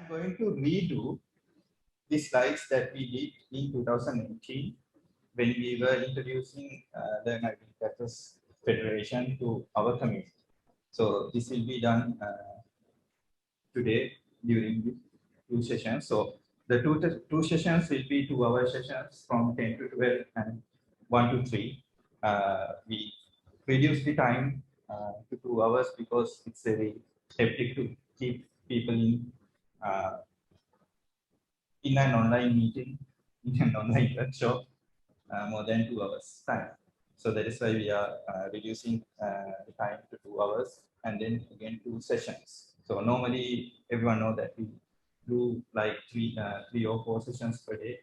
I'm going to redo the slides that we did in 2018 when we were introducing the Enabling Federation to our community. So this will be done today during the two sessions. So the two sessions will be 2-hour sessions from 10 to 12 and 1 to 3. We reduce the time to 2 hours because it's very hectic to keep people in an online meeting, in an online workshop, more than 2 hours time. So that is why we are reducing the time to 2 hours and then again 2 sessions. So normally everyone know that we do like three or 4 sessions per day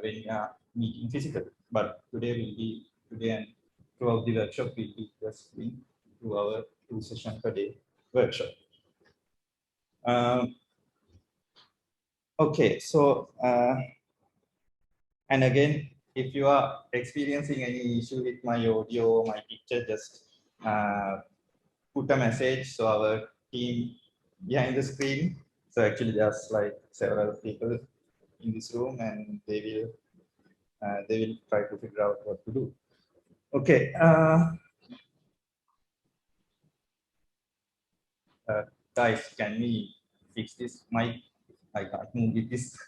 when we are meeting physically. But today and throughout the workshop we'll be just doing 2 sessions per day workshop. Okay, so and again, if you are experiencing any issue with my audio, my picture, just put a message so our team behind the screen. So actually, there's like several people in this room, and they will try to figure out what to do. Okay. Guys, can we fix this mic? I can't move with this.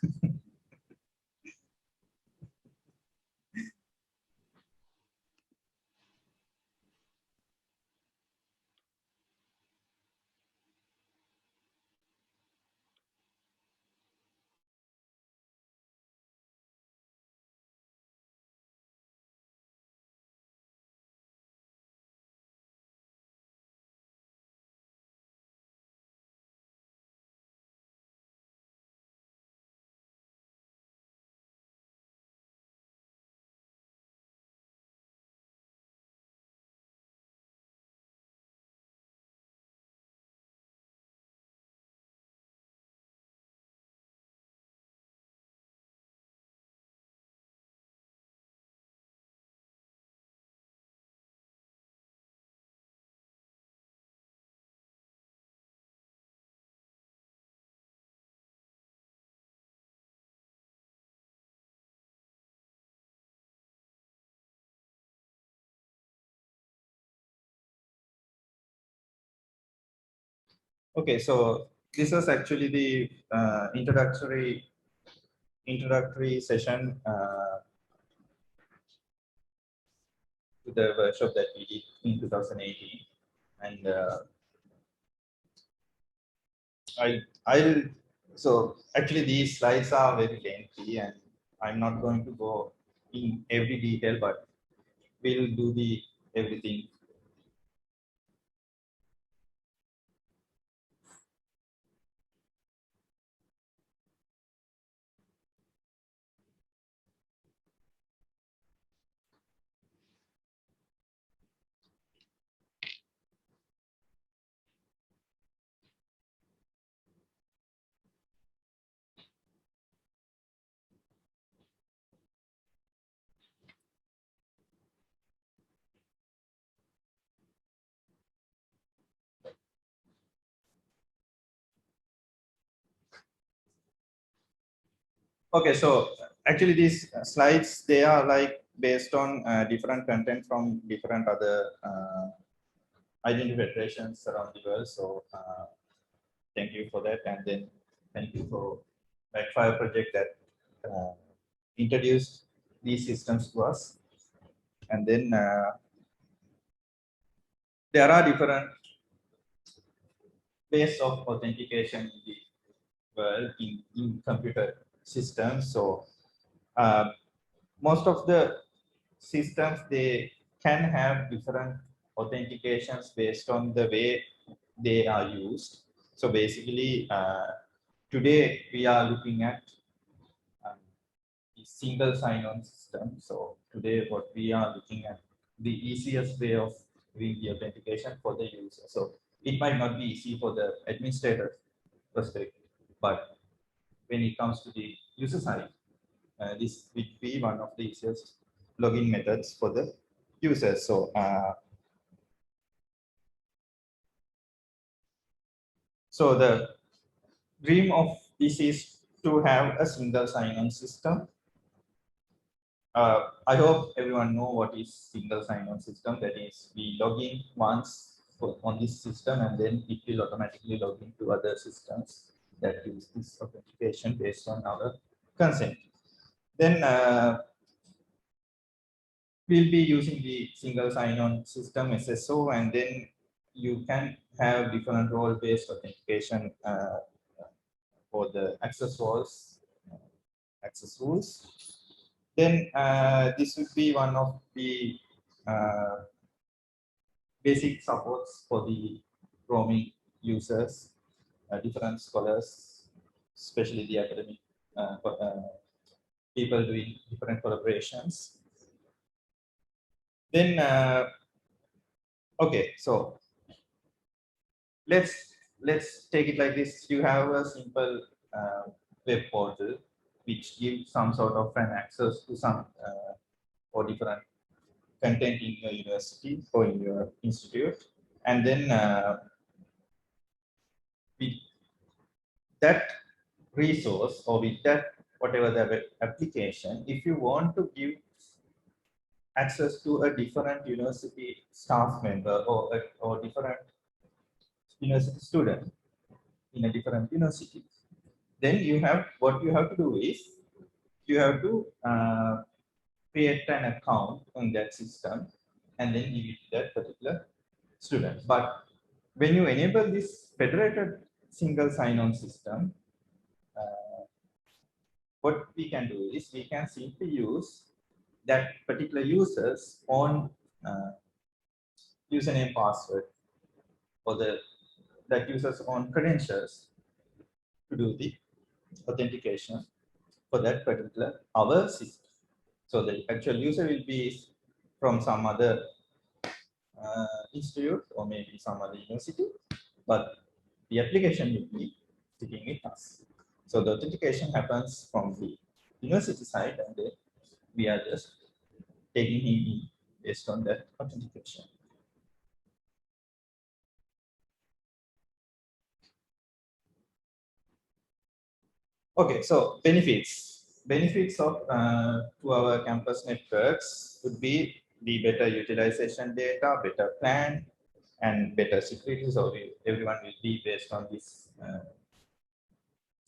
Okay, so this was actually the introductory session to the workshop that we did in 2018, and so actually these slides are very lengthy, and I'm not going to go in every detail, but we'll do the everything. Okay, so actually these slides, they are like based on different content from different other identity federations around the world. So thank you for that, and then thank you for Backfire project that introduced these systems to us. And then there are different ways of authentication in the world in computer systems. So most of the systems, they can have different authentications based on the way they are used. So basically, today we are looking at the single sign-on system. So today what we are looking at the easiest way of doing the authentication for the user. So it might not be easy for the administrator perspective, but when it comes to the user side, this will be one of the easiest login methods for the users. So so the dream of this is to have a single sign-on system. I hope everyone know what is single sign-on system. That is, we log in once on this system, and then it will automatically log into other systems that use this authentication based on our consent. Then we'll be using the single sign-on system SSO, and then you can have different role-based authentication for the access rules. Then this would be one of the basic supports for the roaming users, different scholars, especially the academic people doing different collaborations. Then, okay, so let's take it like this. You have a simple web portal which gives some sort of an access to some or different content in your university or in your institute, and then with that resource or with that whatever the application, if you want to give access to a different university staff member or different university student in a different university, then what you have to do is you have to create an account on that system and then give it to that particular student. But when you enable this federated single sign-on system, what we can do is we can simply use that particular user's own username password or that user's own credentials to do the authentication for that particular our system. So the actual user will be from some other institute or maybe some other university, but the application will be sitting with us. So the authentication happens from the university side, and then we are just taking him in based on that authentication. Okay, so benefits of to our campus networks would be the better utilization data, better plan, and better security. So everyone will be based on this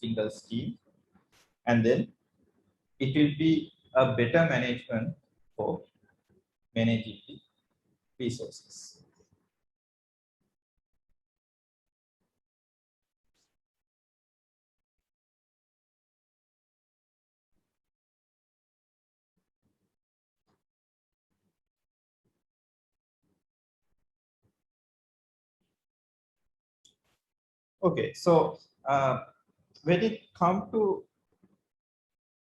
single scheme, and then it will be a better management for managing the resources. Okay, so when it comes to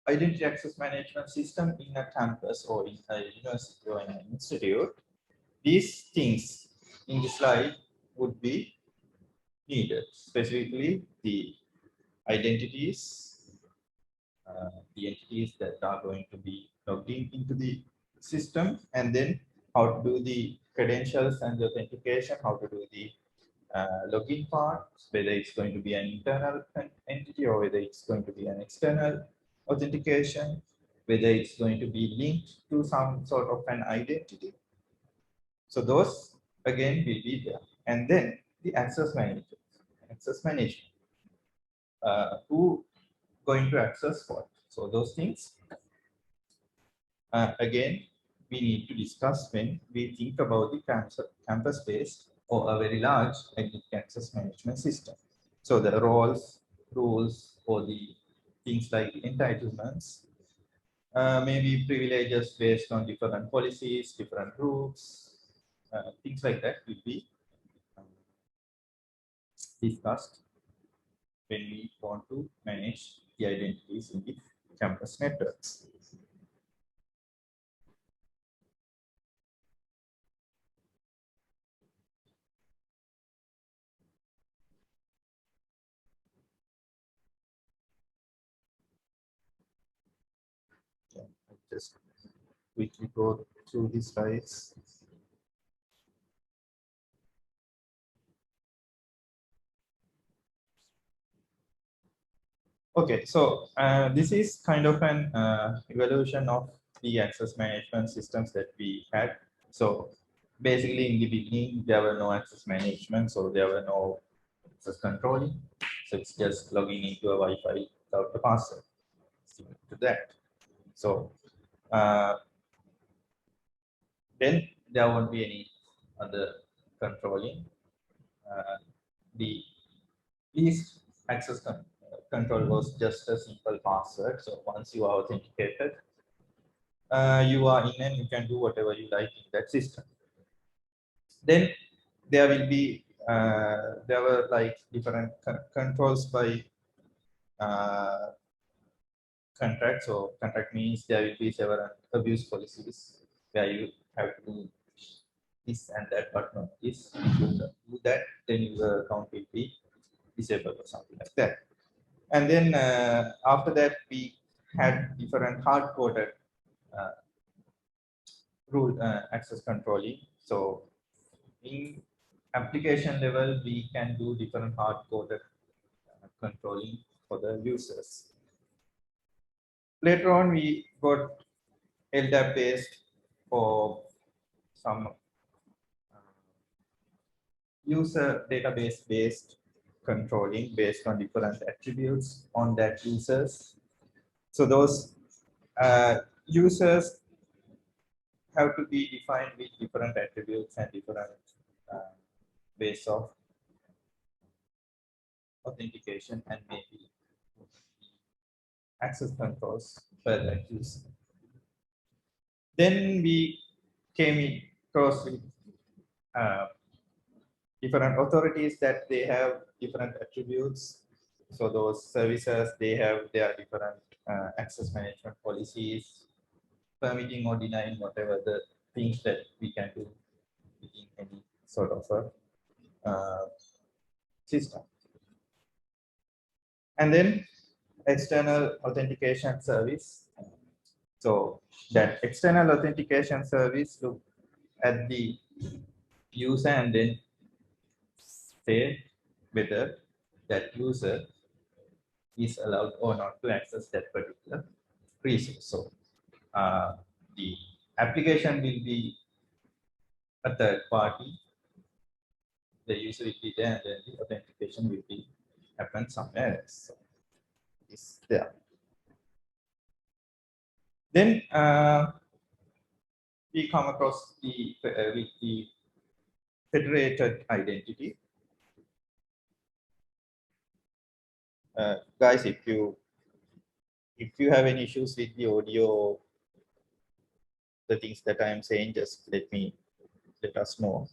identity access management system in a campus or in a university or in an institute, these things in the slide would be needed, specifically the identities, the entities that are going to be logged into the system, and then how to do the credentials and the authentication, how to do the login part, whether it's going to be an internal entity or whether it's going to be an external authentication, whether it's going to be linked to some sort of an identity. So those again will be there. And then the access management. Who going to access what? So those things again we need to discuss when we think about the campus-based or a very large identity access management system. So the roles, rules, or the things like entitlements, maybe privileges based on different policies, different groups, things like that will be discussed when we want to manage the identities in the campus networks. Just quickly go through these slides. Okay, so this is kind of an evolution of the access management systems that we had. So basically in the beginning, there were no access management, so there were no access controlling. So it's just logging into a Wi-Fi without the password. Similar to that. So then there won't be any other controlling. The least access control was just a simple password. So once you are authenticated, you are in and you can do whatever you like in that system. Then there will be there were like different controls by contract. So contract means there will be several abuse policies where you have to do this and that, but not this. If you do that, then your account will be disabled or something like that. And then after that, we had different hard-coded uh, rule access controlling. So in application level, we can do different hard-coded controlling for the users. Later on, we got LDAP based for some user database based controlling based on different attributes on that users. So those users have to be defined with different attributes and different uh, ways of authentication and maybe access controls per that user. Then we came across with different authorities that they have different attributes. So those services, they have their different access management policies, permitting or denying whatever the things that we can do within any sort of a system. And then external authentication service. So that external authentication service look at the user and then say whether that user is allowed or not to access that particular resource. So the application will be a third party, the user will be there, and then the authentication will be happen somewhere else. So it's there. Then we come across the with the federated identity. Guys, if you have any issues with the audio, the things that I am saying, just let us know.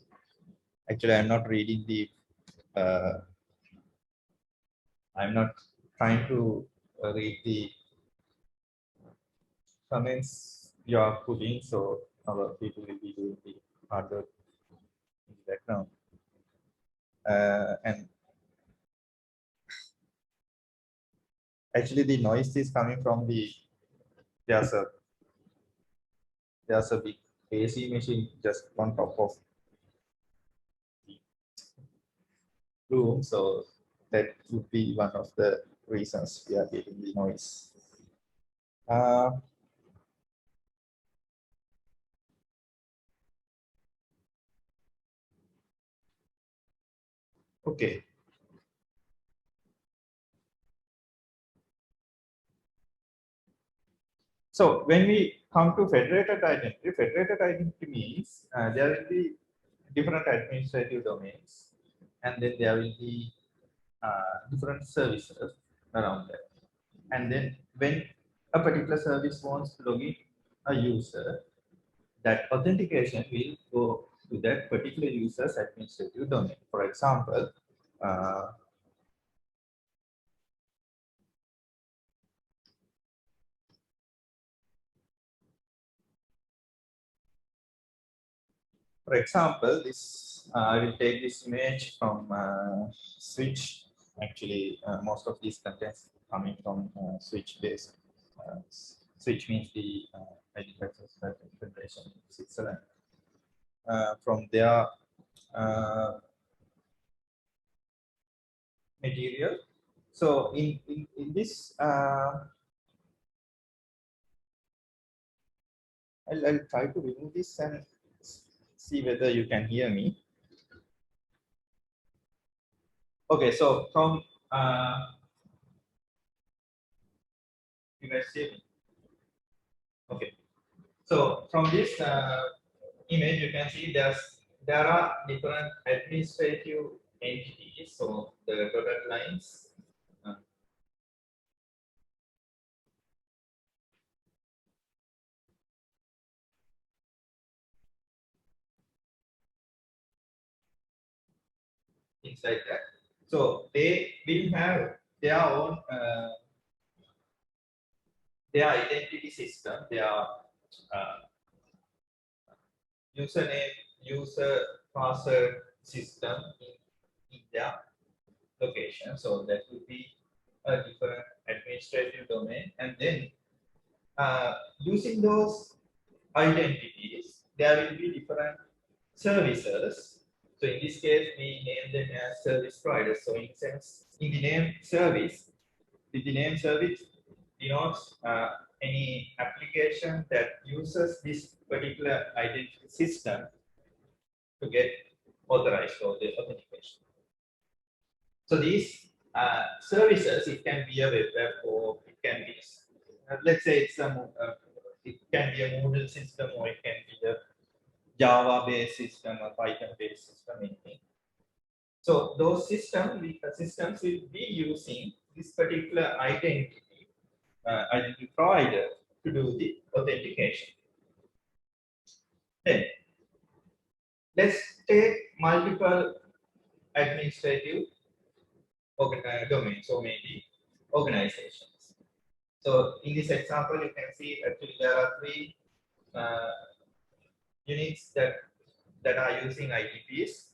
Actually, I'm not reading the. I'm not trying to read the comments you are putting, so our people will be doing the hard work in the background. And actually, the noise is coming from the there's a big AC machine just on top of the room, so that would be one of the reasons we are getting the noise. Okay. So when we come to federated identity means there will be different administrative domains, and then there will be different services around that. And then when a particular service wants to log in a user, that authentication will go to that particular user's administrative domain. For example, this I will take this image from Switch. Actually, most of these contents coming from Switch based. Switch means the Identity Federation in Switzerland. From their material, So in this, I'll try to remove this and see whether you can hear me. Okay, so from you guys see me? Okay, so from this image, you can see there are different administrative entities. So the dotted lines. Things like that. So they will have their identity system, their username, user password system in their location. So that would be a different administrative domain. And then using those identities, there will be different services. So in this case, we name them as service providers. So in sense, in the name service, the name service denotes any application that uses this particular identity system to get authorized for the authentication. So these services, it can be a web or it can be, let's say it can be a Moodle system, or it can be a Java-based system, a Python-based system, anything. So those systems will be using this particular identity provider to do the authentication. Then let's take multiple administrative domains, or maybe organizations. So in this example, you can see actually there are three units that are using IDPs.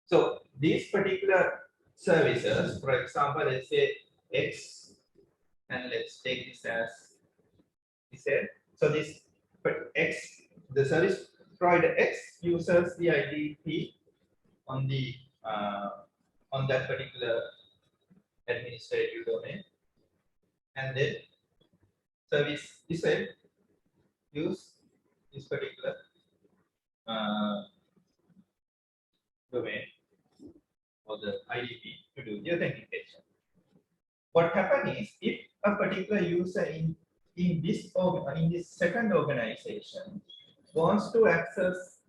So these particular services, for example, let's say X, and let's take this as this here. So this X, the service provider X uses the IDP on the on that particular administrative domain, and then service Z use this particular uh, domain or the IDP to do the authentication. What happens is, if a particular user in this second organization wants to access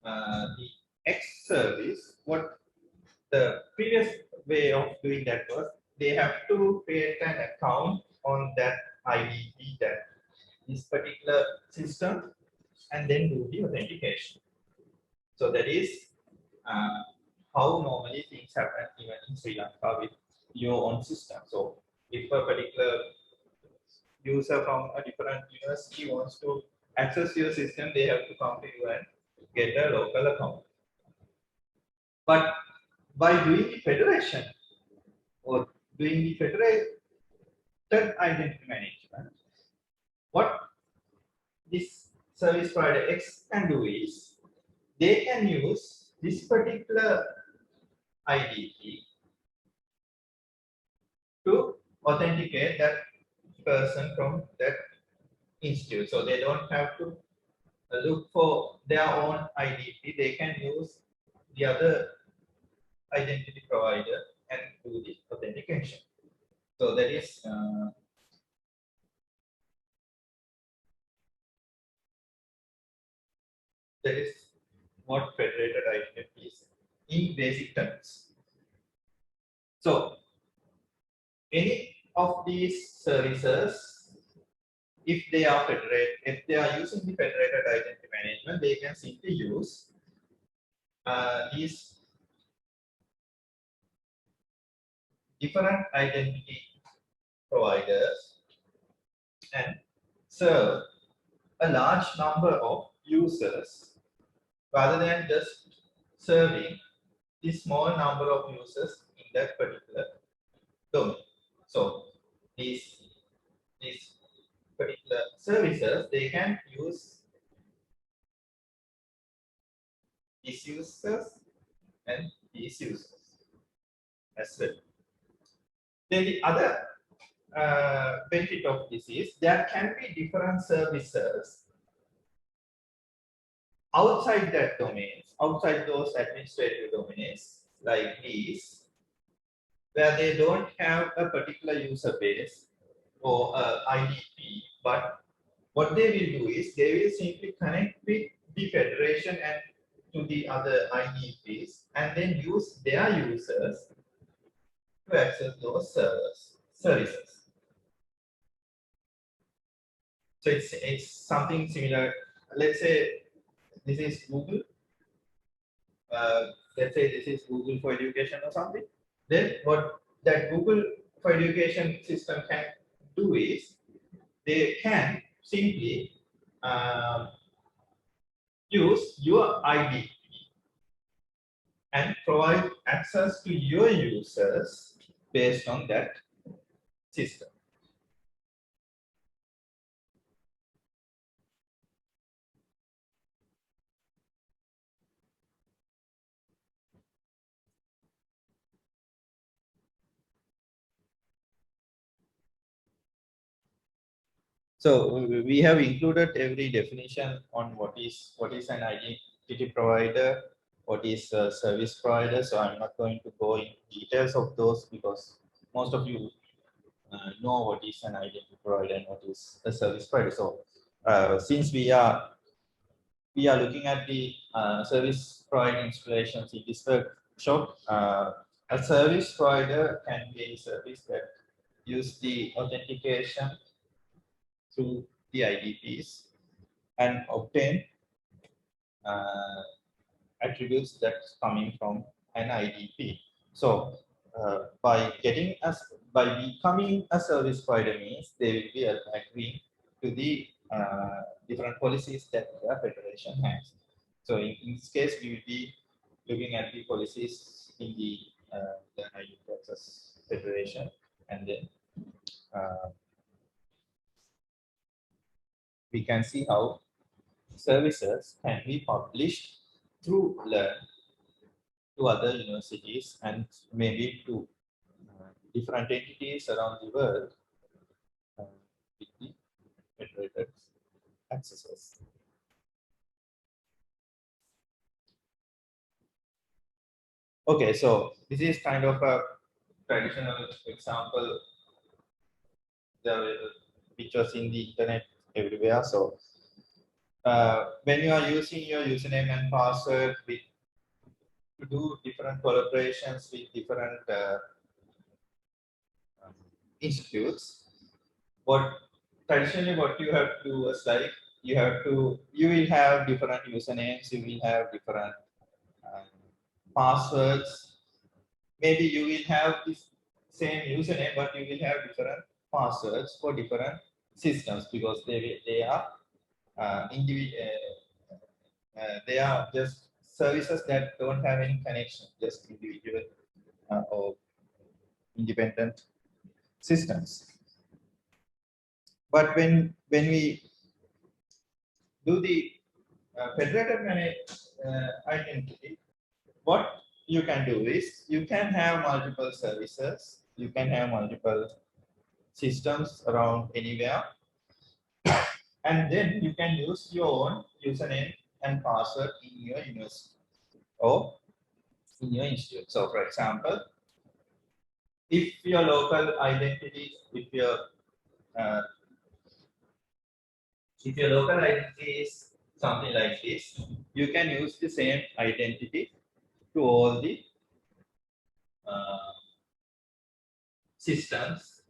the X service, what the previous way of doing that was, they have to create an account on that IDP, that this particular system, and then do the authentication. So that is how normally things happen even in Sri Lanka with your own system. So if a particular user from a different university wants to access your system, they have to come to you and get a local account. But by doing the federation or doing the federated identity management, what this service provider X can do is, they can use this particular IDP to authenticate that person from that institute. So they don't have to look for their own IDP. They can use the other identity provider and do the authentication. So that is what federated identity is in basic terms. So any of these services, if they are using the federated identity management, they can simply use these different identity providers and serve a large number of users, rather than just serving the small number of users in that particular domain. So these particular services, they can use these users and these users. as well. Then the other benefit of this is there can be different services outside that domains, outside those administrative domains like these, where they don't have a particular user base or IDP, but what they will do is they will simply connect with the federation and to the other IDPs and then use their users to access those services. So it's something similar. Let's say this is Google. Let's say this is Google for Education or something. Then what that Google for Education system can do is they can simply use your ID and provide access to your users based on that system. So we have included every definition on what is an identity provider, what is a service provider. So I'm not going to go in details of those because most of you know what is an identity provider and what is a service provider. So since we are looking at the service provider installations in this workshop, a service provider can be a service that use the authentication through the IDPs and obtain attributes that's coming from an IDP. So by becoming a service provider means they will be agreeing to the different policies that the federation has. So in this case, we will be looking at the policies in the identity access federation, and then we can see how services can be published through Learn to other universities and maybe to different entities around the world with the federated accesses. Okay, so this is kind of a traditional example which was in the internet everywhere. So when you are using your username and password to do different collaborations with different institutes, what traditionally what you have to do is like you will have different usernames, you will have different passwords. Maybe you will have this same username, but you will have different passwords for different systems because they are they are just services that don't have any connection, just individual or independent systems. But when we do the federated identity, what you can do is you can have multiple services, you can have multiple systems around anywhere, and then you can use your own username and password in your university or in your institute. So, for example, if your local identity, uh, if your local identity is something like this, you can use the same identity to all the systems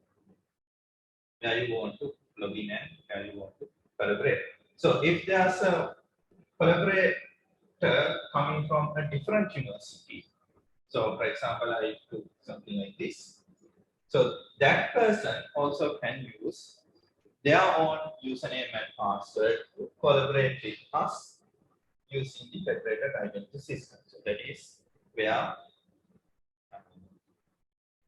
where you want to log in and where you want to collaborate. So if there's a collaborator coming from a different university, so for example, I do something like this. So that person also can use their own username and password to collaborate with us using the federated identity system. So that is where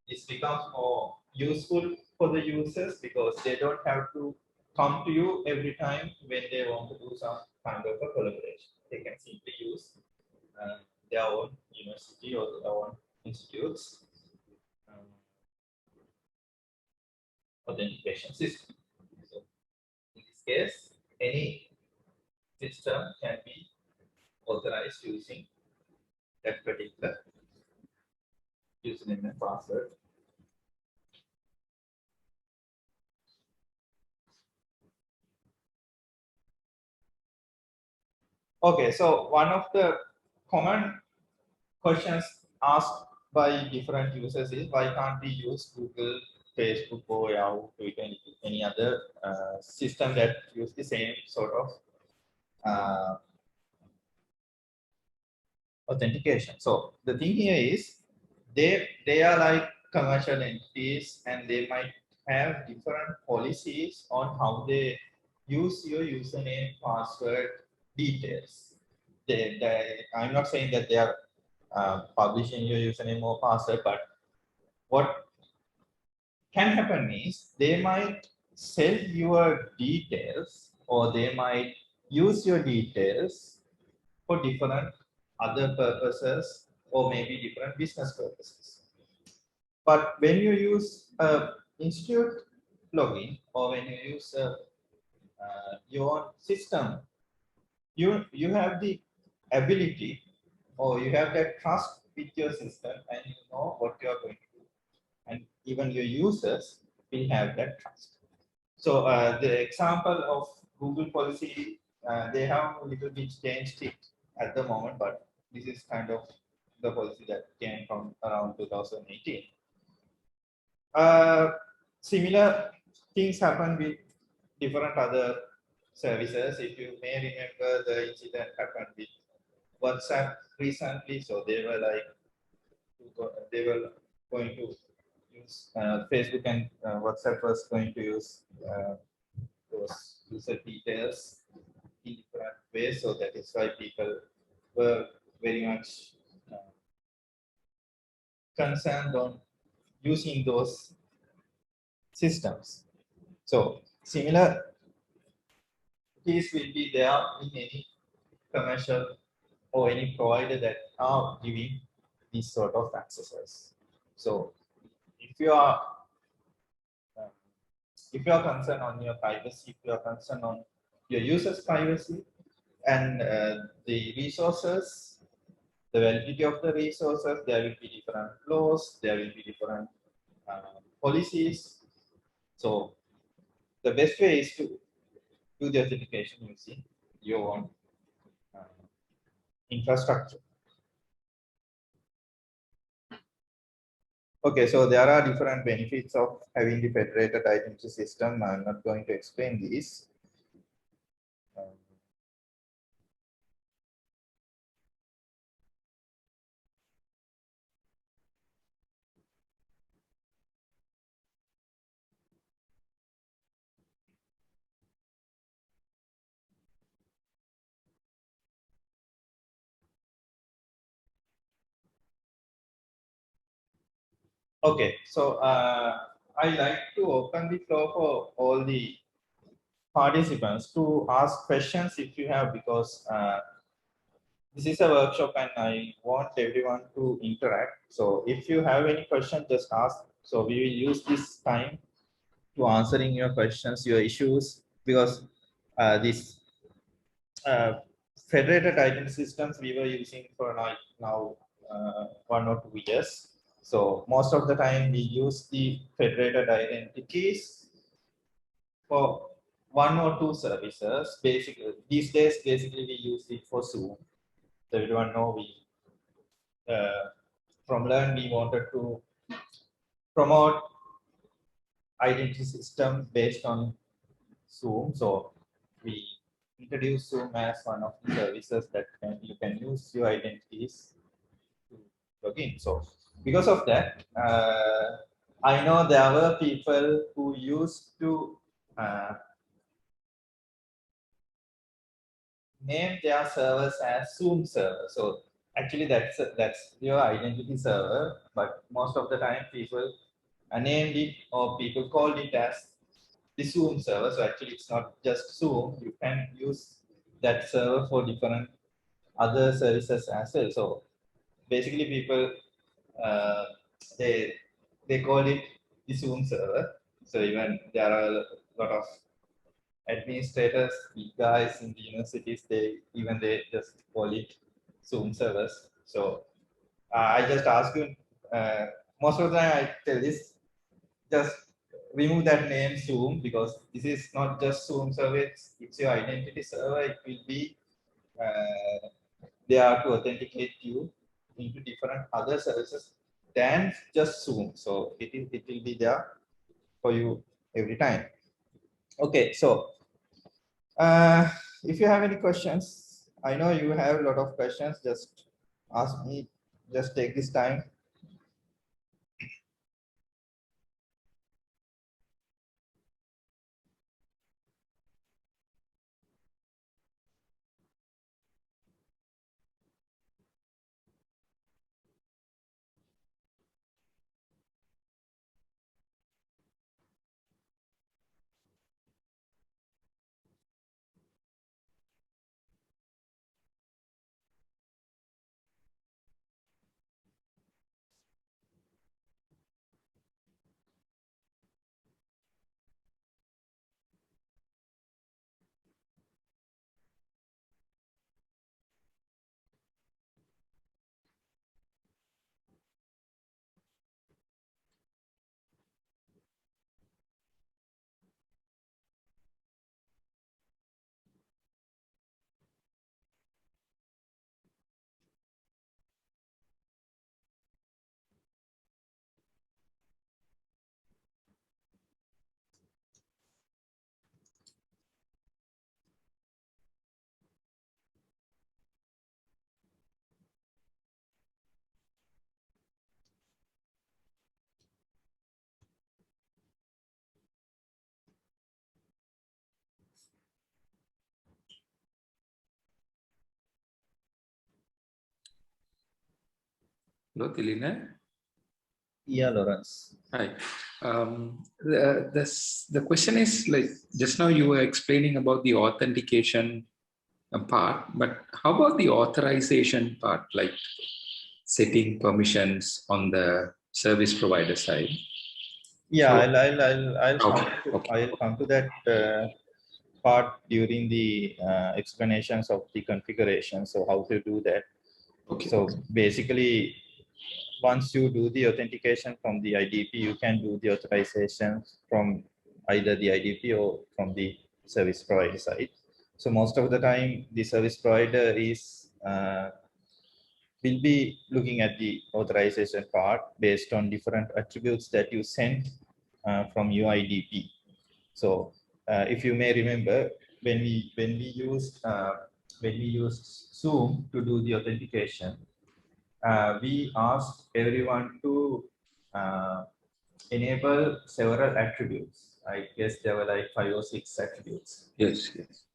this becomes more useful for the users because they don't have to come to you every time when they want to do some kind of a collaboration. They can simply use their own university or their own institutes authentication system. So in this case, any system can be authorized using that particular username and password. Okay, so one of the common questions asked by different users is why can't we use Google, Facebook, or Yahoo, Twitter, any other system that use the same sort of uh, authentication. So the thing here is they are like commercial entities and they might have different policies on how they use your username, password, details. I'm not saying that they are publishing your username or password, but what can happen is they might sell your details or they might use your details for different other purposes or maybe different business purposes. But when you use a institute login or when you use your system, you have the ability or you have that trust with your system and you know what you are going to do. And even your users will have that trust. So the example of Google policy, they have a little bit changed it at the moment, but this is kind of the policy that came from around 2018. Similar things happen with different other services. If you may remember, the incident happened with WhatsApp recently. So they were going to use Facebook and WhatsApp was going to use those user details in different ways. So that is why people were very much concerned on using those systems. So similar keys will be there in any commercial or any provider that are giving these sort of accesses. So if you are uh, concerned on your privacy, if you are concerned on your users' privacy and the resources, the validity of the resources, there will be different laws, there will be different policies. So the best way is to do the authentication using your own infrastructure. Okay, so there are different benefits of having the federated identity system. I'm not going to explain these. Okay, so I like to open the floor for all the participants to ask questions if you have, because this is a workshop and I want everyone to interact. So if you have any question, just ask. So we will use this time to answering your questions, your issues, because this federated identity systems we were using for like now 1 or 2 years. So most of the time we use the federated identities for 1 or 2 services. Basically, these days, basically we use it for Zoom. So everyone know we from Learn we wanted to promote identity system based on Zoom. So we introduce Zoom as one of the services that you can use your identities to log in. So because of that, I know there were people who used to name their servers as Zoom server. So actually that's your identity server, but most of the time people named it or people called it as the Zoom server. So actually it's not just Zoom. You can use that server for different other services as well. So basically people uh, they call it the Zoom server. So even there are a lot of administrators, big guys in the universities, they just call it Zoom servers. So I just ask you, most of the time I tell this, just remove that name Zoom, because this is not just Zoom server, it's your identity server. It will be there to authenticate you into different other services than just Zoom. So it will be there for you every time. Okay, so if you have any questions, I know you have a lot of questions, just ask me, just take this time. Hello, Tilina. Yeah, Lawrence. Hi. The question is, like, just now you were explaining about the authentication part, but how about the authorization part, like setting permissions on the service provider side? Yeah, So, I'll come to that part during the explanations of the configuration. So how to do that. Okay. So basically, once you do the authentication from the IDP, you can do the authorization from either the IDP or from the service provider side. So most of the time, the service provider will be looking at the authorization part based on different attributes that you send from your IDP. So if you may remember, when we used Zoom to do the authentication, we asked everyone to uh, enable several attributes. I guess there were like 5 or 6 attributes. Yes, yes.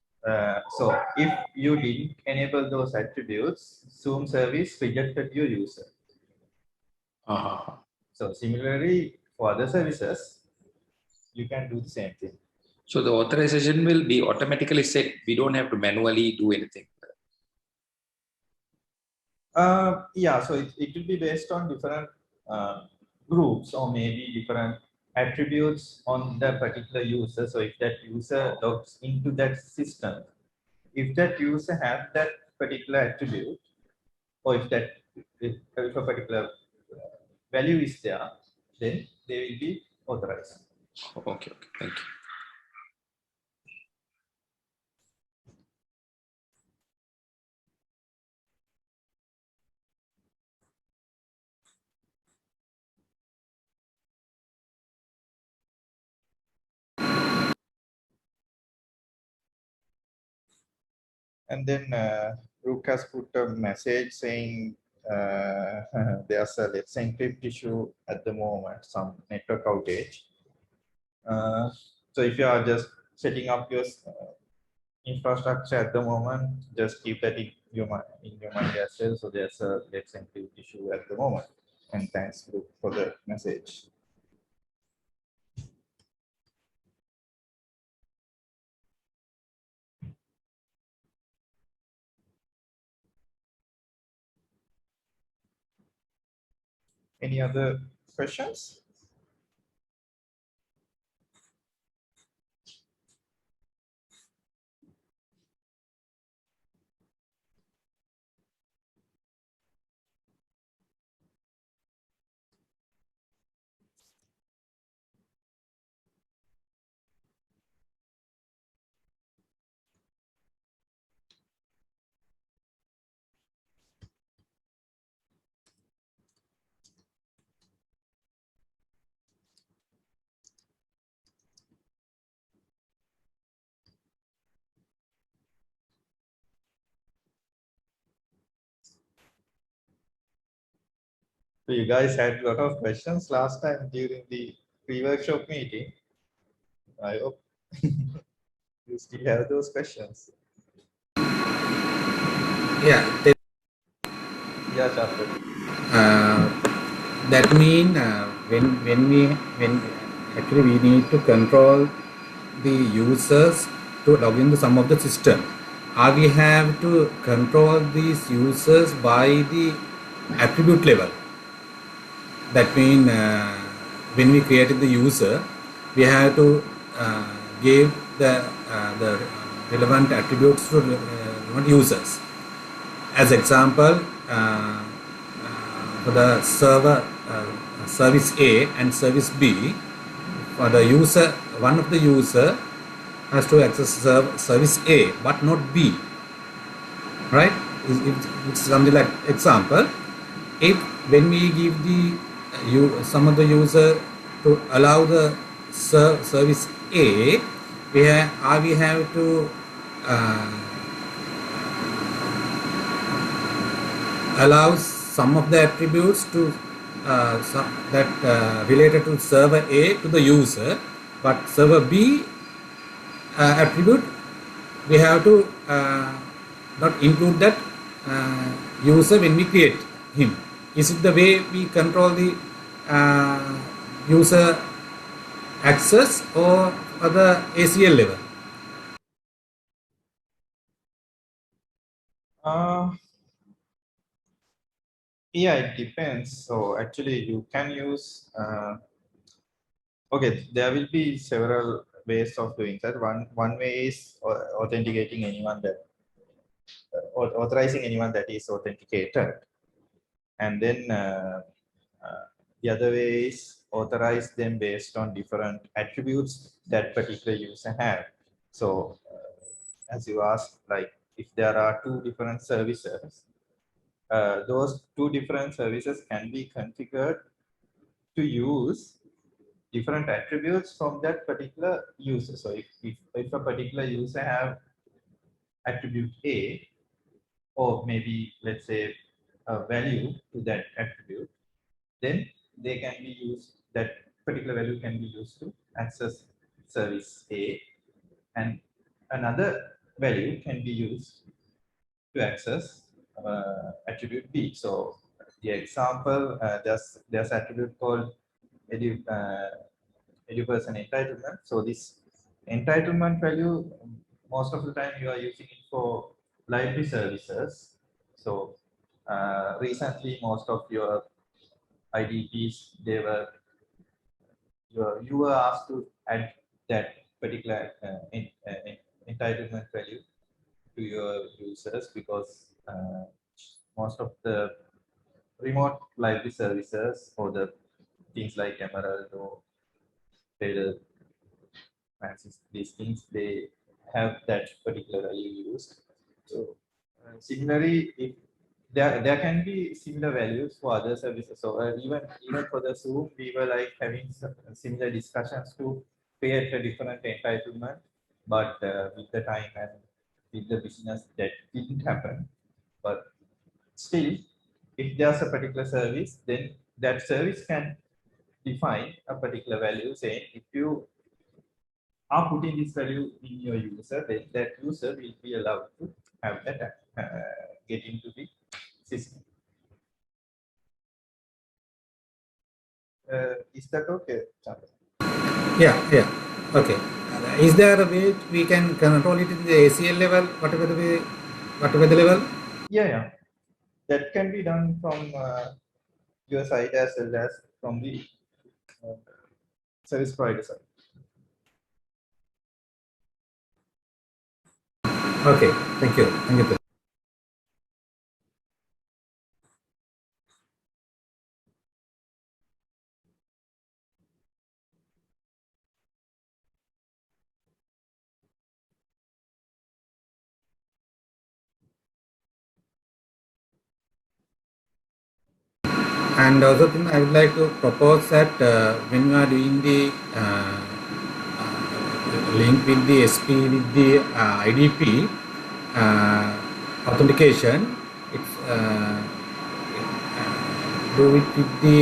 So if you didn't enable those attributes, Zoom service rejected your user. So similarly, for other services, you can do the same thing. So the authorization will be automatically set. We don't have to manually do anything. Yeah, so it will be based on different groups or maybe different attributes on the particular user. So if that user logs into that system, if that user has that particular attribute, or if a particular value is there, then they will be authorized. Okay, thank you. And then Rook has put a message saying there's a let's say encrypt issue at the moment, some network outage. So if you are just setting up your infrastructure at the moment, just keep that in your mind as well. So there's a let's say encrypt issue at the moment. And thanks Rook for the message. Any other questions? So you guys had a lot of questions last time during the pre-workshop meeting. I hope you still have those questions. Yeah. Yeah, Chapter. That mean when actually we need to control the users to log into some of the system. We have to control these users by the attribute level. That mean when we created the user, we have to give the relevant attributes to relevant users. As example, for the server service A and service B, for the user, one of the user has to access service A but not B, right? It's something like example. If when we give the some of the user to allow the service A, we have to allow some of the attributes to related to server A to the user, but server B attribute we have to not include that user when we create him. Is it the way we control the user access or other ACL level? Yeah, it depends. So actually you can use, okay, there will be several ways of doing that. One way is authenticating anyone that, authorizing anyone that is authenticated. And then the other way is authorize them based on different attributes that particular user have. So as you asked, like if there are two different services, those two different services can be configured to use different attributes from that particular user. So if a particular user have attribute A, or maybe let's say a value to that attribute, then they can be used, that particular value can be used to access service A, and another value can be used to access attribute B. So the example, there's attribute called person entitlement. So this entitlement value, most of the time you are using it for library services. So recently, most of your IDPs, you were asked to add that particular entitlement value to your users, because most of the remote library services or the things like Emerald or Trader, these things, they have that particular value used. So similarly, if there can be similar values for other services. So even for the Zoom, we were like having some similar discussions to create a different entitlement, but with the time and with the business, that didn't happen. But still, if there's a particular service, then that service can define a particular value, saying if you are putting this value in your user, then that user will be allowed to have that get into the system. Is that okay, Chandra? Yeah. Okay. Is there a way we can control it in the ACL level, whatever the level? Yeah. That can be done from your side as well as from the service provider side. Okay. Thank you. And also, I would like to propose that when you are doing the link with the SP with the IDP authentication, it's do it with the,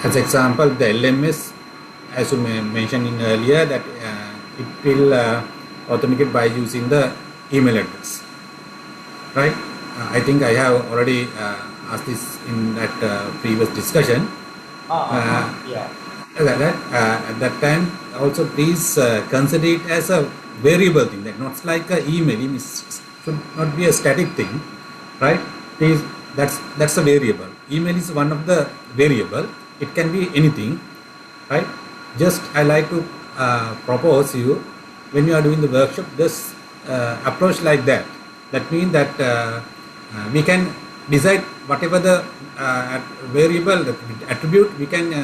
as example, the LMS, as you mentioned in earlier, that it will authenticate by using the email address, right? I think I have already asked this in that previous discussion. Yeah. At that time, also please consider it as a variable thing, that not like an email. Email should not be a static thing, right? Please, that's a variable. Email is one of the variable. It can be anything, right? Just I like to propose you, when you are doing the workshop, just approach like that. That means that we can decide whatever the variable, the attribute, we can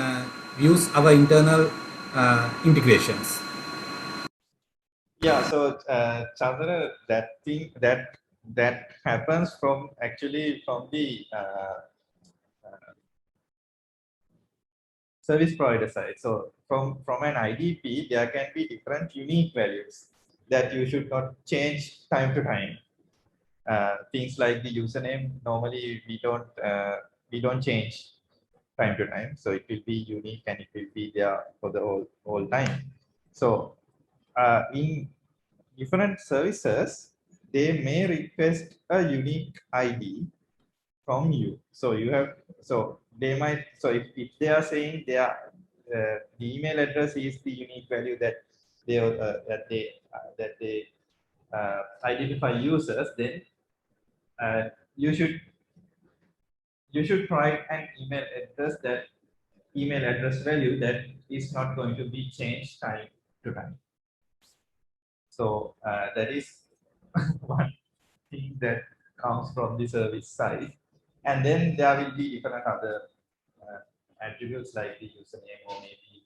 use our internal integrations. Yeah, so Chandra, that thing that happens from actually from the service provider side. So from an IDP, there can be different unique values that you should not change time to time. Things like the username, normally we don't change time to time, so it will be unique and it will be there for the whole time. So in different services, they may request a unique ID from you. So you have, so they might, so if they are saying they are, the email address is the unique value that they identify users, then uh, you should provide an email address value that is not going to be changed time to time. So that is one thing that comes from the service side. And then there will be different other attributes like the username or maybe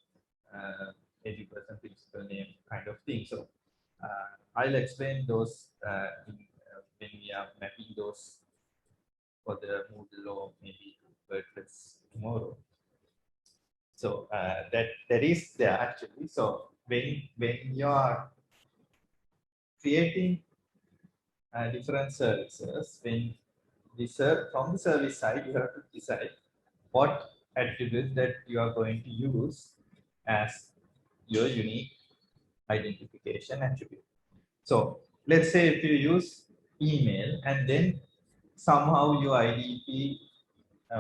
80% principal name kind of thing. So I'll explain those when we are mapping those for the Moodle or maybe WordPress tomorrow. So that is there actually. So when you are creating different services, when from the service side, you have to decide what attributes that you are going to use as your unique identification attribute. So let's say if you use email and then somehow your IDP,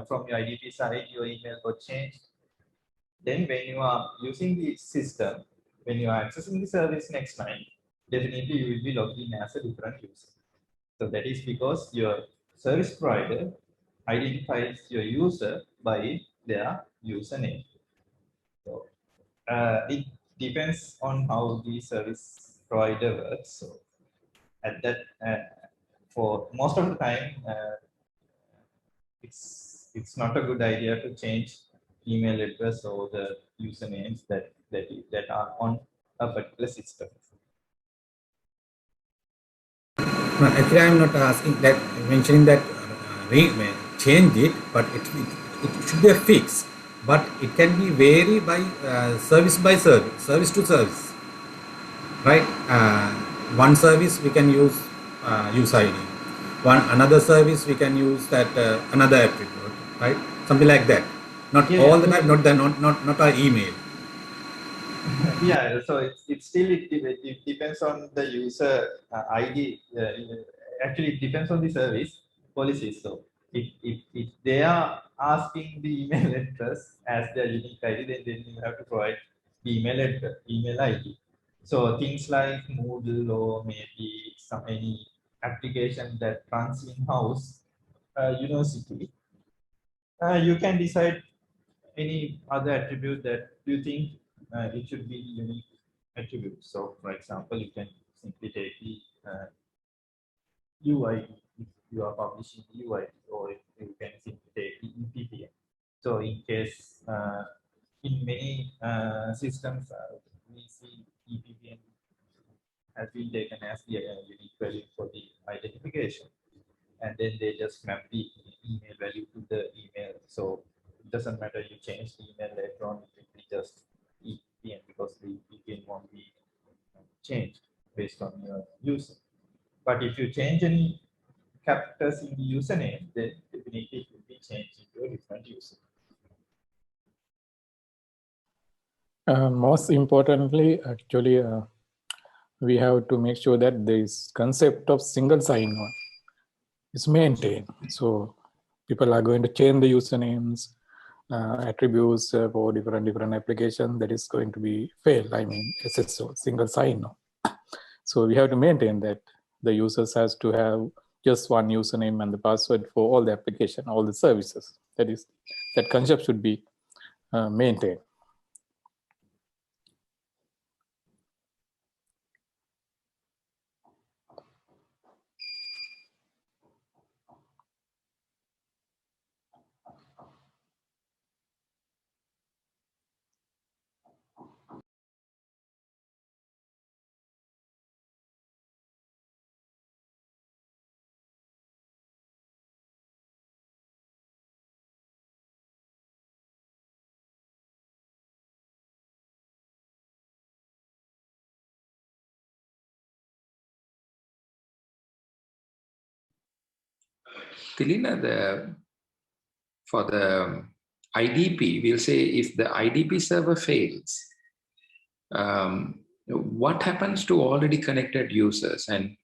from your IDP side, your email got changed. Then when you are using the system, when you are accessing the service next time, definitely you will be logged in as a different user. So that is because your service provider identifies your user by their username. So it depends on how the service provider works. So at that, for most of the time, it's not a good idea to change email address or the usernames that are on a particular system. No, actually, I'm not asking that, mentioning that change it, but it should be a fix. But it can be vary by service to service, right? One service we can use use ID. Another service we can use that another attribute, right? Something like that. Not all the time. Not our email. Yeah, so it still it depends on the user ID. Actually, it depends on the service policies. So if they are asking the email address as their unique ID, then you have to provide the email address, email ID. So things like Moodle or maybe any application that runs in house university, you can decide any other attribute that you think it should be unique attribute. So, for example, you can simply take the UID if you are publishing the UID, or you can simply take the EPPN. So, in case in many systems, we see EPPN has been taken as the unique value for the identification, and then they just map the email value to the email. So it doesn't matter you change the email later on, it will be just EPN because the EPN won't be changed based on your user. But if you change any characters in the username, then definitely change into a different user. Most importantly, actually, we have to make sure that this concept of single sign-on is maintained. So people are going to change the usernames, attributes for different applications. That is going to be fail. I mean, SSO, single sign-on. So we have to maintain that the users has to have just one username and the password for all the application, all the services. That concept should be maintained. Tilina, for the IDP, we'll say if the IDP server fails, what happens to already connected users? And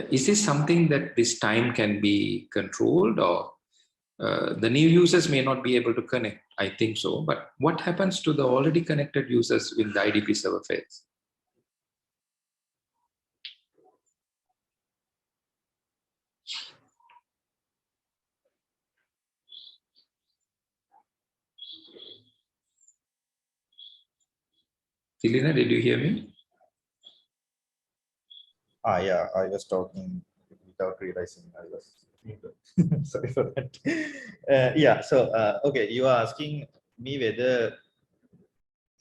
is this something that this time can be controlled, or the new users may not be able to connect? I think so. But what happens to the already connected users when the IDP server fails? Tilina, did you hear me? Yeah, I was talking without realizing I was muted. Sorry for that. Yeah, so okay, you are asking me whether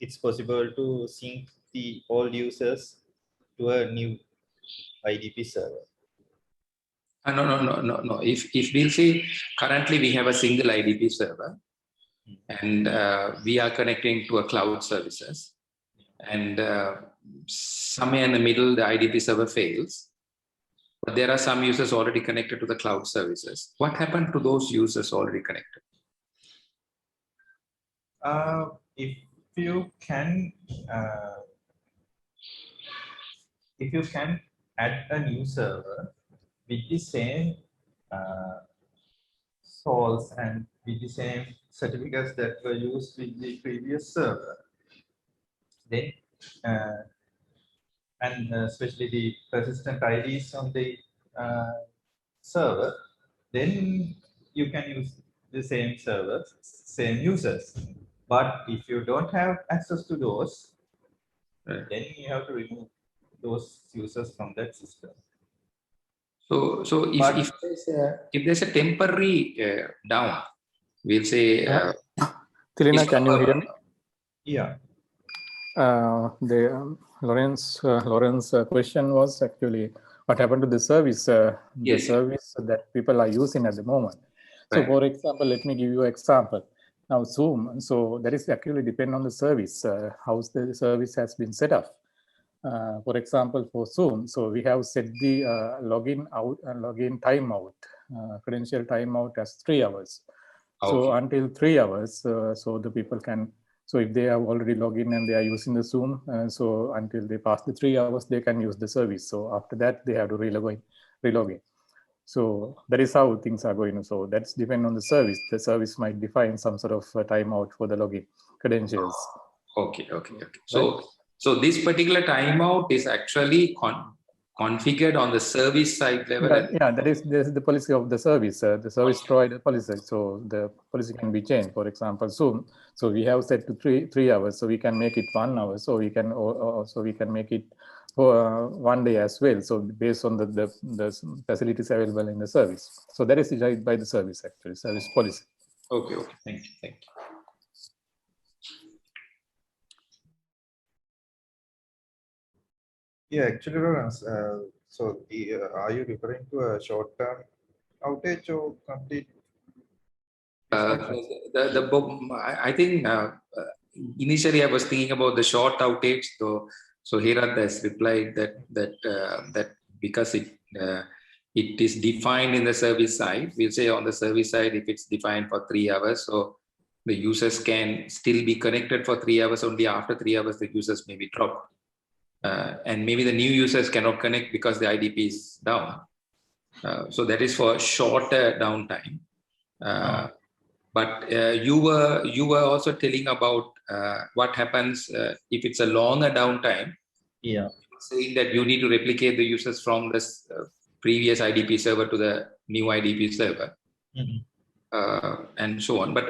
it's possible to sync the old users to a new IDP server. No. If we'll say currently we have a single IDP server, and we are connecting to a cloud services, and somewhere in the middle the IDP server fails, but there are some users already connected to the cloud services. What happened to those users already connected? If you can add a new server with the same source and with the same certificates that were used with the previous server, then and especially the persistent IDs on the server, then you can use the same servers, same users. But if you don't have access to those, then you have to remove those users from that system. So if there's a temporary down, we'll say. Tilina, can you hear me? Yeah. Lauren's question was actually what happened to the service, the service that people are using at the moment. So, for example, let me give you an example. Now, Zoom. So that is actually depend on the service, how the service has been set up. For example, for Zoom, so we have set the login timeout, credential timeout as 3 hours. Okay. So until 3 hours, so the people can. So if they have already logged in and they are using the Zoom, so until they pass the 3 hours, they can use the service. So after that, they have to relog in. So that is how things are going. So that's depend on the service. The service might define some sort of timeout for the login credentials. Okay. So this particular timeout is actually configured on the service side level. Yeah, that is the policy of the service. The service provider policy. So the policy can be changed. For example, Zoom. So we have set to 3 hours. So we can make it 1 hour. So we can also make it for 1 day as well. So based on the facilities available in the service. So that is decided by the service actually, service policy. Okay. Thank you. Yeah, actually, Lawrence, so are you referring to a short-term outage or complete? I think initially I was thinking about the short outage. So Hirat has replied that because it it is defined in the service side. We'll say on the service side, if it's defined for 3 hours, so the users can still be connected for 3 hours. Only after 3 hours, the users may be dropped. And maybe the new users cannot connect because the IDP is down. So that is for shorter downtime. But you were also telling about what happens if it's a longer downtime. Yeah. Saying that you need to replicate the users from this previous IDP server to the new IDP server. And so on. But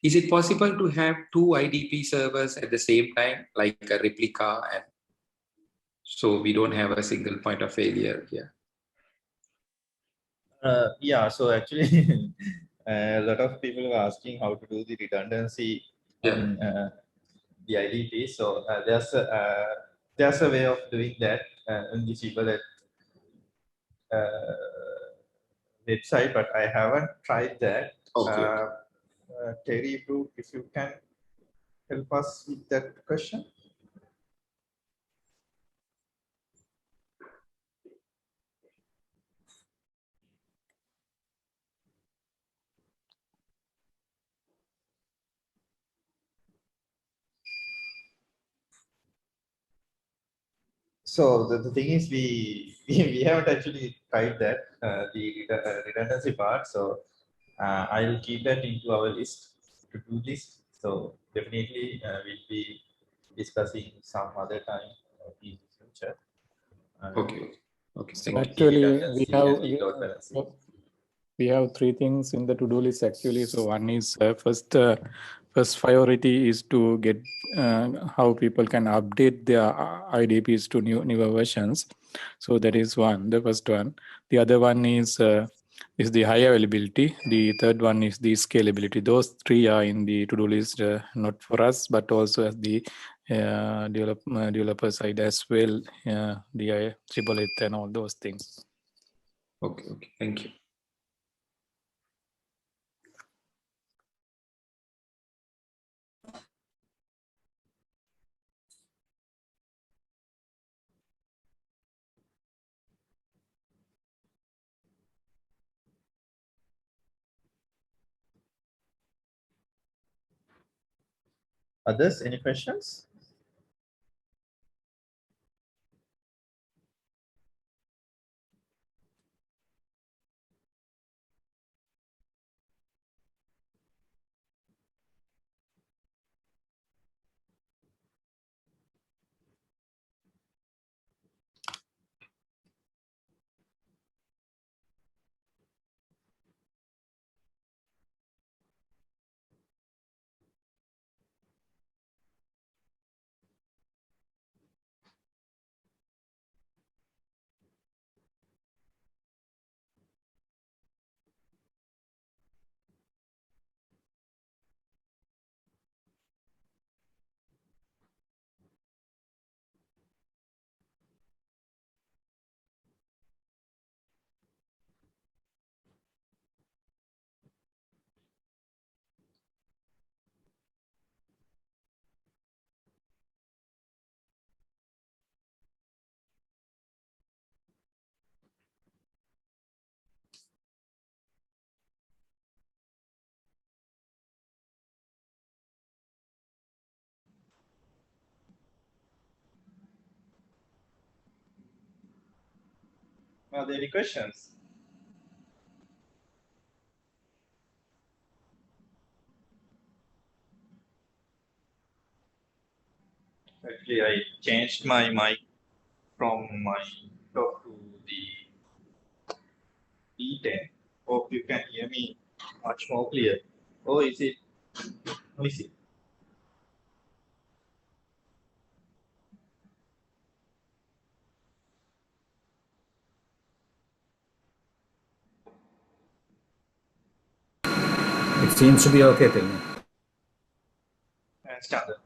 is it possible to have 2 IDP servers at the same time, like a replica, and so we don't have a single point of failure here? Yeah, so actually, a lot of people were asking how to do the redundancy on the IDP. So there's a way of doing that in the cheaper website, but I haven't tried that. Okay. Terry, if you can help us with that question. So the thing is, we haven't actually tried that, the redundancy part. So I'll keep that into our list to do this. So definitely we'll be discussing some other time in the future. Okay. So actually, we have 3 things in the to-do list actually. So one is first priority is to get how people can update their IDPs to newer versions. So that is one, the first one. The other one is the high availability. The third one is the scalability. Those 3 are in the to-do list, not for us, but also as the developer side as well, the IEEE and all those things. Okay, thank you. Others, any questions? Are there any questions? Actually, I changed my mic from my talk to the D10. Hope you can hear me much more clear. Oh, is it noisy? It seems to be okay till now. Standard.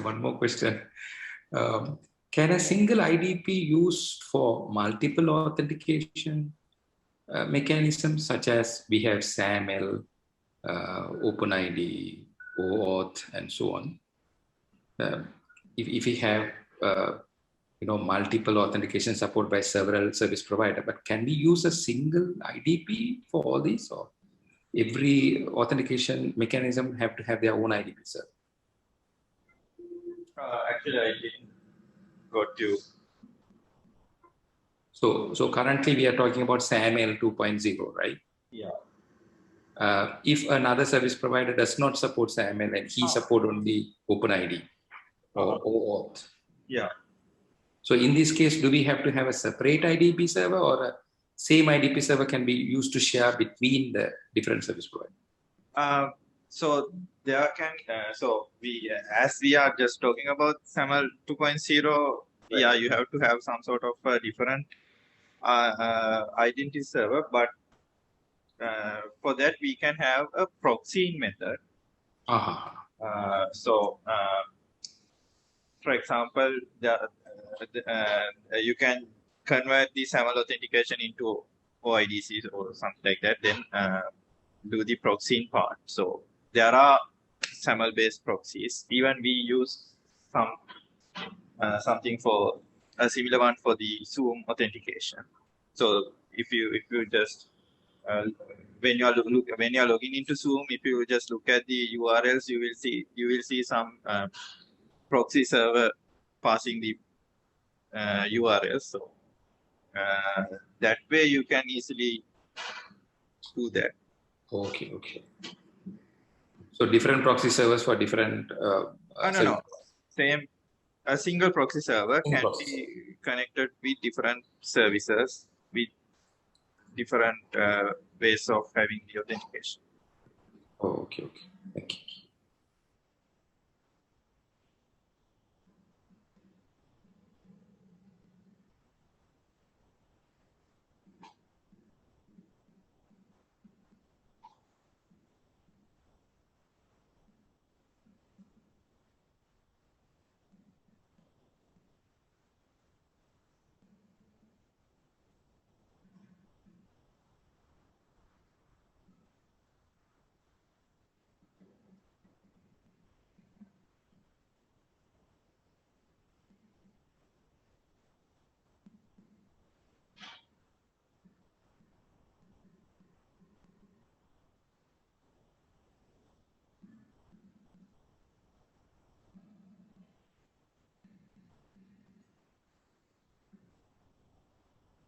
One more question. Can a single ID be used for multiple authentication mechanisms, such as we have SAML, OpenID, OAuth, and so on? If we have multiple authentication support by several service provider, but can we use a single IDP for all these, or every authentication mechanism have to have their own IDP server? Actually, I didn't got you. So currently we are talking about SAML 2.0, right? Yeah. If another service provider does not support SAML and he support only OpenID or OAuth. Yeah. So in this case, do we have to have a separate IDP server, or a same IDP server can be used to share between the different service providers? So there can, so we, as we are just talking about SAML 2.0, right. Yeah, you have to have some sort of a different identity server, but for that we can have a proxying method. For example, you can convert the SAML authentication into OIDCs or something like that, then do the proxying part. So there are SAML-based proxies. Even we use something for a similar one for the Zoom authentication. So if you just when you are logging into Zoom, if you just look at the URLs, you will see some proxy server passing the URLs. So that way you can easily do that. Okay. So different proxy servers for different. No. Same. A single proxy server can be connected with different services with different ways of having the authentication. Okay. Thank you.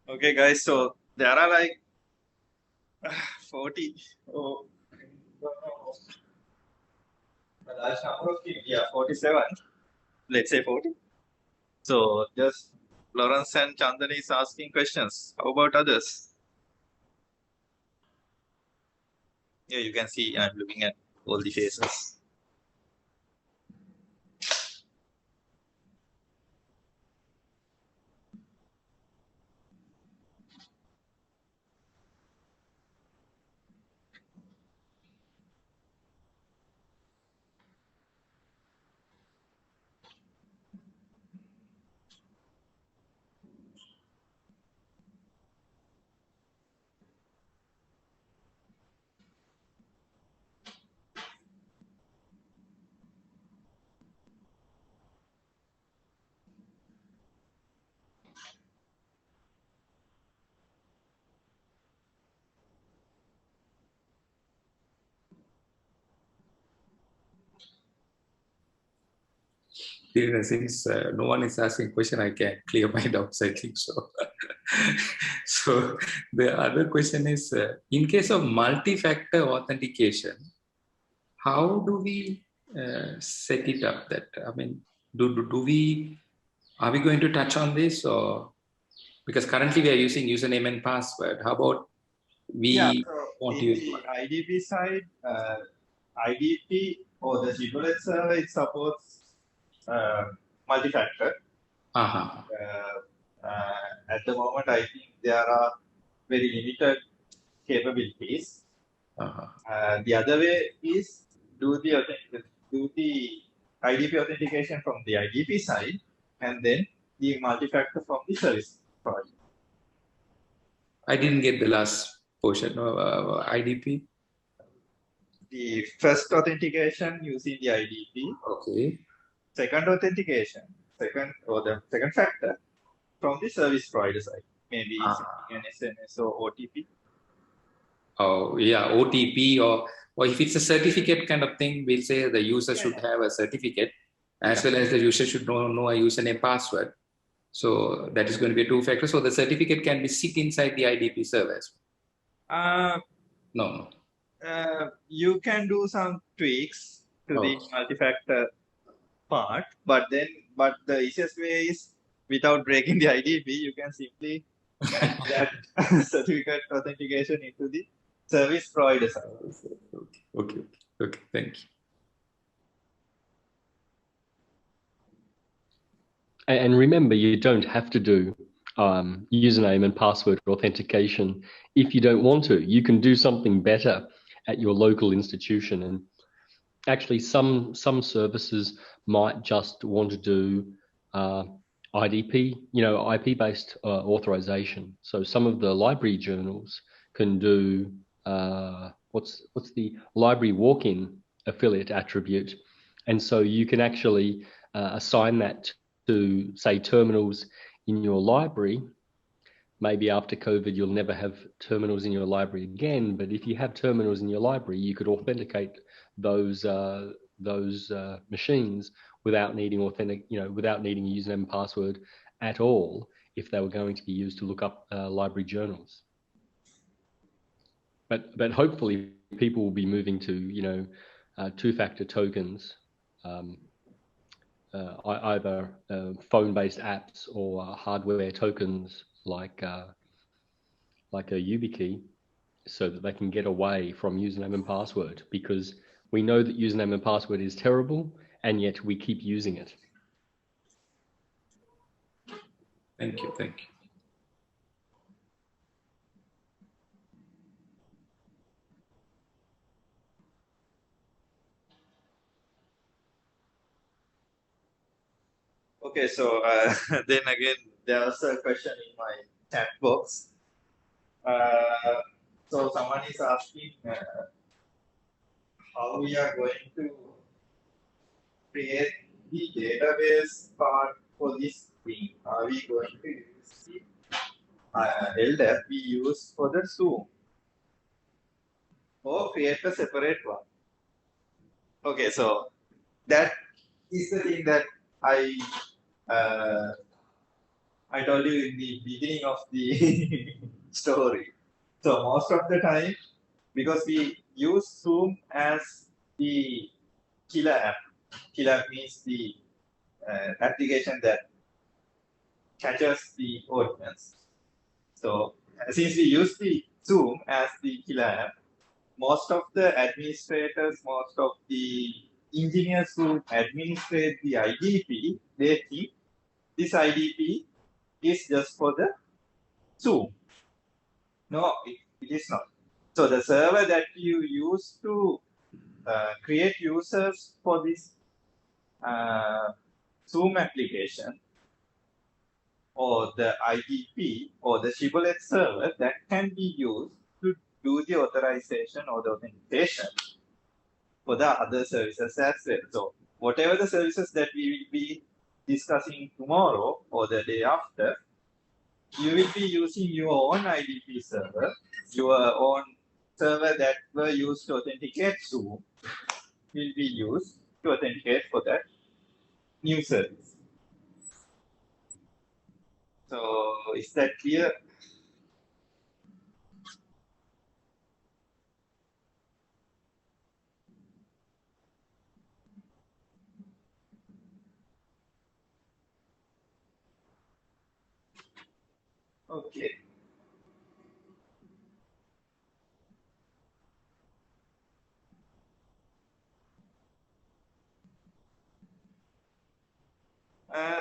Okay, guys. So there are like 40. Oh, a large number of people. Yeah, 47. Let's say 40. So just Lawrence and Chandan is asking questions. How about others? Yeah, you can see I'm looking at all the faces. Since no one is asking question, I can clear my doubts, I think so. So the other question is, in case of multi-factor authentication, how do we set it up? That, I mean, are we going to touch on this, or because currently we are using username and password? How about we want to use the IDP side, IDP or the Giblet server, it supports multi-factor. At the moment, I think there are very limited capabilities. The other way is do the IDP authentication from the IDP side, and then the multi-factor from the service provider. I didn't get the last portion of IDP. The first authentication using the IDP. Okay. Second authentication, the second factor from the service provider side. Maybe an SMS or OTP. Oh yeah, OTP or if it's a certificate kind of thing, we'll say the user should have a certificate as well as the user should know a username password. So that is going to be a two-factor. So the certificate can be sit inside the IDP service. No. You can do some tweaks to the multi-factor part, but the easiest way is without breaking the IDP, you can simply add that certificate authentication into the service provider side. Okay, thank you. And remember, you don't have to do username and password authentication if you don't want to. You can do something better at your local institution. And actually, some services might just want to do IDP, IP-based authorization. So some of the library journals can do what's the library walk-in affiliate attribute, and so you can actually assign that to, say, terminals in your library. Maybe after COVID, you'll never have terminals in your library again. But if you have terminals in your library, you could authenticate those machines without needing without needing a username and password at all, if they were going to be used to look up library journals. But hopefully, people will be moving to two-factor tokens. Either phone-based apps or hardware tokens like a YubiKey, so that they can get away from username and password, because we know that username and password is terrible, and yet we keep using it. Thank you. Okay, so then again, there was a question in my chat box. So someone is asking how we are going to create the database part for this thing. Are we going to use the LDAP we use for the Zoom, or create a separate one? Okay, so that is the thing that I told you in the beginning of the story. So most of the time, because we use Zoom as the killer app. Killer app means the application that catches the audience. So since we use the Zoom as the killer app, most of the administrators, most of the engineers who administrate the IDP, they think this IDP is just for the Zoom. No, it is not. So the server that you use to create users for this Zoom application, or the IDP or the shibboleth server, that can be used to do the authorization or the authentication for the other services as well. So whatever the services that we will be discussing tomorrow or the day after, you will be using your own IDP server, your own server that were used to authenticate Zoom will be used to authenticate for that new service. So is that clear? Okay.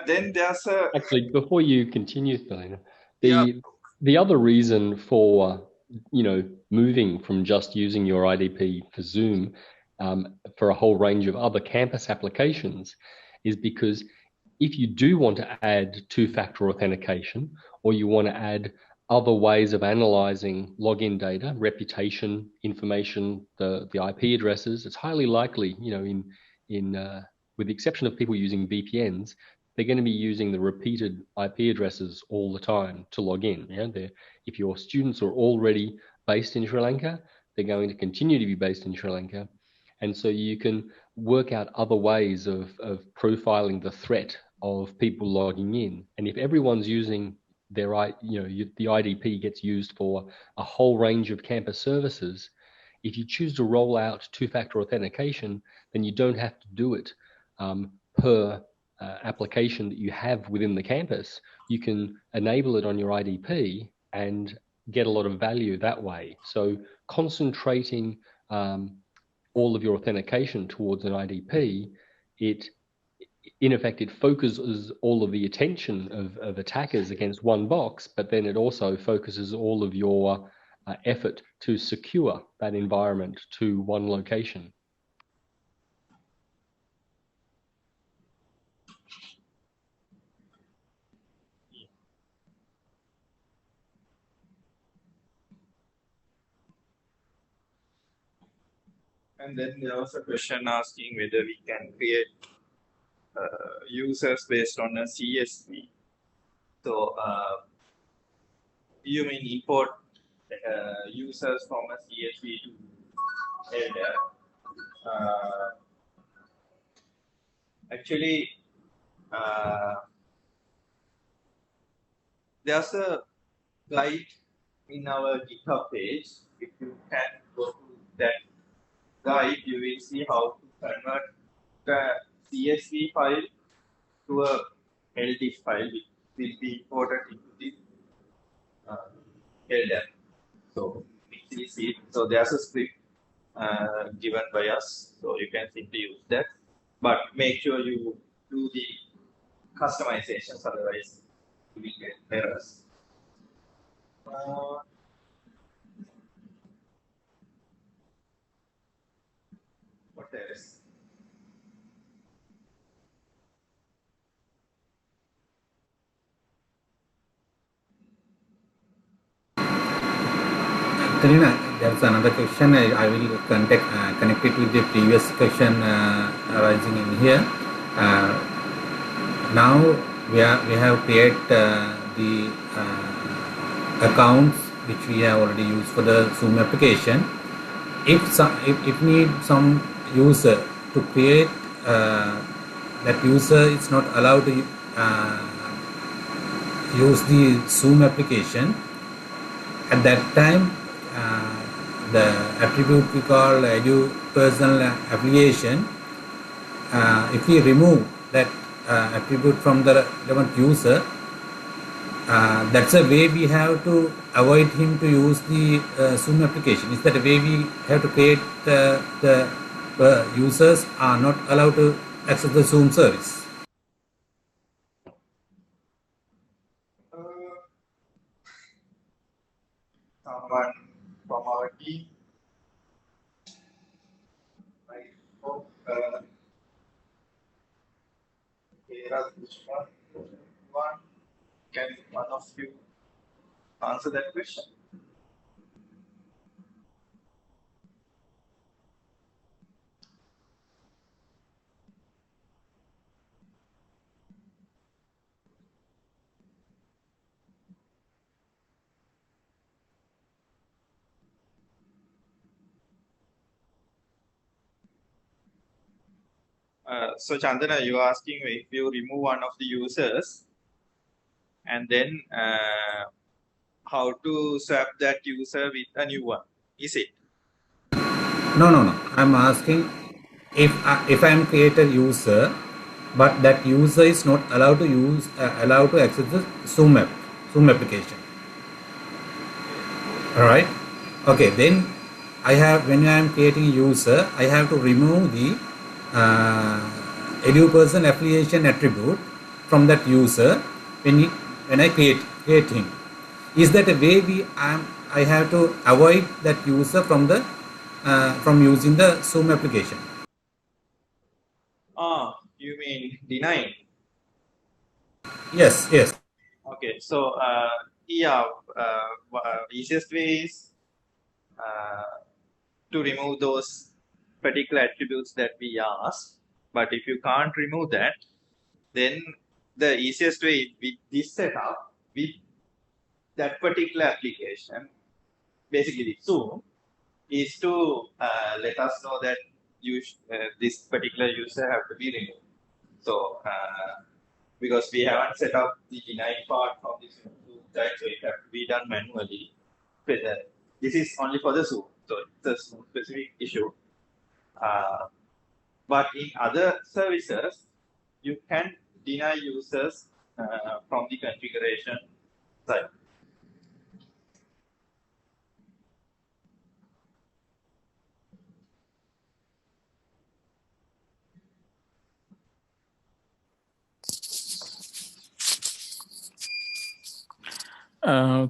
Then there's a... Actually, before you continue, Selena, the other reason for moving from just using your IDP for Zoom for a whole range of other campus applications is because if you do want to add two-factor authentication, or you want to add other ways of analyzing login data, reputation information, the IP addresses, it's highly likely, with the exception of people using VPNs, they're going to be using the repeated IP addresses all the time to log in. If your students are already based in Sri Lanka, they're going to continue to be based in Sri Lanka. And so you can work out other ways of profiling the threat of people logging in. And if everyone's using the IDP gets used for a whole range of campus services, if you choose to roll out two-factor authentication, then you don't have to do it per application that you have within the campus. You can enable it on your IDP and get a lot of value that way. So concentrating all of your authentication towards an IDP, in effect, it focuses all of the attention of attackers against one box, but then it also focuses all of your effort to secure that environment to one location. And then there was a question asking whether we can create users based on a CSV. So you mean import users from a CSV to LDAP? Actually, there's a guide in our GitHub page. If you can go to that guide, you will see how to convert the CSV file to a LDIF file, which will be imported into the LDAP. So there's a script given by us, so you can simply use that. But make sure you do the customizations, otherwise you will get errors. What else? Karina, there's another question. I will connect it with the previous question arising in here. Now we have created the accounts which we have already used for the Zoom application. If need some user to create, that user is not allowed to use the Zoom application. At that time, the attribute we call edu personal affiliation, if we remove that attribute from the relevant user, that's a way we have to avoid him to use the Zoom application. Is that a way we have to create the users are not allowed to access the Zoom service? Someone from our team, I hope can one of you answer that question? So Chandana, you are asking if you remove one of the users and then how to swap that user with a new one, is it? No. I'm asking if I am created user, but that user is not allowed to access the Zoom application. All right. Okay. Then when I am creating a user, I have to remove the edu person affiliation attribute from that user when I create him. Is that a way I have to avoid that user from the from using the Zoom application? You mean denying? Yes, yes. Okay, so yeah, easiest way is to remove those particular attributes that we asked. But if you can't remove that, then the easiest way with this setup, with that particular application, basically with Zoom, is to let us know that this particular user have to be removed. So because we haven't set up the deny part from this Zoom side, so it have to be done manually. This is only for the Zoom, so it's a Zoom specific issue. But in other services, you can deny users from the configuration side.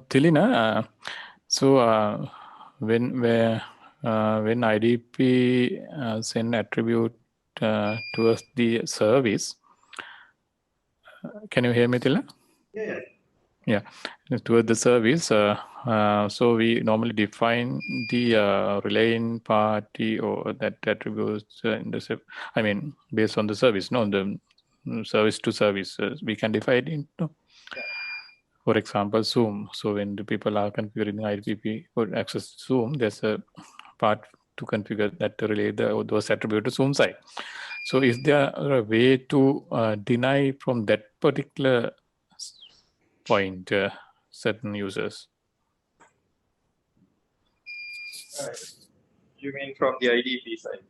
Tilina, so when IDP send attribute towards the service, can you hear me, Tilina? Yeah. Yeah, toward the service. So we normally define the relaying party or that attributes in the, I mean, based on the service, no, the service to service. We can define it. No? Yeah. For example, Zoom. So when the people are configuring IDP or access Zoom, there's a part to configure that to relay those attributes to Zoom side. So is there a way to deny from that particular point certain users? You mean from the IDP side?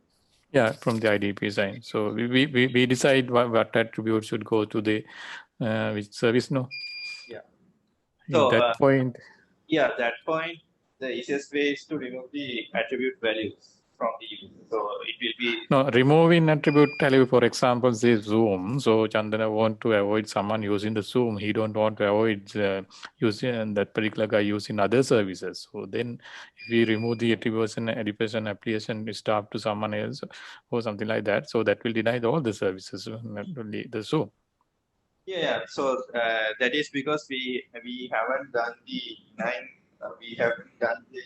Yeah, from the IDP side. So we decide what attribute should go to the which service, no? Yeah. In So that point. Yeah, that point, the easiest way is to remove the attribute values from the user. So it will be No, removing attribute value, for example, say Zoom. So Chandana want to avoid someone using the Zoom. He don't want to avoid using that particular guy using other services. So then if we remove the attribution application staff to someone else or something like that, so that will deny all the services, not only the Zoom. Yeah, so that is because we haven't done the we haven't done the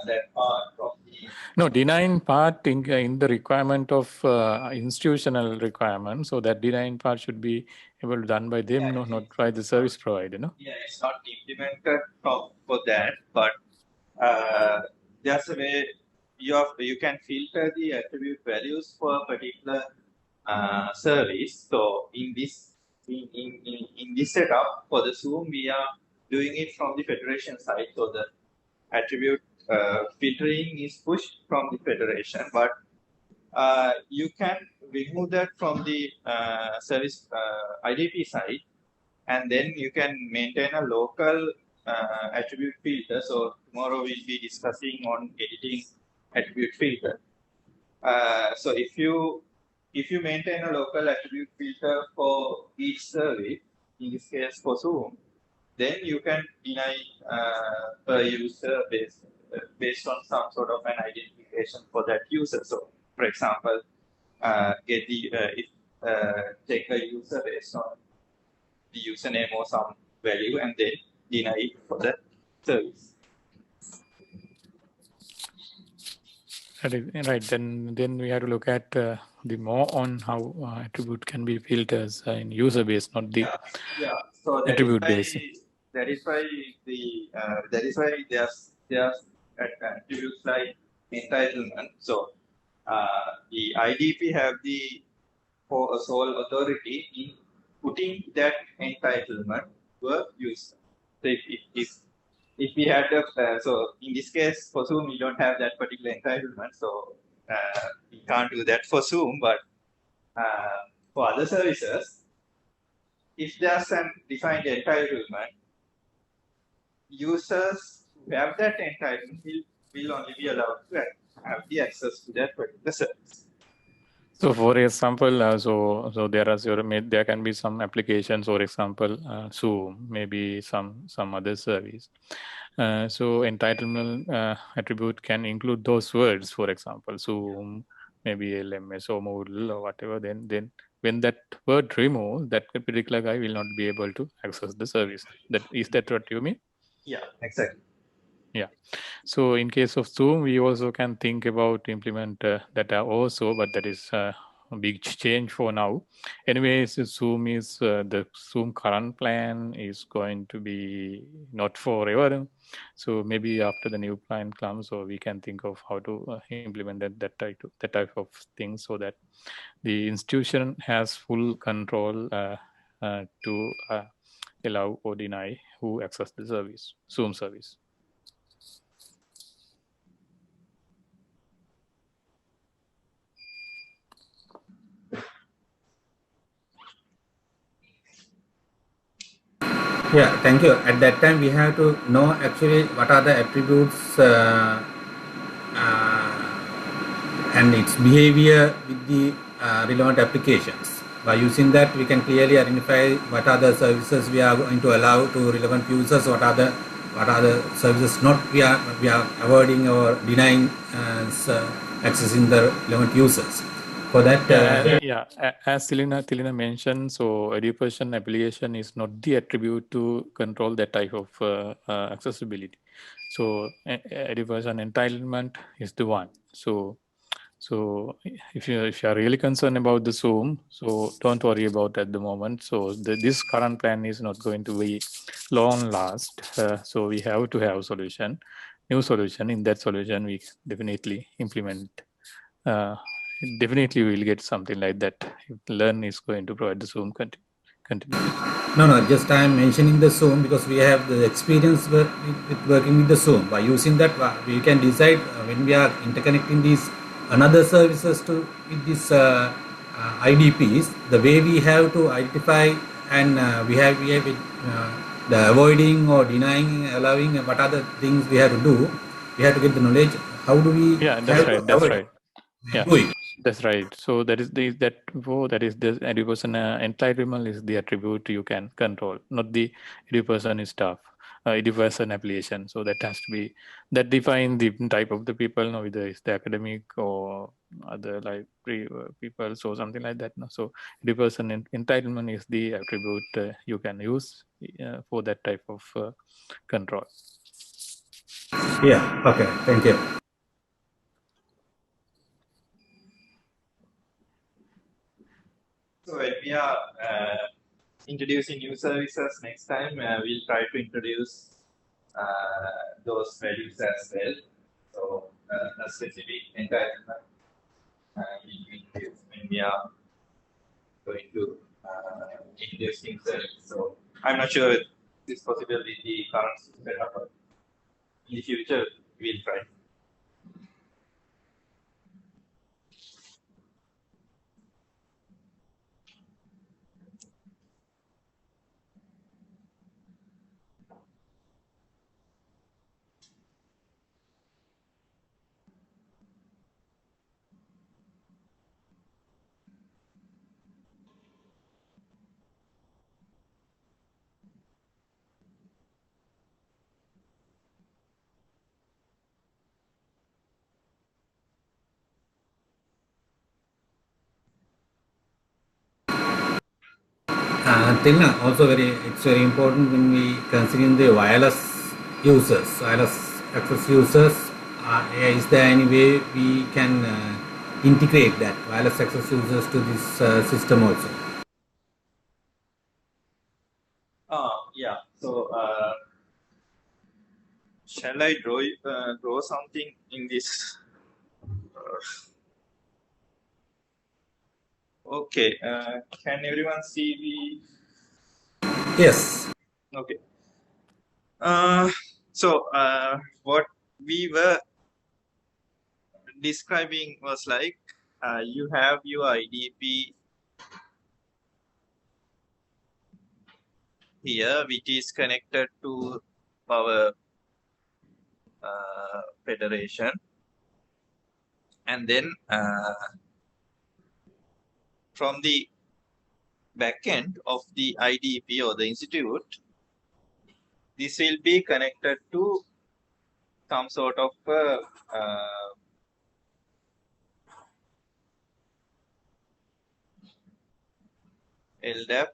that part of the. No, denying part in the requirement of institutional requirement. So that denying part should be able to done by them, no, not by the service provider, no? Yeah, it's not implemented for that, but there's a way you can filter the attribute values for a particular service. So in this setup for the Zoom, we are doing it from the federation side. So the attribute filtering is pushed from the federation, but you can remove that from the service IDP side, and then you can maintain a local attribute filter. So tomorrow we'll be discussing on editing attribute filter. So if you maintain a local attribute filter for each service, in this case for Zoom, then you can deny per user based on some sort of an identification for that user. So, for example, take a user based on the username or some value and then deny it for the service. Right. Then we have to look at the more on how attribute can be filtered in user base, not the So attribute base. That is why there's attributes like entitlement. So the IDP have the sole authority in putting that entitlement to a user. So if we had so in this case for Zoom we don't have that particular entitlement, so we can't do that for Zoom. But for other services, if there's an defined entitlement, users who have that entitlement will only be allowed to have the access to that particular service. So, for example, so there can be some applications, for example, Zoom, maybe some other service. So, entitlement attribute can include those words, for example, Zoom, maybe LMS or Moodle or whatever. Then when that word removed, that particular guy will not be able to access the service. Is that what you mean? Yeah, exactly. Yeah. So in case of Zoom, we also can think about implement that also, but that is a big change for now. Anyways, Zoom is the Zoom current plan is going to be not forever. So maybe after the new plan comes, so we can think of how to implement that type of thing, so that the institution has full control to allow or deny who access the service, Zoom service. Yeah, thank you. At that time, we have to know actually what are the attributes and its behavior with the relevant applications. By using that, we can clearly identify what are the services we are going to allow to relevant users, what are the services not we are avoiding or denying accessing the relevant users. For that, as Tilina mentioned, so education application is not the attribute to control that type of accessibility. So education entitlement is the one. So if you are really concerned about the Zoom, so don't worry about at the moment. So this current plan is not going to be long last. So we have to have new solution. In that solution, we definitely implement. Definitely we will get something like that. If Learn is going to provide the Zoom continuity. No, just I am mentioning the Zoom because we have the experience with working with the Zoom. By using that, we can decide when we are interconnecting these another services to with these IDPs, the way we have to identify and we have the avoiding or denying, allowing, what are the things we have to do. We have to get the knowledge. How do we? Yeah, that's right. That's right. Yeah, do it? that's right. So that is the education entitlement is the attribute you can control, not the education stuff, education application. So that has to be that define the type of the people, no, whether it's the academic or other like people, so something like that. No? So education entitlement is the attribute you can use for that type of control. Yeah. Okay. Thank you. So when we are introducing new services next time, we'll try to introduce those values as well. So a specific entitlement when we are going to introduce new services. So I'm not sure if this is possible with the current system, but in the future we'll try. Also it's very important when we considering the wireless users, wireless access users. Is there any way we can integrate that wireless access users to this system also? Yeah. So shall I draw something in this? Okay. Can everyone see the? Yes. Okay. So what we were describing was like you have your IDP here, which is connected to our federation, and then from the backend of the IDP or the institute, this will be connected to some sort of LDAP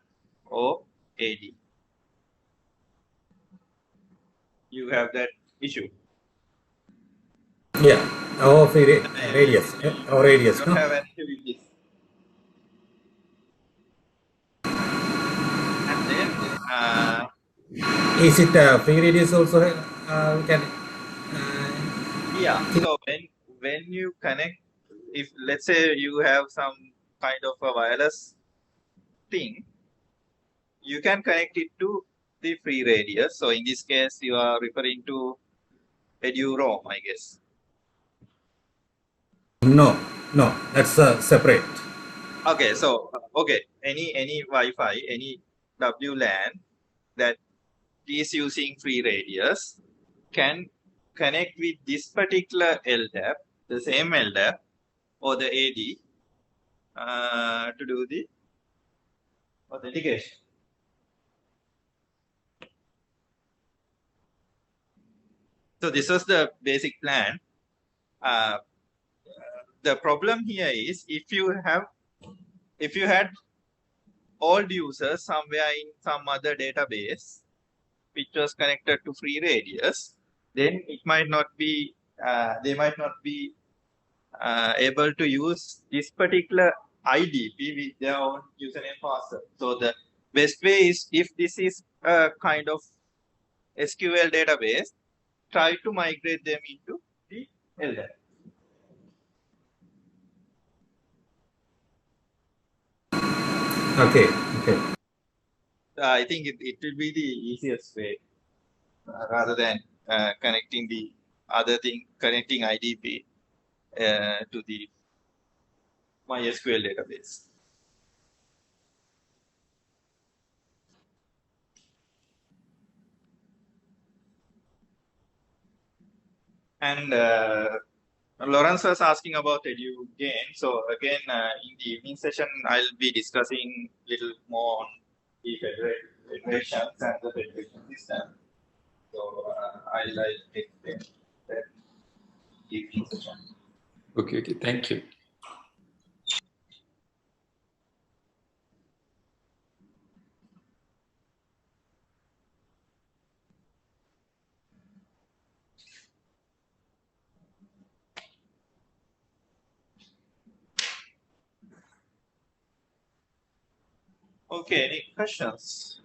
or AD. You have that issue. Yeah, or radius, or radius. You don't have an issue with this. And then, is it free radius also? Can yeah. So when you connect, if let's say you have some kind of a wireless thing, you can connect it to the free radius. So in this case, you are referring to EduROM, I guess. No, that's separate. Okay, so any Wi-Fi, any WLAN that is using free radius can connect with this particular LDAP, the same LDAP or the AD to do the authentication. So this was the basic plan. The problem here is if you had old users somewhere in some other database which was connected to free radius, then it might not be they might not be able to use this particular IDP with their own username password. So the best way is, if this is a kind of SQL database, try to migrate them into the LDAP. Okay. I think it will be the easiest way rather than connecting the other thing, connecting IDP to the MySQL database. And Lawrence was asking about EduGain. So again, in the evening session, I'll be discussing a little more on the federations and the federation system. So I'll explain that evening session. Okay, thank you. Okay, any questions?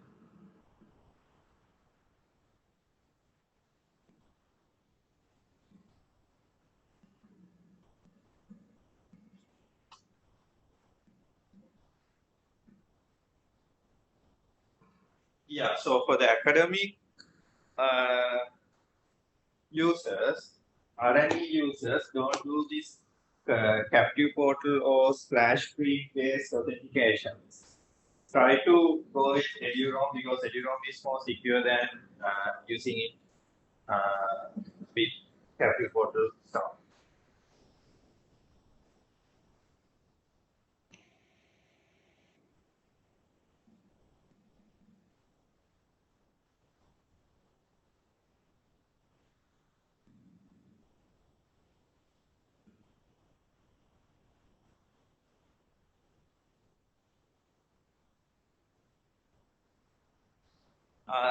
Yeah, so for the academic users, R&D users don't do this captive portal or splash screen based authentications. Try to go with EduROM because EduROM is more secure than using it with captive portal stuff.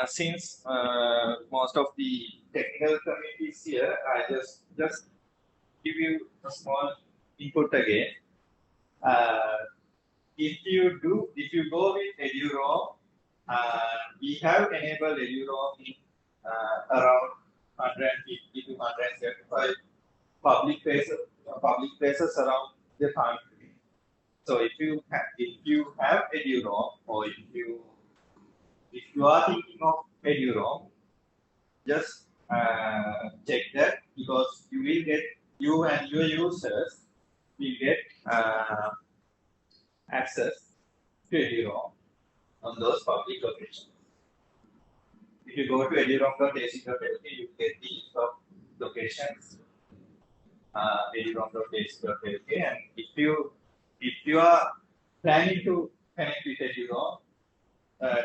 Since most of the technical community is here, I just give you a small input again. If you go with EduROM, we have enabled EduROM in around 150 to 175 public places around the country. So if you have EduROM, or if you are thinking of EduROM, just check that, because you and your users will get access to EduROM on those public locations. If you go to edurom.ac.lk, you get the list of locations, edurom.ac.lk, and if you are planning to connect with Edugo,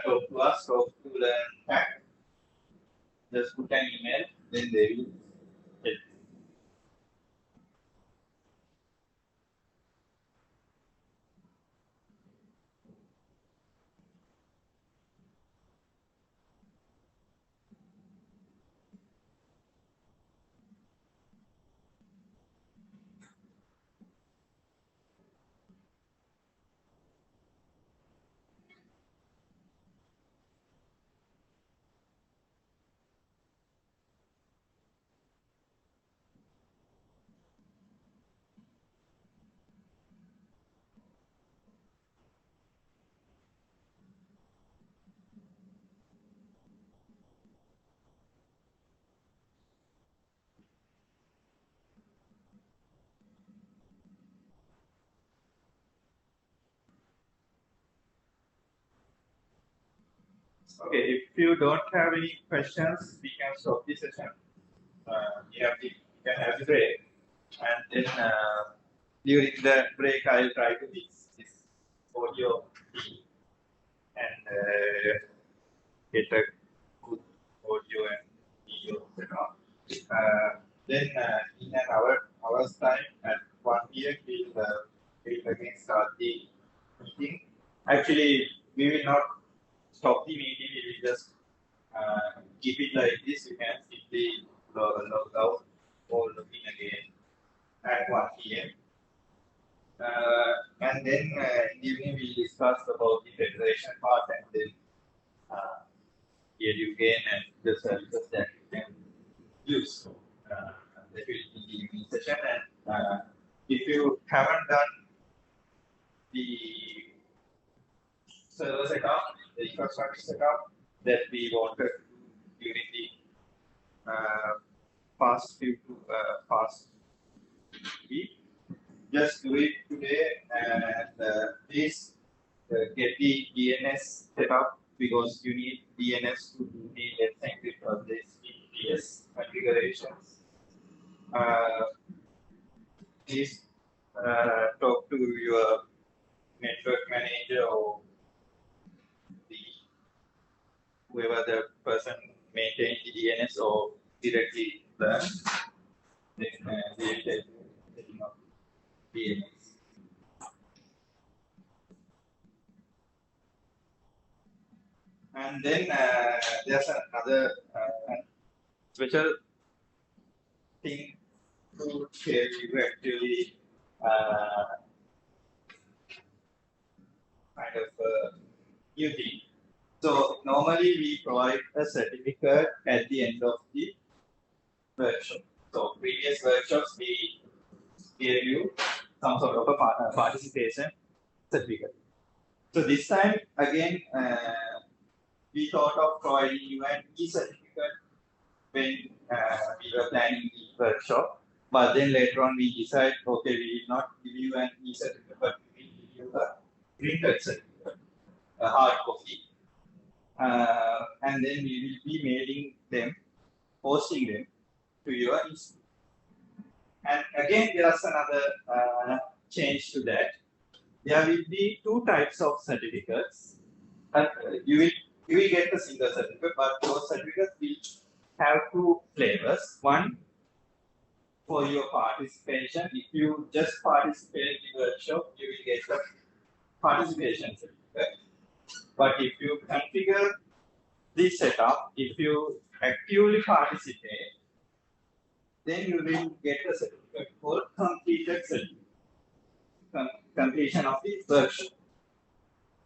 talk to us, talk to Learn Hack, just put an email, then they will help. Okay, if you don't have any questions, we can stop this session. You can have the break, and then during the break, I'll try to fix this audio and get a good audio and video setup. Then in an hour's time at 1 p.m. we'll again start the meeting. Actually, we will not stop the meeting. We will just keep it like this. You can simply log out or log in again at 1 p.m. And then in the evening we'll discuss about the federation part and then here you gain and the services that you can use. That will be the evening session. And if you haven't done the server setup, the infrastructure setup that we wanted during the past week, just do it today and please get the DNS set up because you need DNS to do the Let's Encrypt or the CPS configurations. Please talk to your network manager or whoever the person maintains the DNS or directly learn. Then they will tell you setting up DNS. And then there's another special thing to share you actually kind of new thing. So normally we provide a certificate at the end of the workshop. So previous workshops we gave you some sort of a participation certificate. So this time again we thought of providing you an e-certificate when we were planning the workshop. But then later on we decided, okay, we will not give you an e-certificate, but we will give you a printed certificate, a hard copy. And then we will be mailing them, posting them to your institute. And again, there's another change to that. There will be two types of certificates. You will get a single certificate, but those certificates will have two flavors. One for your participation. If you just participate in the workshop, you will get a participation certificate. But if you configure this setup, if you actively participate, then you will get a certificate called completed certificate. Completion of the workshop.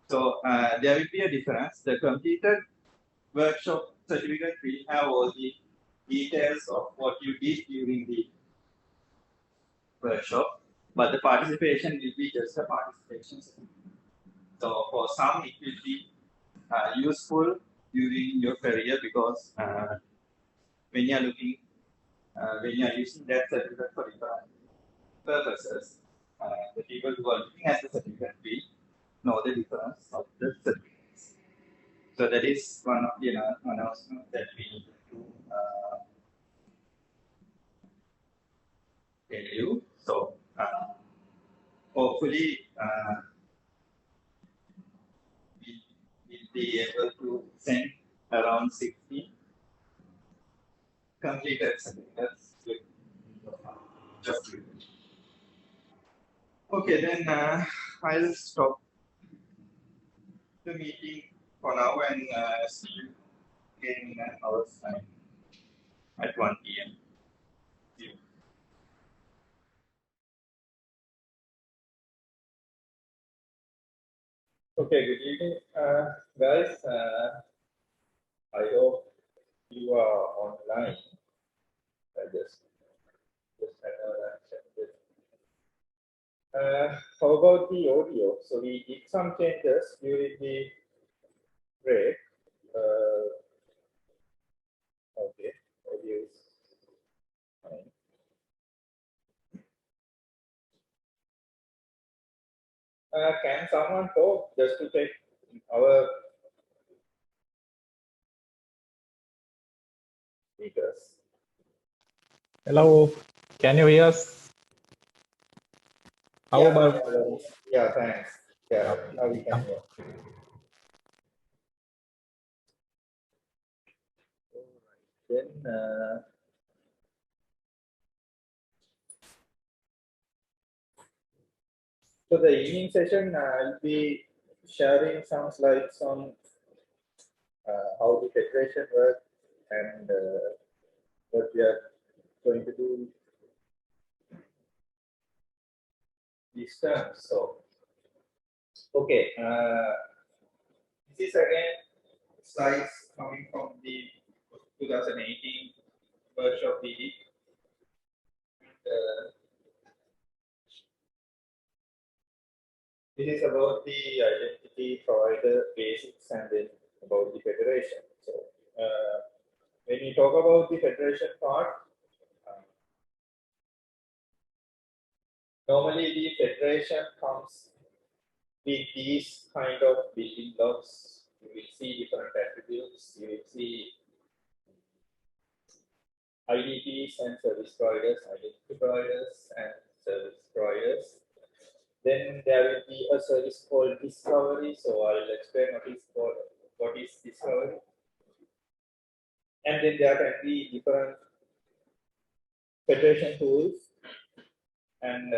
So there will be a difference. The completed workshop certificate will have all the details of what you did during the workshop, but the participation will be just a participation certificate. So for some, it will be useful during your career because when you are looking, when you are using that certificate for different purposes, the people who are looking at the certificate will know the difference of the certificates. So that is one of the announcements that we need to tell you. So hopefully be able to send around 60 completed. That's good. Just good. Okay, then I'll stop the meeting for now and see you again in an hour's time at 1 p.m. See you. Okay, good evening, guys. I hope you are online. I just how about the audio? So we did some changes during the break. Okay, audio is fine. Can someone talk just to check our speakers? Hello, can you hear us? How about? Yeah, thanks. Yeah, now we can hear. Then so the evening session, I'll be sharing some slides on how the federation works and what we are going to do these terms. So, okay, this is again slides coming from the 2018 version of the this is about the identity provider basics and then about the federation. So when we talk about the federation part, normally the federation comes with these kind of building blocks. You will see different attributes. You will see IDPs and service providers, identity providers and service providers. Then there will be a service called discovery. So I'll explain what is discovery. And then there can be different federation tools, and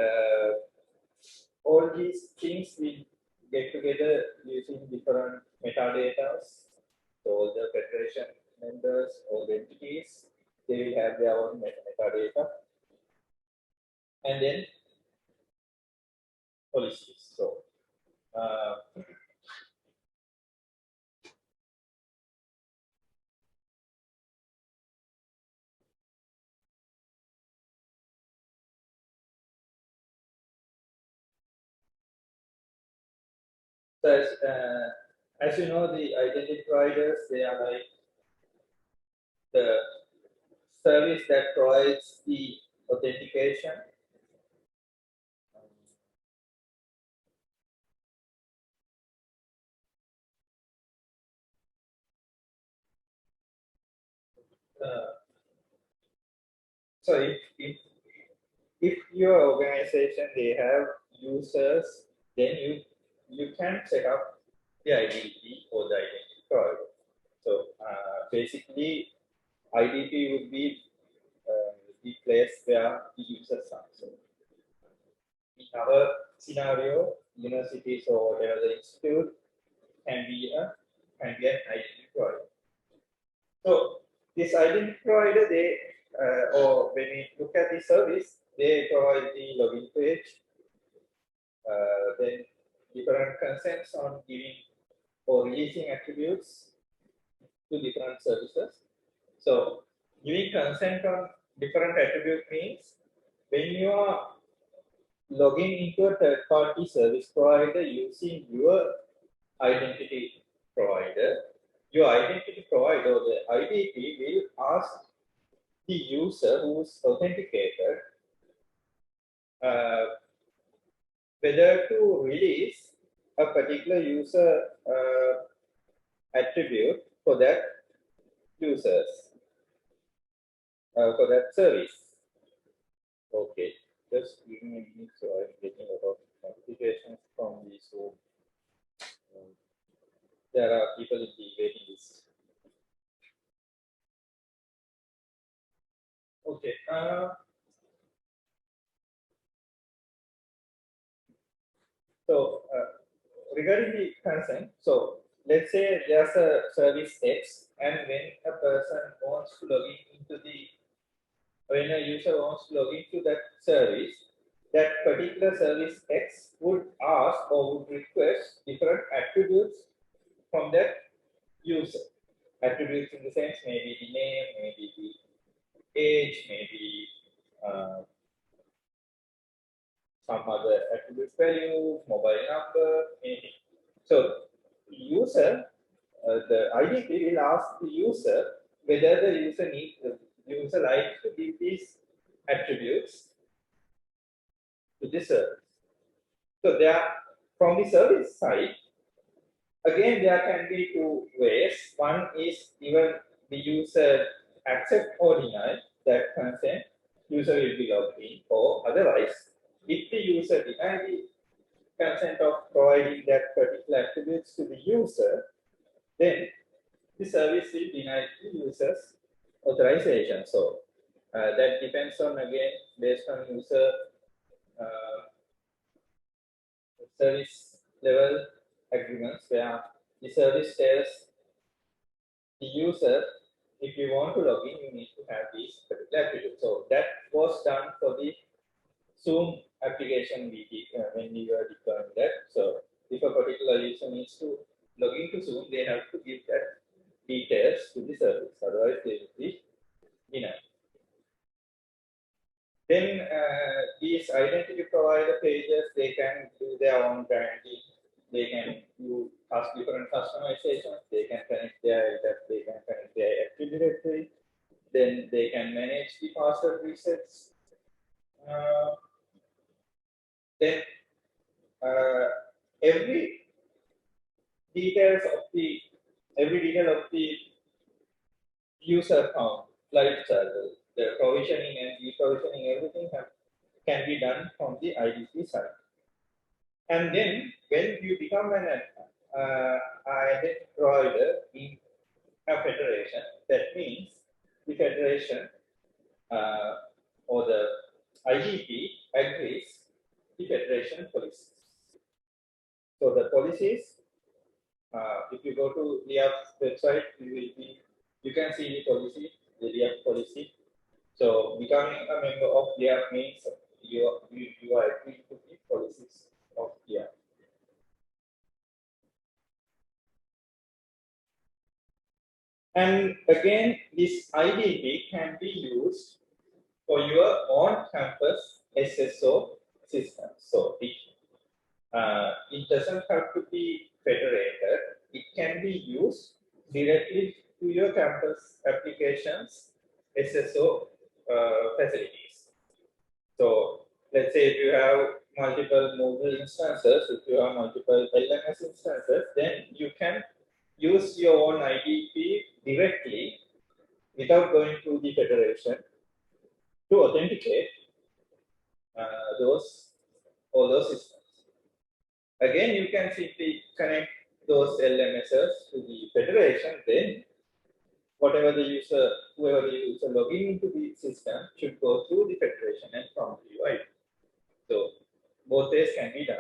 all these things will get together using different metadata. So all the federation members, all the entities, they will have their own metadata, and then policies. So as you know, the identity providers, they are like the service that provides the authentication. So if your organization they have users, then you can set up the identity or the identity provider. So basically, IDP would be the place where the users are. So in our scenario, universities or whatever the institute can be an identity provider. So this identity provider, they or when we look at the service, they provide the login page, then different consents on giving or releasing attributes to different services. So giving consent on different attribute means when you are logging into a third-party service provider using your identity provider, your identity provider, the IDP, will ask the user who's authenticated whether to release a particular user attribute for that users, for that service. Okay, just give me a minute, so I'm getting a lot of notifications from the Zoom. there are people in the waiting list. Okay. So regarding the consent, so let's say there's a service X, and when a person wants to log into the, when a user wants to log into that service, that particular service X would ask or would request different attributes from that user. Attributes in the sense maybe the name, maybe the age, maybe some other attribute value, mobile number, anything. So user, the IDP will ask the user whether the user needs, the user likes to give these attributes to the service. So there, from the service side, again there can be two ways. One is even the user accept or deny that consent, user will be logged in, or otherwise, if the user deny the consent of providing that particular attributes to the user, then the service will deny the user's authorization. So that depends on, again, based on user service level agreements, where the service tells the user, if you want to log in, you need to have these particular attributes. So that was done for the Zoom application we did when we were deploying that. So if a particular user needs to log into Zoom, they have to give that details to the service, otherwise they will be denied. Then these identity provider pages, they can do their own branding. They can do different customizations. They can connect their, they can connect their Active Directory. Then they can manage the password resets. Then every detail of the user account, life cycle, the provisioning and deprovisioning, everything can be done from the IDP side. And then when you become an identity provider in a federation, that means the federation or the IDP agrees the federation policies. So the policies, if you go to LIAP's website, you can see the policy, the LIAP policy. So becoming a member of LIAP means you are agreeing to the policies of LIAP. And again, this IDP can be used for your on-campus SSO system. So it doesn't have to be federated. It can be used directly to your campus applications SSO facilities. So let's say if you have multiple Moodle instances, if you have multiple LMS instances, then you can use your own IDP directly without going to the federation to authenticate all those systems. Again, you can simply connect those LMSs to the federation, then whoever the user logging into the system should go through the federation and from the UI. So both ways can be done.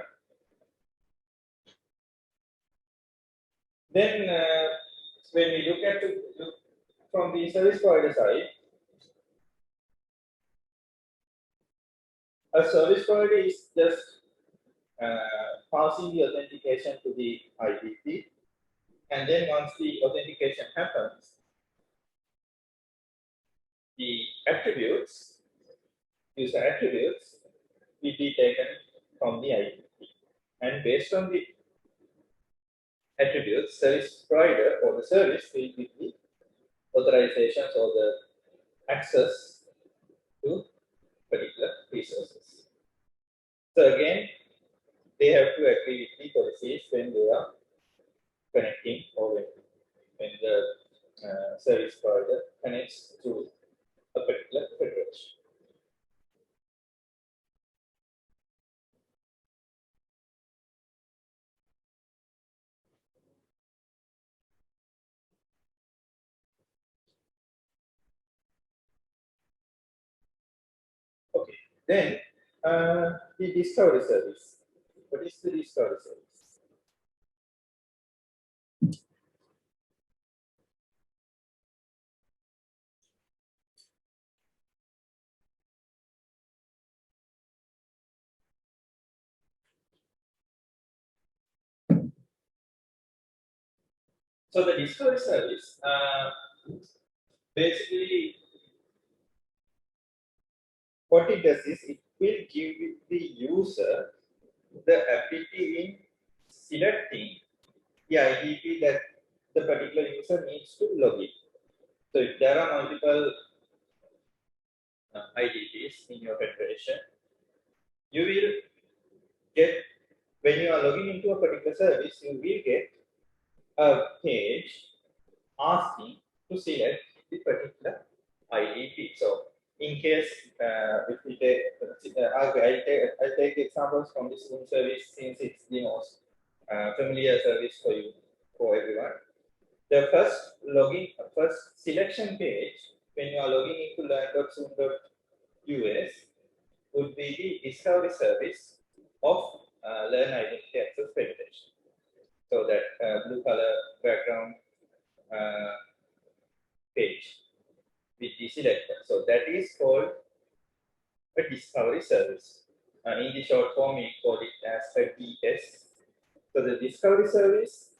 Then when we look at from the service provider side, a service provider is just passing the authentication to the IDP, and then once the authentication happens, the attributes, user attributes, will be taken from the IDP, and based on the attributes, service provider or the service will give the authorizations or the access to particular resources. So again, they have to agree with the policies when they are connecting, or when the service provider connects to a particular federation. Then the discovery service. What is the discovery service? So the discovery service basically what it does is it will give the user the ability in selecting the IDP that the particular user needs to log in. So if there are multiple IDPs in your federation, you will get, when you are logging into a particular service, you will get a page asking to select the particular IDP. So in case if we take, I'll take examples from this room service since it's the most familiar service for you, for everyone. The first selection page when you are logging into learn.zoom.us would be the discovery service of Learn Identity Access Federation. So that blue color background page with the selector. So that is called a discovery service. In the short form, we call it as a DS. So the discovery service,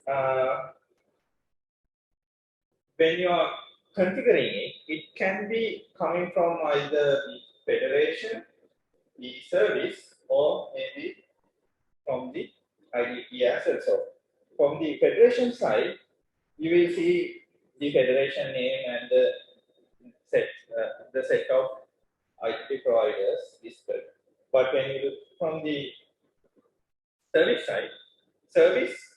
when you are configuring it, it can be coming from either the federation, the service, or maybe from the IDP as well. So from the federation side, you will see the federation name and the set of IDP providers displayed. But when you look from the service side,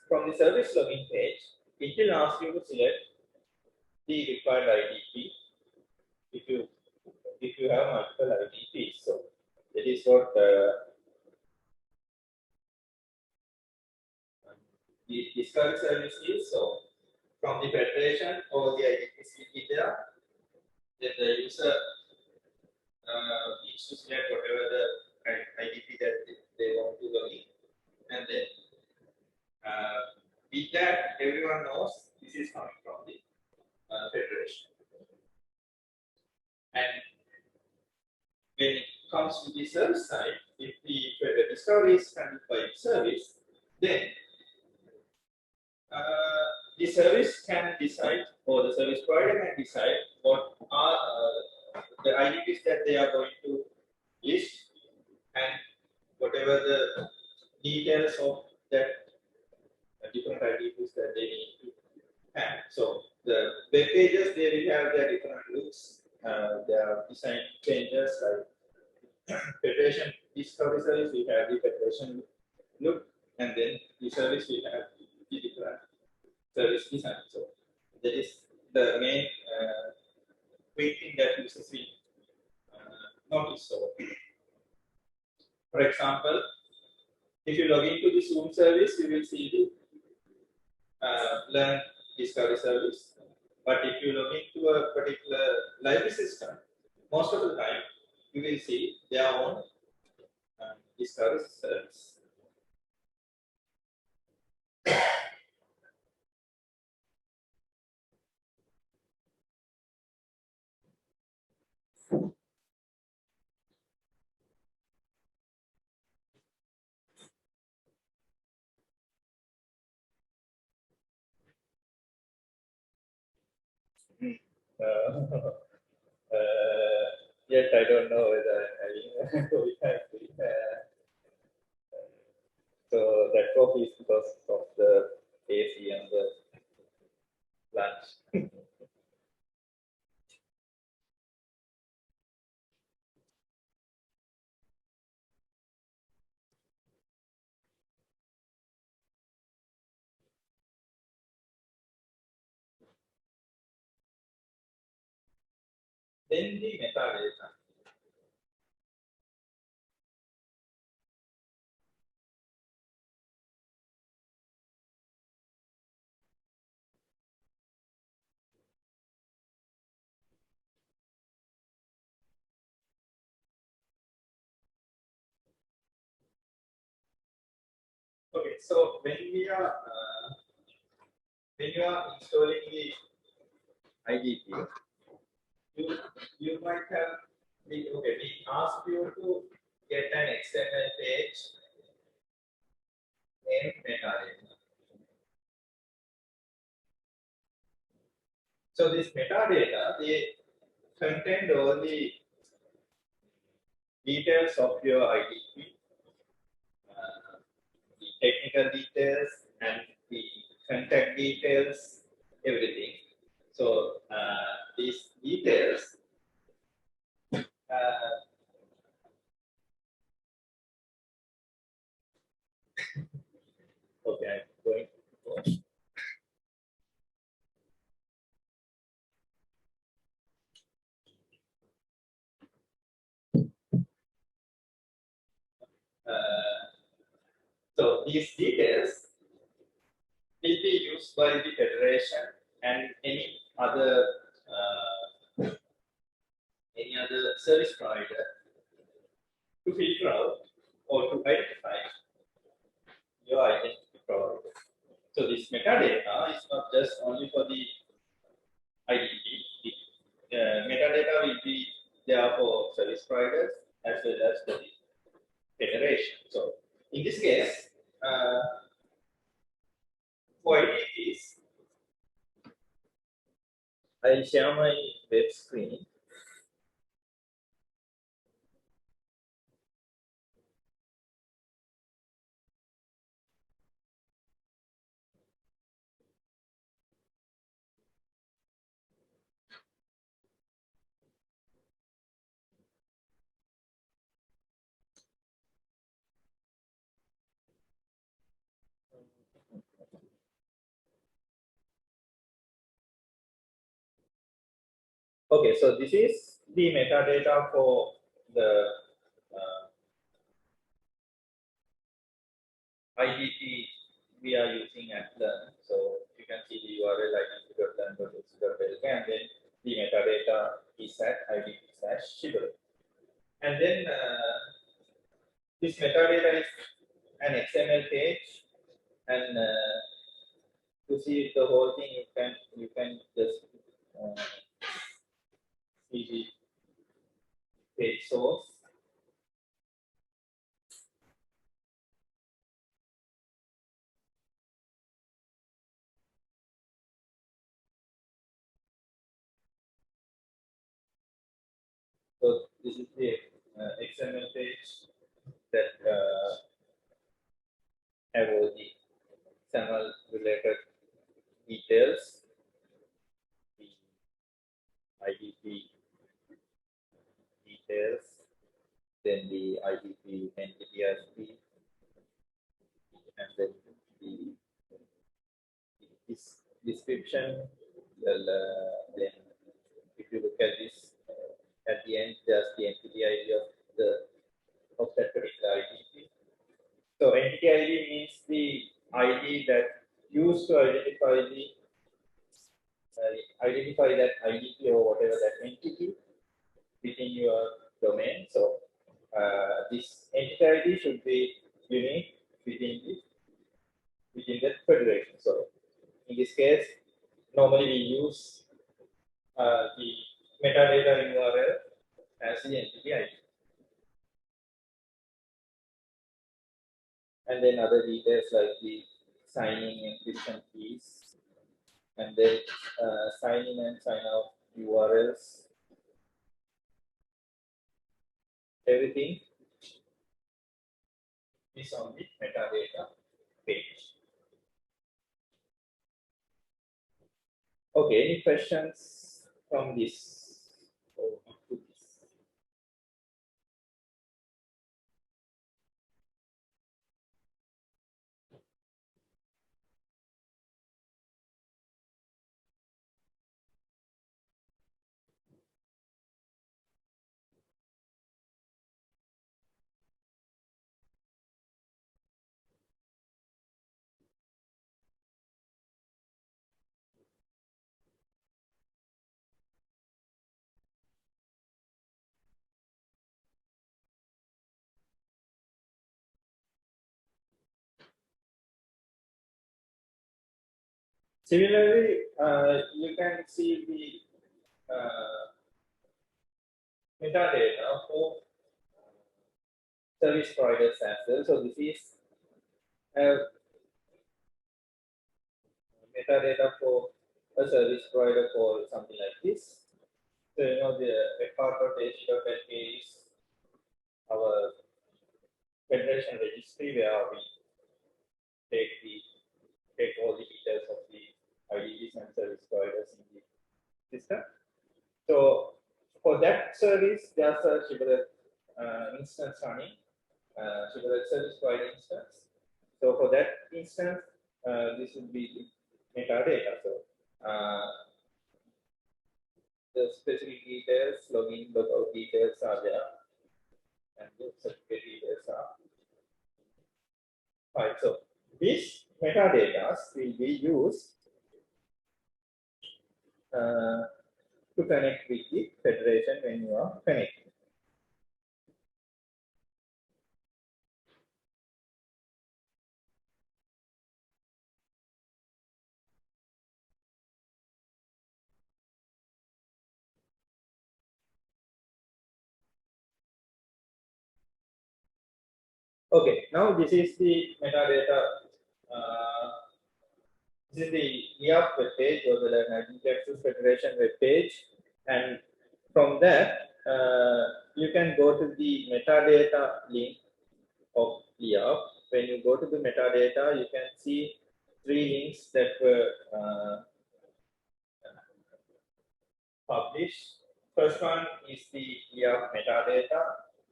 from the service login page, it will ask you to select the required IDP if you have multiple IDPs. So that is what the discovery service is. So from the federation or the IDPs will be there, then the user needs to select whatever the IDP that they want to log in, and then with that everyone knows this is coming from the federation. And when it comes to the service side, if the discovery is handled by the service, then the service can decide, or the service provider can decide what are the IDPs that they are going to list, and whatever the details of that different IDPs that they need to have. So the web pages, they will have their different looks. There are design changes like federation discovery service, we have the federation look, and then the service we have the different service design. So that is the main quick thing that users will notice. So, for example, if you log into the Zoom service, you will see the Learn Discovery service. But if you log into a particular library system, most of the time you will see their own discovery service. Yet I don't know whether we have so that coffee is because of the AC and the lunch. Then the metadata. so when you are installing the IDP, you might have we ask you to get an XML page named metadata. So this metadata, they contain all the details of your IDP, the technical details and the contact details, everything. So these details okay, I'm going to go. So these details will be used by the federation and any other service provider to filter out or to identify your identity provider. So this metadata is not just only for the IDP. The metadata will be there for service providers as well as for the federation. So in this case, for IDPs, I'll share my web screen. Okay, so this is the metadata for the IDP we are using at Learn. So you can see the URL identity.learn.xl and then the metadata is at IDP/Shibboleth. And then this metadata is an XML page, and to see the whole thing, you can just see the page source. So this is the XML page that have all the XML related details, the IDP details, then the IDP entity ID, and then the this description. Well, then if you look at this, at the end, there's the entity ID of that particular IDP. So entity ID means the ID that used to identify that IDP or whatever that entity within your domain. So this entity ID should be unique within the federation. So in this case, normally we use the metadata URL as the entity ID. And then other details like the signing encryption keys, and then sign in and sign out URLs. Everything is on the metadata page. Okay, any questions from this? Or up to this? Similarly, you can see the metadata for service providers as well. So this is metadata for a service provider for something like this. So you know the fr.ac.lk is our federation registry where we take all the details of the IDs and service providers in the system. So for that service, there's a Shibboleth instance running, Shibboleth service provider instance. So for that instance, this would be the metadata. So the specific details, login, logout details are there, and the certificate details are fine. So these metadata will be used to connect with the federation when you are connecting. Okay, now this is the metadata. This is the EAP web page or the Enabling Access Federation web page, and from that you can go to the metadata link of EAP. When you go to the metadata, you can see 3 links that were published. First one is the EAP metadata,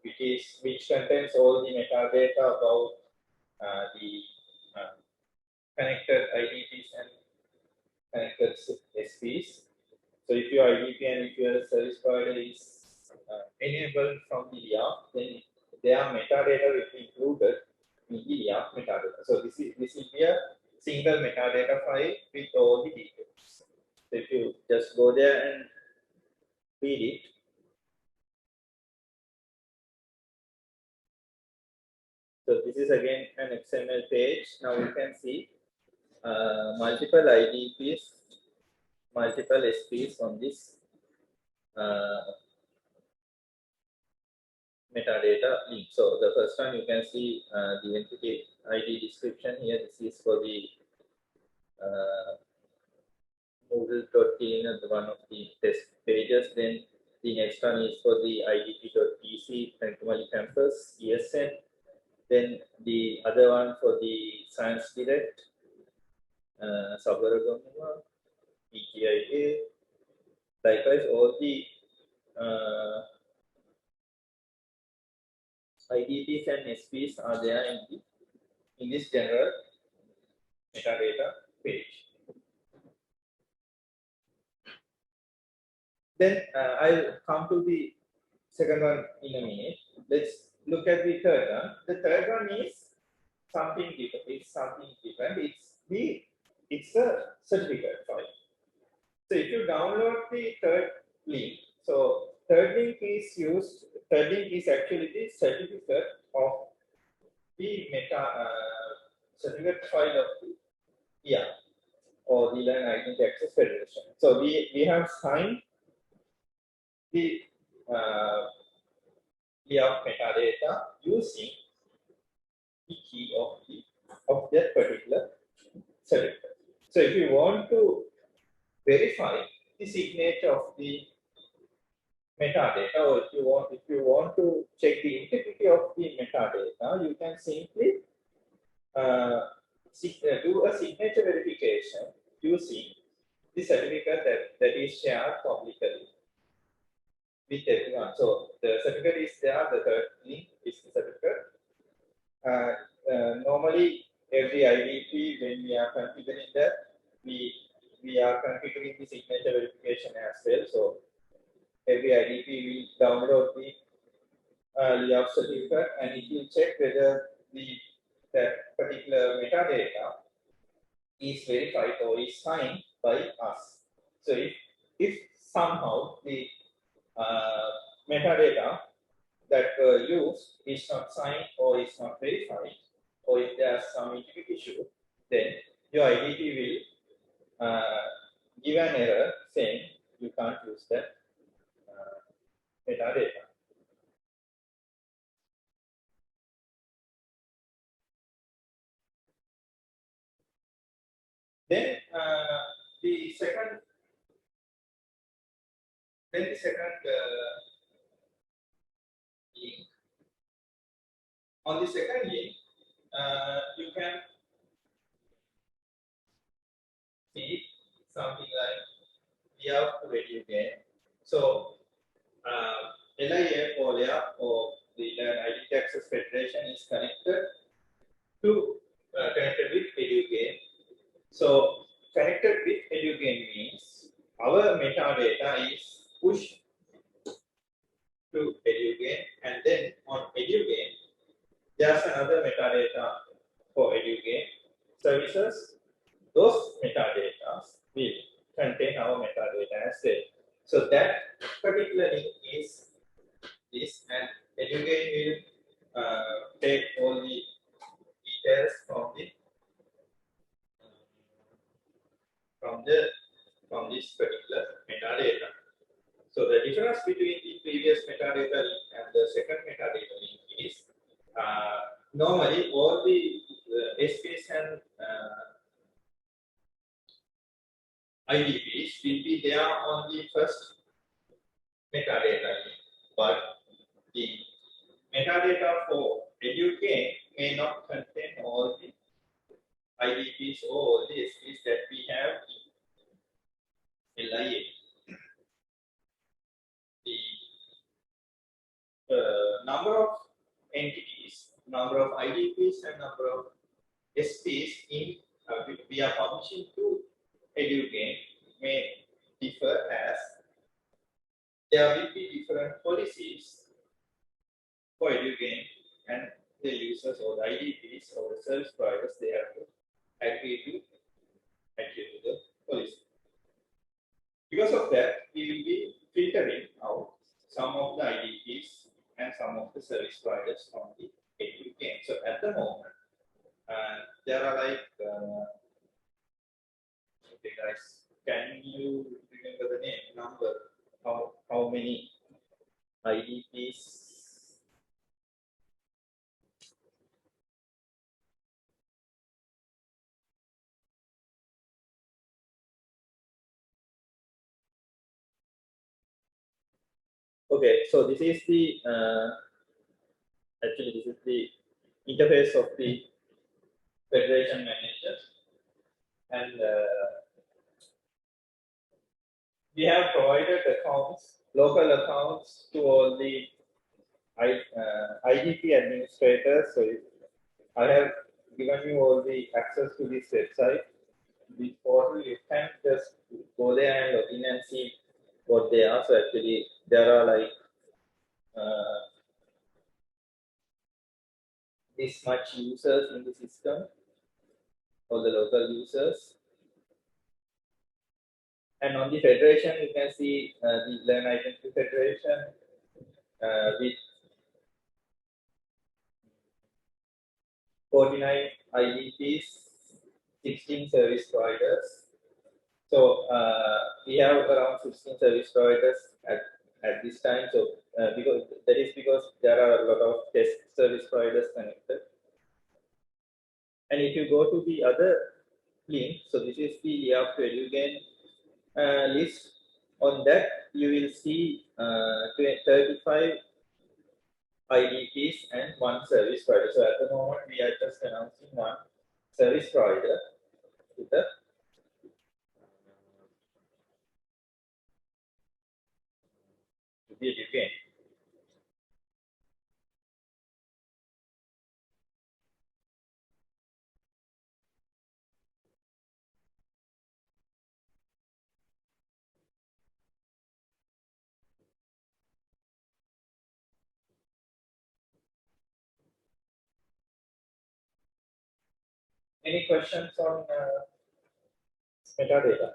which contains all the metadata about the connected IDPs and connected SPs. So if your IDP and if your service provider is enabled from the EAP, then their metadata will be included in the EAP metadata. So this will be a single metadata file with all the details. So if you just go there and read it, so this is again an XML page. Now you can see multiple IDPs, multiple SPs on this metadata link. So the first one you can see the entity ID description here. This is for the Moodle.in, one of the test pages. Then the next one is for the idp.tc, Pentumali campus, ESN. Then the other one for the Science Direct, Sabaragama, EGIA. Likewise, all the IDPs and SPs are there in this general metadata page. Then I'll come to the second one in a minute. Let's look at the third one. The third one is something different. It's something different. It's a certificate file. So if you download the third link, so third link is used. Third link is actually the certificate of the certificate file of the EAP or the Learn Identity Access Federation. So we have signed the EAP metadata using the key of that particular certificate. So if you want to verify the signature of the metadata, or if you want to check the integrity of the metadata, you can simply do a signature verification using the certificate that is shared publicly with everyone. So the certificate is there, the third link is the certificate. Normally, every IDP, when we are configuring that, we are configuring the signature verification as well. So every IDP will download the EAP certificate and it will check whether that particular metadata is verified or is signed by us. So if somehow the metadata that were used is not signed or is not verified, or if there is some integrity issue, then your IDP will give an error saying you can't use that metadata. Then the second link. On the second link, you can see something like we have to video game. So LIA FOLIA or the Identity Access Federation is connected with video game. So connected with video game means our metadata is pushed to video game, and then on video game there's another metadata for video game services. Those metadata will contain our metadata as well. So that particular link is this, and video game will take all the details from this particular metadata. So the difference between the previous metadata link and the second metadata link is normally all the SPs and IDPs will be there on the first metadata link, but the metadata for educate may not contain all the IDPs or all the SPs that we have in LIA. The number of entities, number of IDPs, and number of SPs in we are publishing to educate may differ as there will be different policies for educate, and the users or the IDPs or the service providers, they have to agree to the policy. Because of that, we will be filtering out some of the IDPs and some of the service providers from the educate. So at the moment, there are like okay guys, can you remember the name number? How many IDPs? Okay, so this is the actually this is the interface of the Federation Manager, and we have provided accounts, local accounts to all the IDP administrators. So I have given you all the access to this website. This portal, you can just go there and log in and see what they are. So actually, there are like this much users in the system, all the local users. And on the federation, you can see the Learn Identity Federation with 49 IDPs, 16 service providers. So we have around 16 service providers at this time. So because there are a lot of test service providers connected. And if you go to the other link, so this is the layout to educate list. On that, you will see 35 IDPs and one service provider. So at the moment, we are just announcing one service provider to the educate. Any questions on metadata?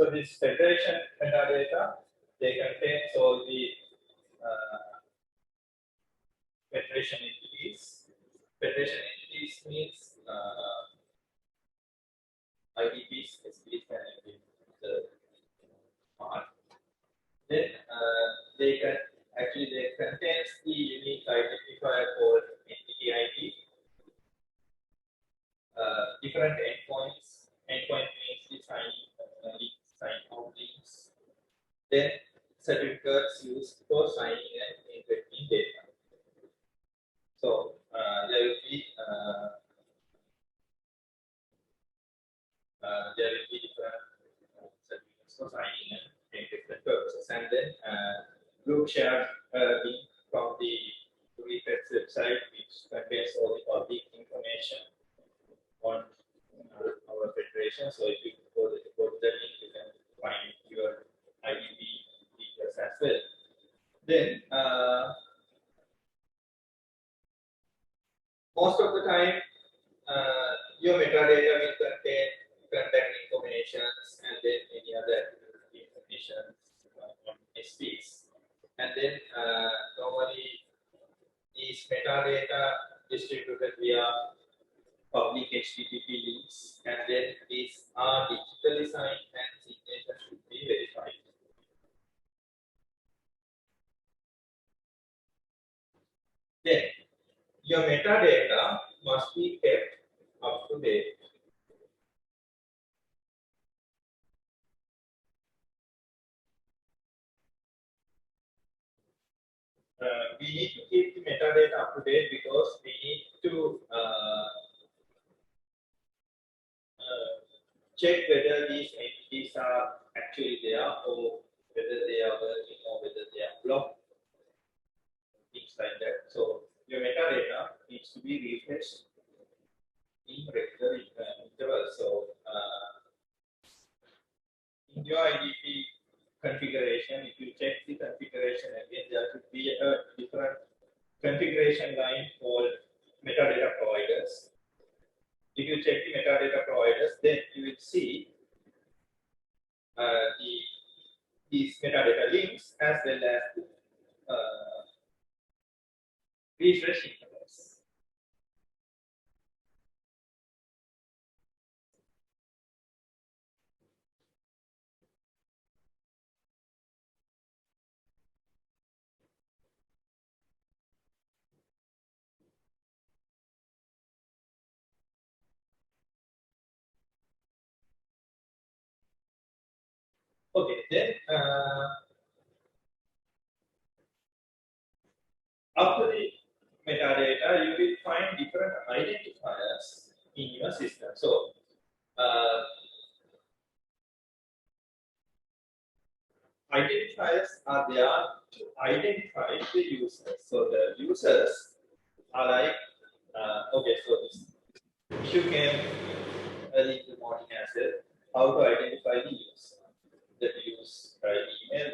So this federation metadata, they contain all the federation entities. Federation entities means IDPs, SPs, and the part. Then they can actually they contains the unique identifier called entity ID. Different endpoints. Endpoint means the sign out links. Then certificates used for signing and encrypting data. So there will be different certificates for signing and encryption purposes. And then group share link from the Refed's website, which contains all the public information on our federation. So if you go to the link, you can find your IDP details as well. Then most of the time, your metadata will contain contact information and then any other information on SPs. And then normally these metadata distributed via public HTTP links, and then these are digitally signed and signature should be verified. Then your metadata must be kept up to date. We need to keep the metadata up to date because we need to check whether these entities are actually there or whether they are working or whether they are blocked, things like that. So your metadata needs to be refreshed in regular intervals. So in your IDP configuration, if you check the configuration again, there should be a different configuration line called metadata providers. If you check the metadata providers, then you will see these metadata links as well as the refresh intervals. Okay, then after the metadata, you will find different identifiers in your system. So identifiers are there to identify the users. So the users are like, okay, so this issue came early in the morning as well. How to identify the user? That use email,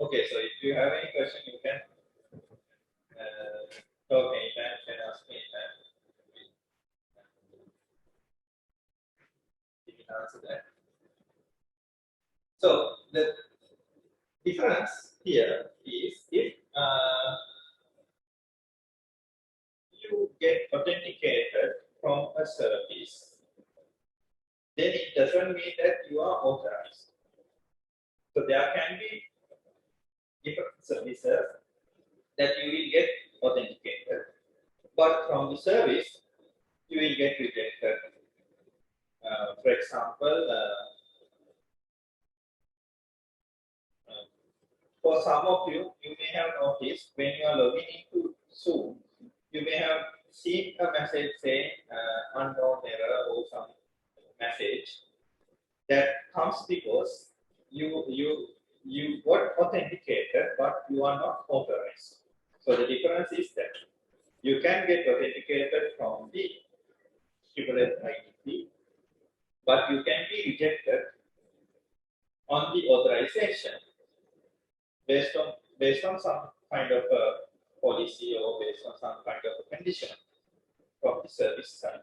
okay, so if you have any question, you can talk anytime, you can ask me anytime. You can answer that. So the difference here is if you get authenticated from a service, then it doesn't mean that you are authorized. So there can be different services that you will get authenticated, but from the service you will get rejected. For example, for some of you, you may have noticed when you are logging into Zoom, you may have seen a message saying unknown error or some message that comes because you got authenticated, but you are not authorized. So the difference is that you can get authenticated from the equivalent IDP, but you can be rejected on the authorization based on some kind of policy or based on some kind of a condition from the service side.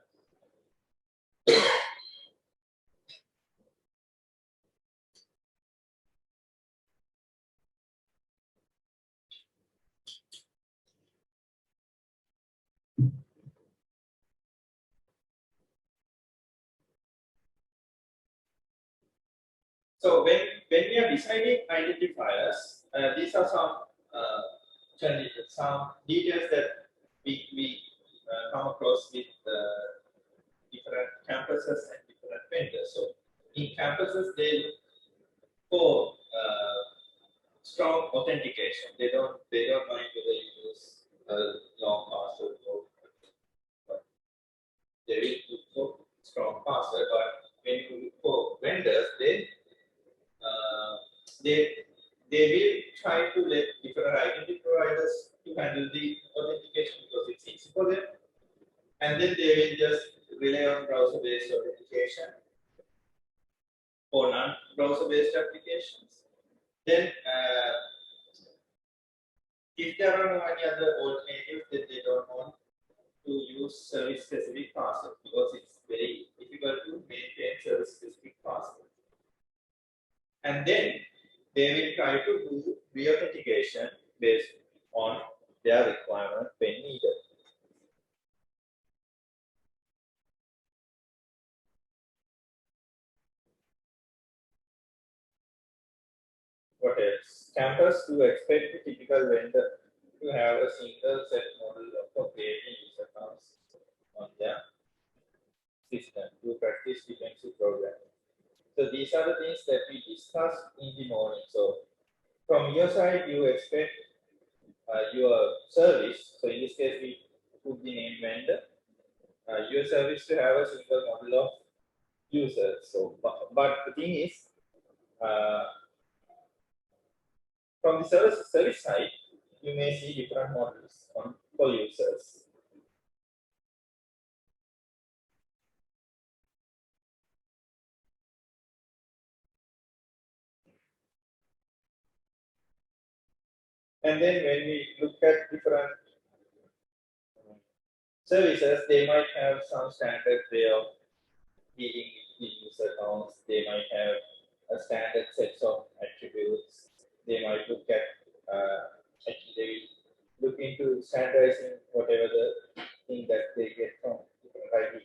So when we are deciding identifiers, these are some details that we come across with different campuses and different vendors. So in campuses, they look for strong authentication. They don't mind whether you use a long password or but they will look for strong password. But when you look for vendors, they will try to let different identity providers to handle the authentication because it's easy for them, and then they will just rely on browser-based authentication or non-browser-based applications. Then, if there are no any other alternatives, then they don't want to use service-specific password because it's very difficult to maintain service-specific password. And then they will try to do re-authentication based on their requirement when needed. What else? Campus to expect the typical vendor to have a single set model of creating user accounts on their system to practice dependency programming. So these are the things that we discussed in the morning. So from your side, you expect your service. So in this case, we put the name vendor. Your service to have a single model of users. So, but the thing is, from the service side, you may see different models for users. And then when we look at different services, they might have some standard way of dealing with the user accounts. They might have a standard set of attributes. They might look at actually they will look into standardizing whatever the thing that they get from different ID.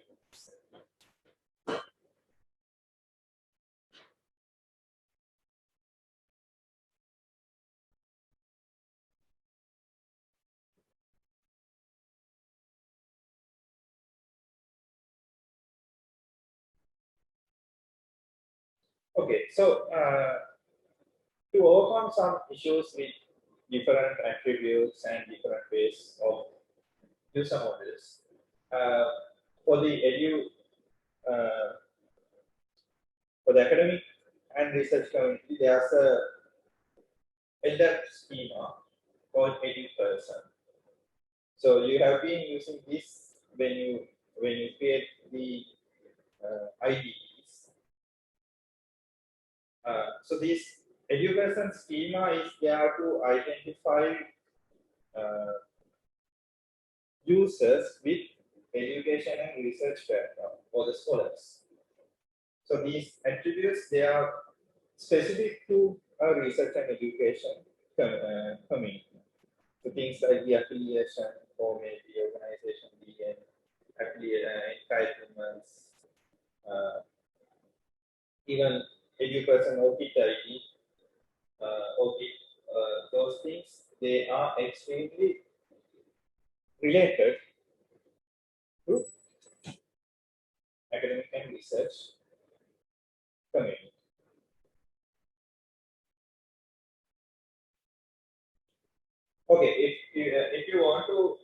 Okay, so to overcome some issues with different attributes and different ways of user models, for the academic and research community, there's a elder schema called EduPerson. So you have been using this when you create the IDs. So this EduPerson schema is there to identify users with education and research background for the scholars. So these attributes, they are specific to a research and education community. So things like the affiliation or maybe organization, the entitlements, even EduPerson OPIT ID, those things, they are extremely related to academic and research community. Okay, if you want to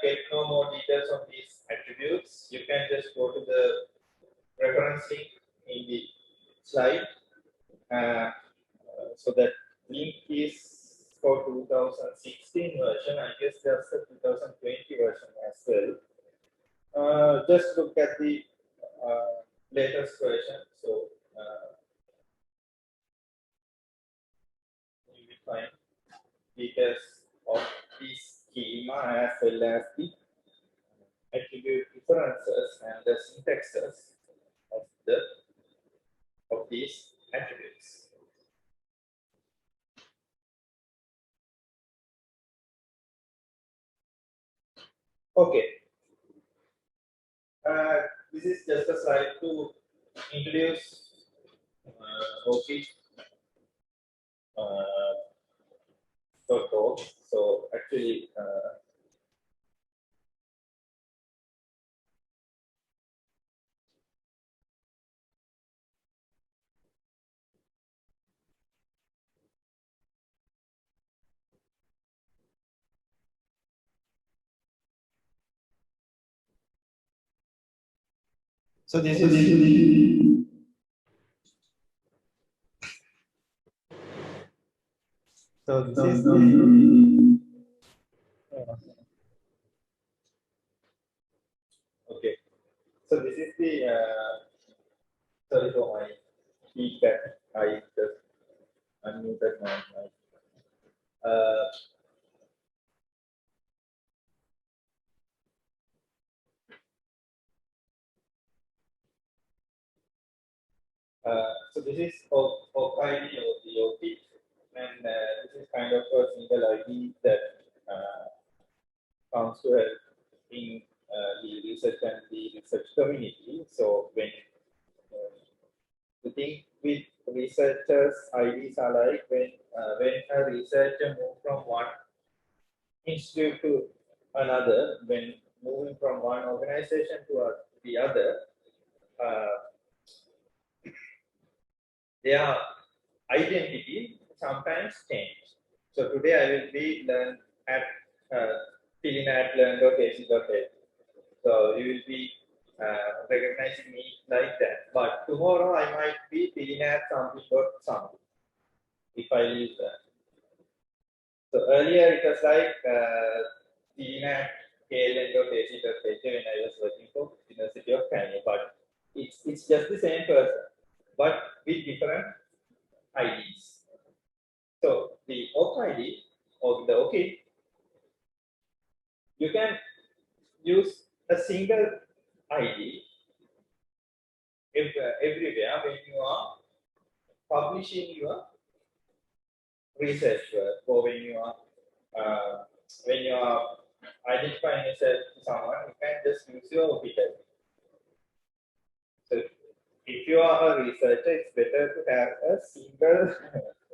get no more details on these attributes, you can just go to the reference link in the slide. So that link is for 2016 version. I guess there's a 2020 version as well. Just look at the latest version. So you will find details of these schema as well as the attribute differences and the syntaxes of these attributes. Okay. This is just a slide to introduce OP .org. So actually, so this is okay. So this is the sorry for my feedback. I just unmuted my mic. So this is of ID or the OP, and this is kind of a single ID that comes to help in the research and the research community. So when the thing with researchers, IDs are like when a researcher moves from one institute to another, when moving from one organization to the other, their identity sometimes change. So today I will be learn at filling at learn.ac.in. So you will be recognizing me like that. But tomorrow I might be filling at something if I leave that. So earlier it was like filling at kln.ac.in when I was working for University of Kenya, but it's just the same person, but with different IDs. So the OP ID or the OK, you can use a single ID everywhere when you are publishing your research work, or when you are identifying yourself to someone, you can just use your OP ID. So if you are a researcher, it's better to have a single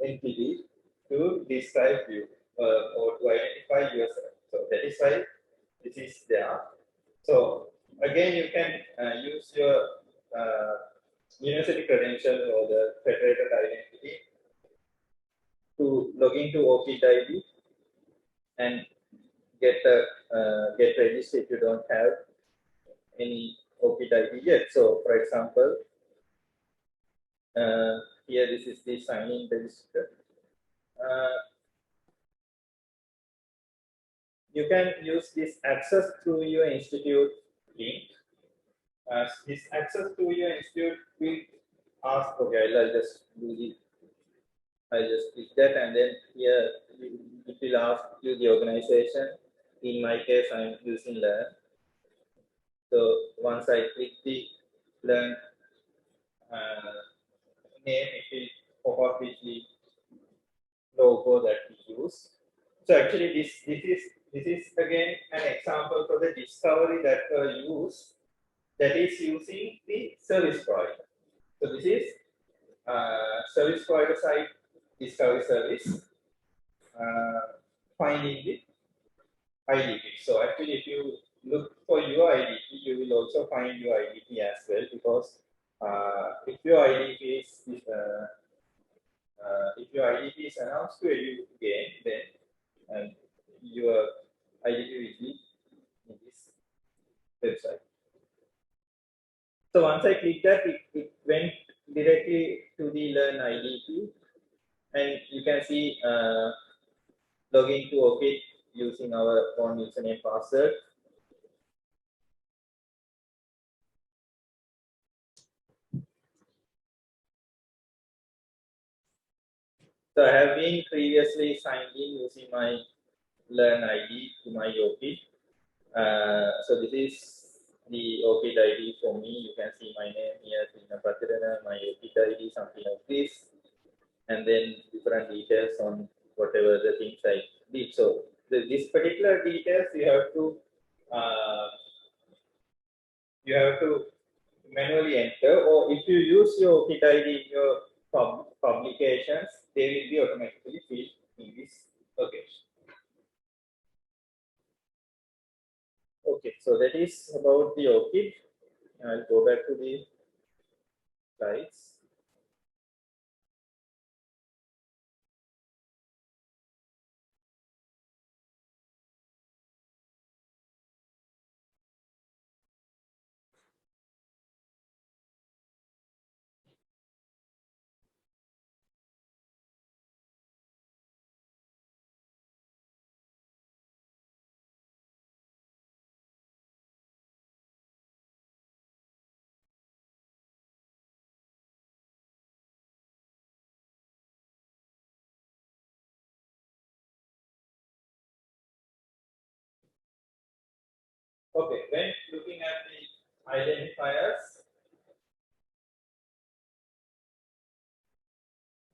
entity to describe you or to identify yourself. So that is why this is there. So again, you can use your university credential or the federated identity to log into OPID ID and get registered if you don't have any OPID ID yet. So for example, here this is the sign-in register. You can use this access to your institute link. This access to your institute will ask, okay, I'll just do the, I just click that, and then here it will ask you the organization. In my case, I'm using Learn. So once I click the Learn name, it will pop up with the logo that we use. So actually, this is again an example for the discovery that use that is using the service provider. So this is service provider side discovery service finding the IDP. So actually, if you look for your IDP, you will also find your IDP as well, because if your IDP is announced to you again, then your IDP will be in this website. So once I click that, it went directly to the Learn IDP, and you can see login to OPID using our own username password. So I have been previously signed in using my learn ID to my OPID. So this is the OPID ID for me. You can see my name here, my OPID ID, something like this, and then different details on whatever the things I did. So this particular details you have to manually enter, or if you use your OPID ID in your publications, they will be automatically filled in this location. Okay, so that is about the OPID. I'll go back to the slides. Okay, when looking at the identifiers,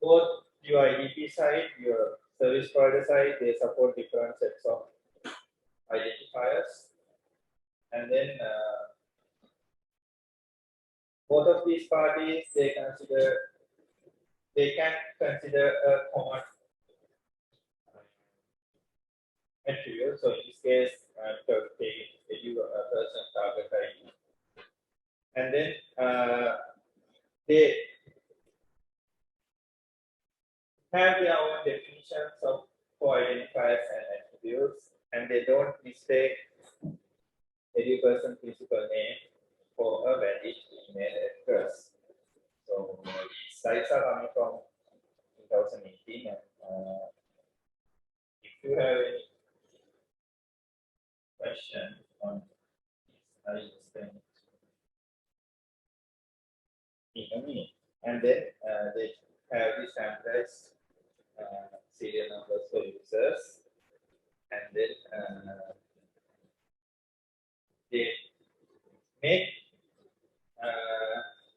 both your IDP side, your service provider side, they support different sets of identifiers, and then both of these parties they can consider a common attribute. So in this case, taking a person target ID, and then they have their own definitions of identifiers and attributes, and they don't mistake any person principal name for a valid email address. So these slides are coming from 2018, and if you have any question on this, I will explain it in a minute. And then they have the standardized serial numbers for users, and then they make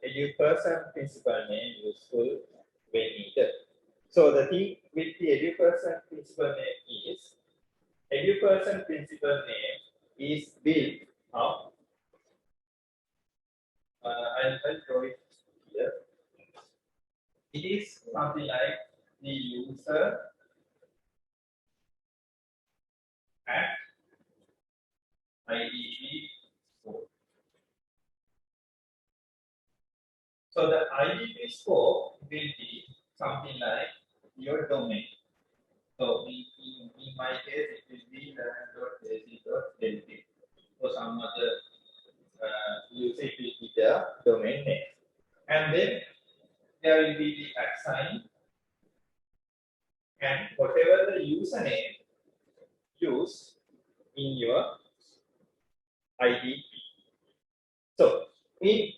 a person principal name useful when needed. So the thing with the eduperson principal name is, eduperson principal name is built up. I'll draw it here. It is something like the user at IDP scope. So the IDP scope will be something like your domain. So in my case, it will be learn.ac.lp. For some other user, it will be the domain name. And then there will be the assign, and whatever the username used in your IDP. So in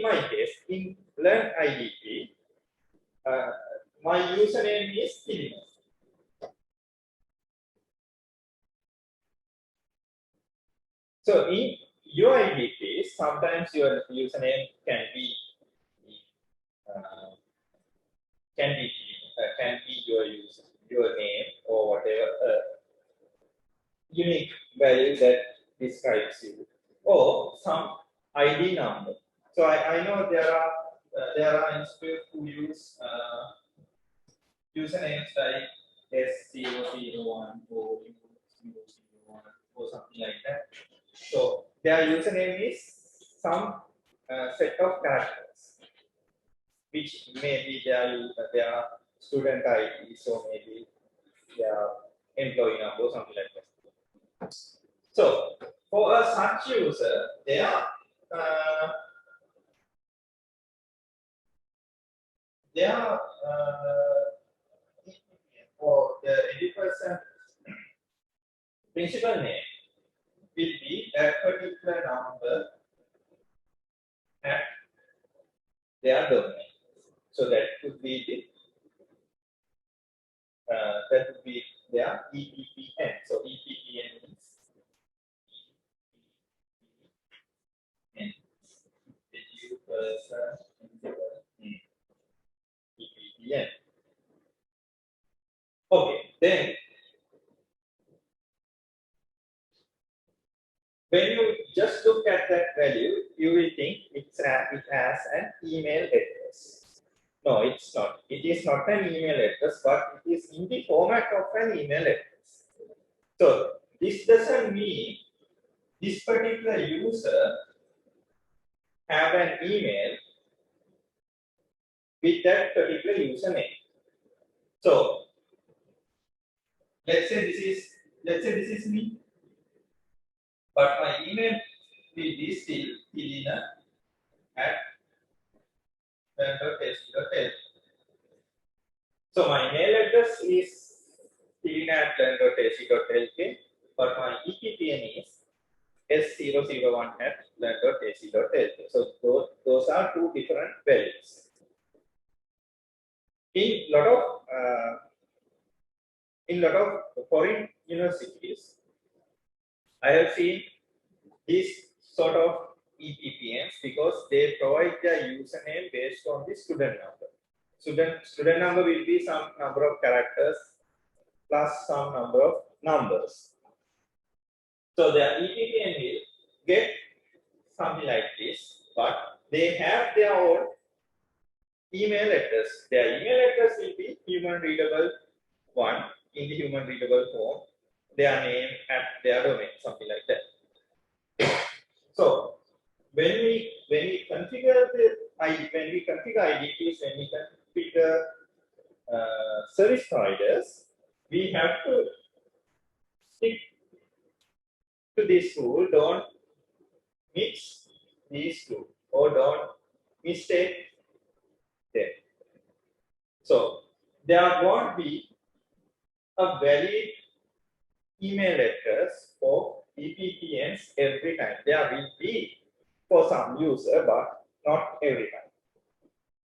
my case, in learn IDP, my username is Kilimus. So in your IDP, sometimes your username can be your name or whatever unique value that describes you, or some ID number. So I know there are institutes who use usernames like S001 or 001 or something like that. So their username is some set of characters, which may be their student ID, so maybe their employee number or something like that. So for a such user, for the education principal name will be that particular number at their domain. So that could be their EPP EPPN. Okay, then when you just look at that value, you will think it has an email address. No, it's not. It is not an email address, but it is in the format of an email address. So this doesn't mean this particular user have an email with that particular username. So let's say this is me, but my email will be still tilina@learn.ac.lk. So my mail address is tilina@learn.ac.lk, but my EPPN is S001@learn.ac.lk. So those are two different values. In lot of foreign universities, I have seen this sort of EPPNs because they provide their username based on the student number. Student number will be some number of characters plus some number of numbers. So their EPPN will get something like this, but they have their own email address. Their email address will be human readable one in the human readable form, their name at their domain, something like that. So when we configure IDPs, when we configure service providers, we have to stick to this rule. Don't mix these two, or don't mistake them. So there won't be a valid email address for EPPNs every time. There will be for some user, but not every time.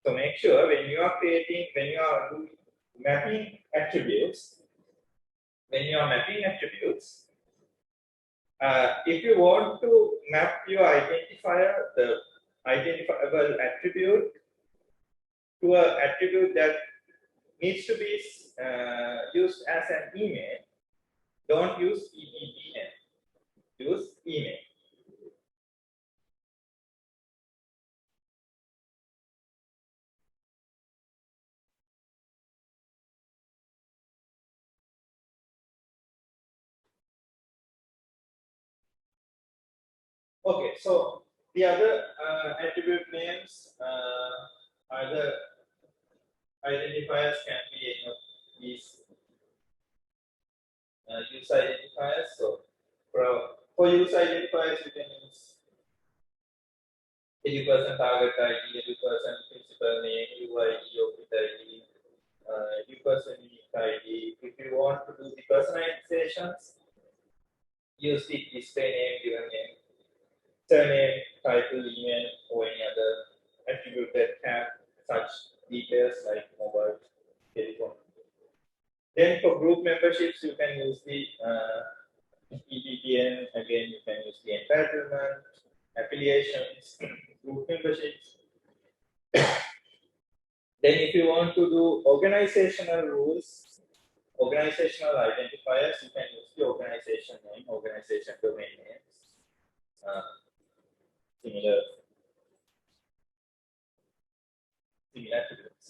So make sure when you are doing mapping attributes, if you want to map your identifier, the identifiable attribute, to an attribute that needs to be used as an email, don't use EPPN, use email. Okay, so the other attribute names, either identifiers can be any of these user identifiers. So for user identifiers, you can use education target ID, education principal name, UID, object ID, education unique ID. If you want to do the personalizations, use the display name, given name, surname, title, email, or any other attribute that have such details like mobile, telephone. Then for group memberships, you can use the EPPN. Again, you can use the entitlement, affiliations, group memberships. Then if you want to do organizational rules, organizational identifiers, you can use the organization name, organization domain names, similar attributes.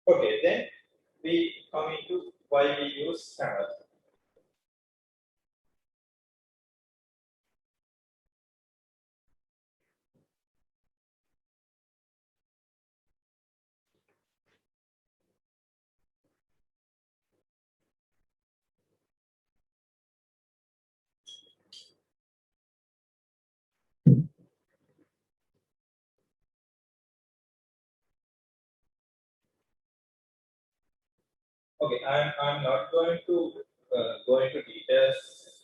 Okay, then we come into why we use channel. Okay, I'm not going to go into details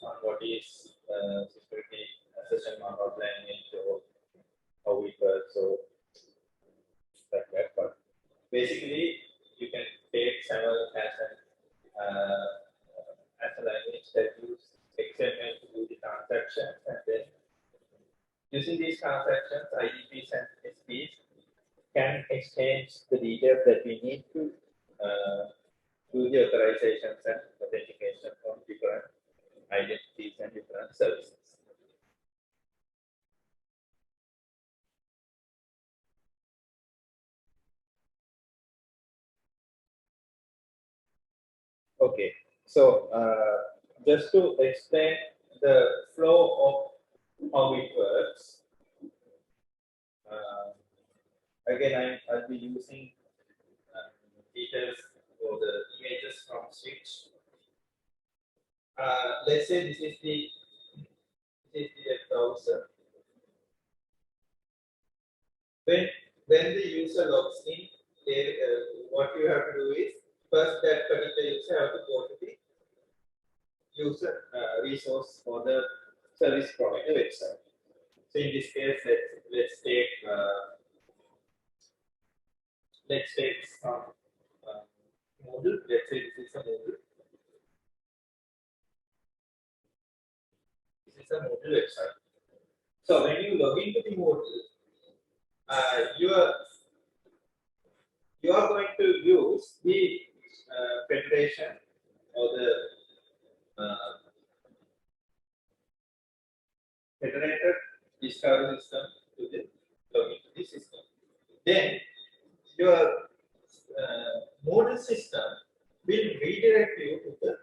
on what is security session markup language or how it works or like that. But basically, you can take channel as an page that use XML to do the transactions, and then using these transactions, IDPs and SPs can exchange the details that we need to do the authorizations and authentication from different identities and different services. Okay, so just to explain the flow of how it works, again, I'll be using details or the images from Switch. Let's say this is the web browser. When the user logs in, what you have to do is first that particular user have to go to the user resource or the service provider website. So in this case, let's take some Moodle. Let's say this is a Moodle. This is a Moodle website. So when you log into the Moodle, you are going to use the federation or the federated discovery system to log into the system. Then your Moodle system will redirect you to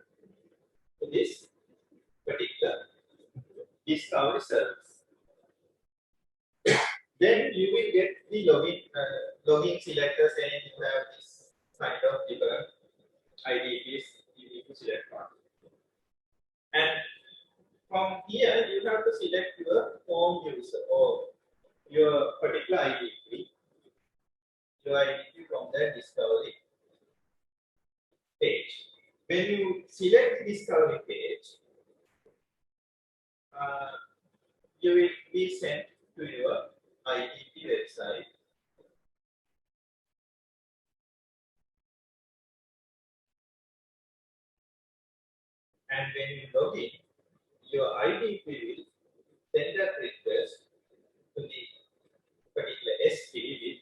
this particular discovery service. Then you will get the login selector saying you have this kind of different IDPs you need to select one. And from here you have to select your home user or your particular IDP, from that discovery page. When you select the discovery page, you will be sent to your IDP website. And when you log in, your IDP will send that request to the particular SP with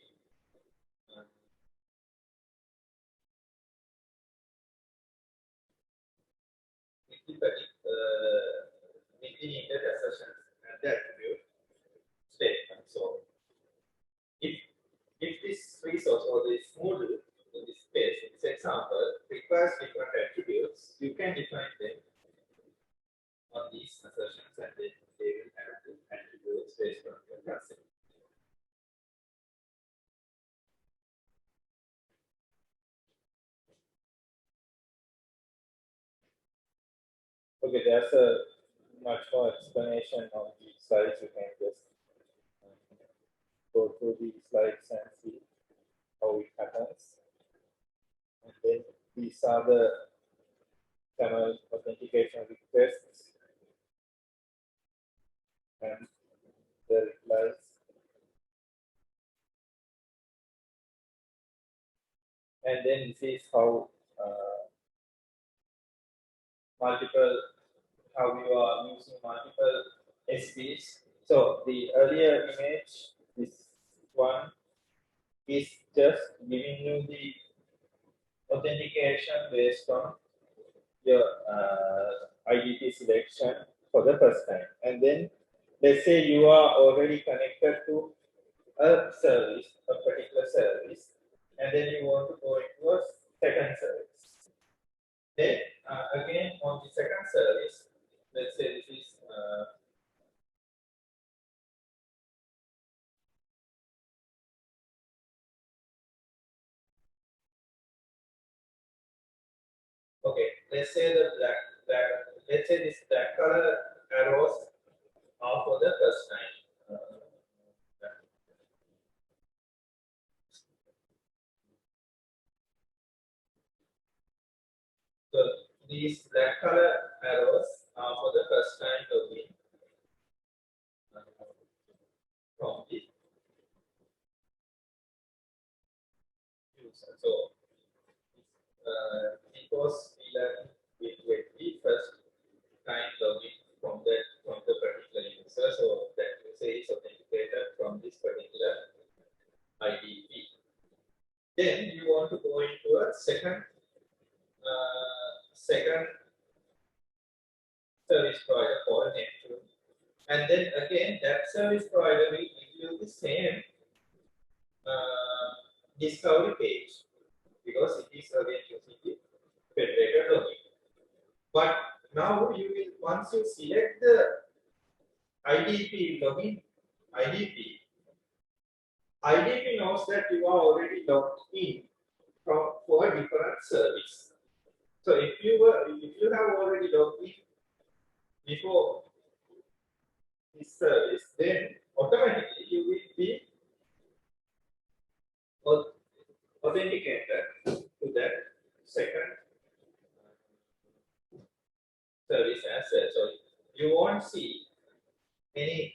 the needed assertions and the attribute statement. So if this resource or this module in this case, in this example, requires different attributes, you can define them on these assertions and then they will have the attributes based on your concept. Okay, there's a much more explanation on these slides. You can just go through these slides and see how it happens. And then these are the channel authentication requests and the replies. And then this is how you are using multiple SPs. So the earlier image, this one is just giving you the authentication based on your IDP selection for the first time. And then let's say you are already connected to a service, a particular service, and then you want to go into a second service. Then again on the second service, let's say this is okay. Let's say let's say this black color arrows are for the first time. So these black color arrows are for the first time login from the user. So because we learn with the first second service provider for a network. And then again, that service provider will give you the same discovery page because it is again using the federated login. But now you will, once you select the IDP login, IDP knows that you are already logged in for a different service. So if you have already logged in before this service, then automatically you will be authenticated to that second service as well. So you won't see any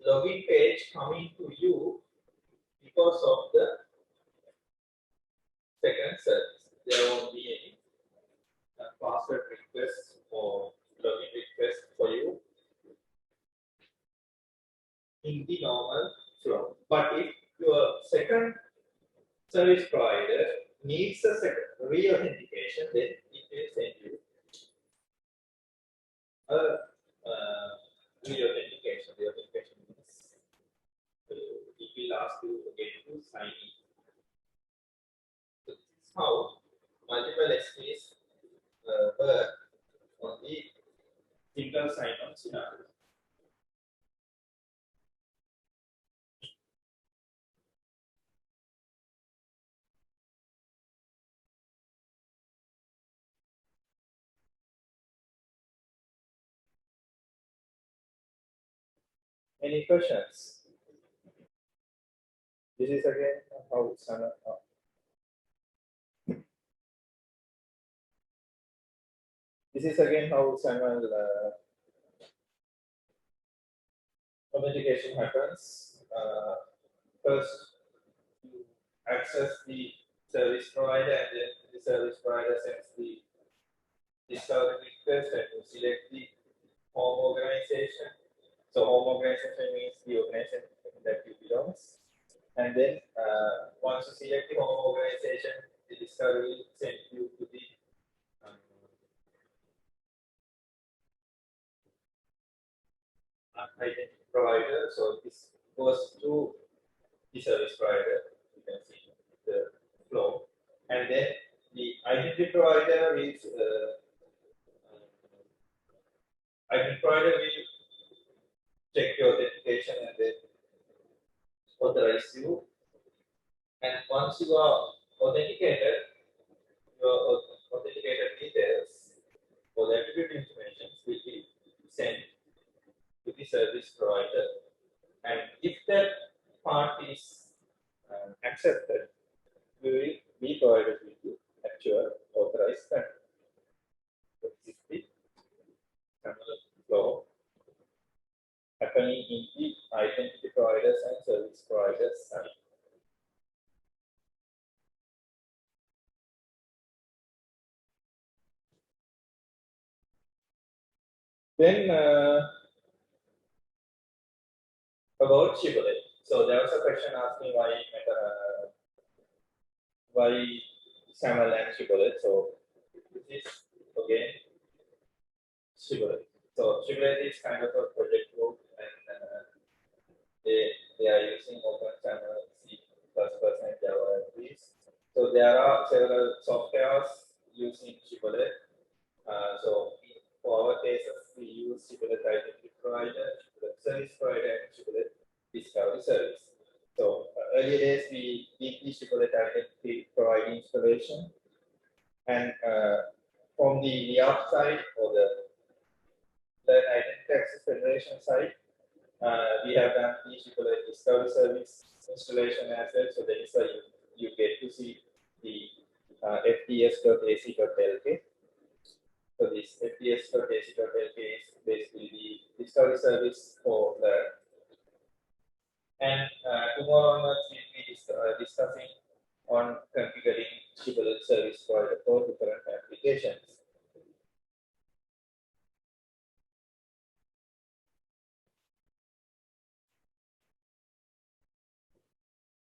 login page coming to you because of the second service. There won't be any password request or login request for you in the normal flow. But if your second service provider needs a second re-authentication, then it will send you a re-authentication. Re-authentication means it will ask you again to sign in. So this is how multiple SPs work on the single sign-on scenario. Any questions? This is again how it's done. This is again how SAML authentication happens. First, you access the service provider, and then the service provider sends the discovery request, and you select the home organization. So home organization means the organization that you belong. And then once you select the home organization, the discovery will send you to the identity provider. So this goes to the service provider. You can see the flow, and then the identity provider is check your authentication and then authorize you. And once you are authenticated, your authenticated details or the attribute information will be sent to the service provider. And if that part is accepted, we will be provided with the actual authorized content. So this is the flow happening in the identity providers and service providers side. Then about shibboleth. So there was a question asking why SAML and shibboleth. So this is again shibboleth. So shibboleth is kind of a project group, and they are using OpenSAML, C++, and Java libraries. So there are several softwares using shibboleth. So for our cases, we use shibboleth identity provider, shibboleth service provider, and shibboleth discovery service. So earlier days we did the shibboleth identity provider installation, and from the outside or the Identity Access Federation side, we have done the shibboleth discovery service installation as well. So that is why you get to see the fds.ac.lk. So this fds.ac.lk is basically the discovery service for that. And tomorrow onwards we'll be discussing on configuring shibboleth service provider for different applications.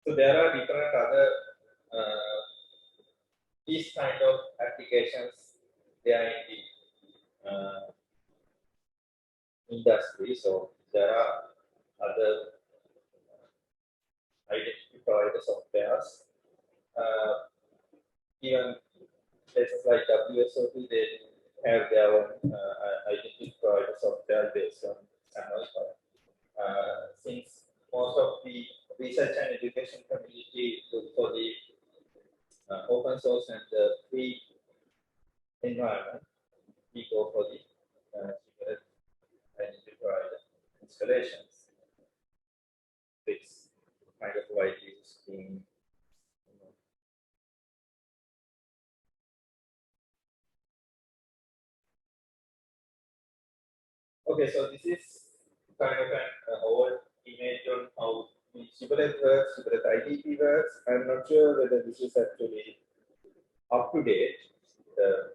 So there are different other these kind of applications, they are in the industry. So there are other identity provider softwares. Even places like WSO2, they have their own identity provider software based on SAML. Since most of the research and education community look for the open source and the free environment, we go for the identity provider installations. It's kind of widely used in Okay, so this is kind of an old image on how the Shibboleth works, Shibboleth IDP works. I'm not sure whether this is actually up to date, the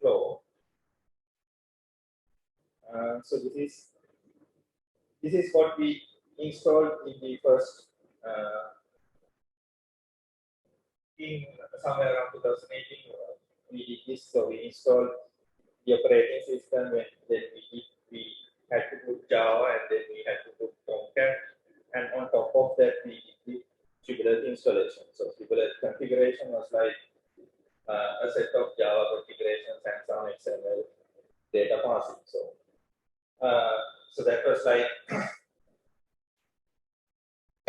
flow. So this is what we installed in the first in somewhere around 2018. We did this, so we installed the operating system, when then we had to put Java, and then we had to put Tomcat, and on top of that we did the Shibboleth installation. So Shibboleth configuration was like a set of Java configurations and some XML data passing. So so that was like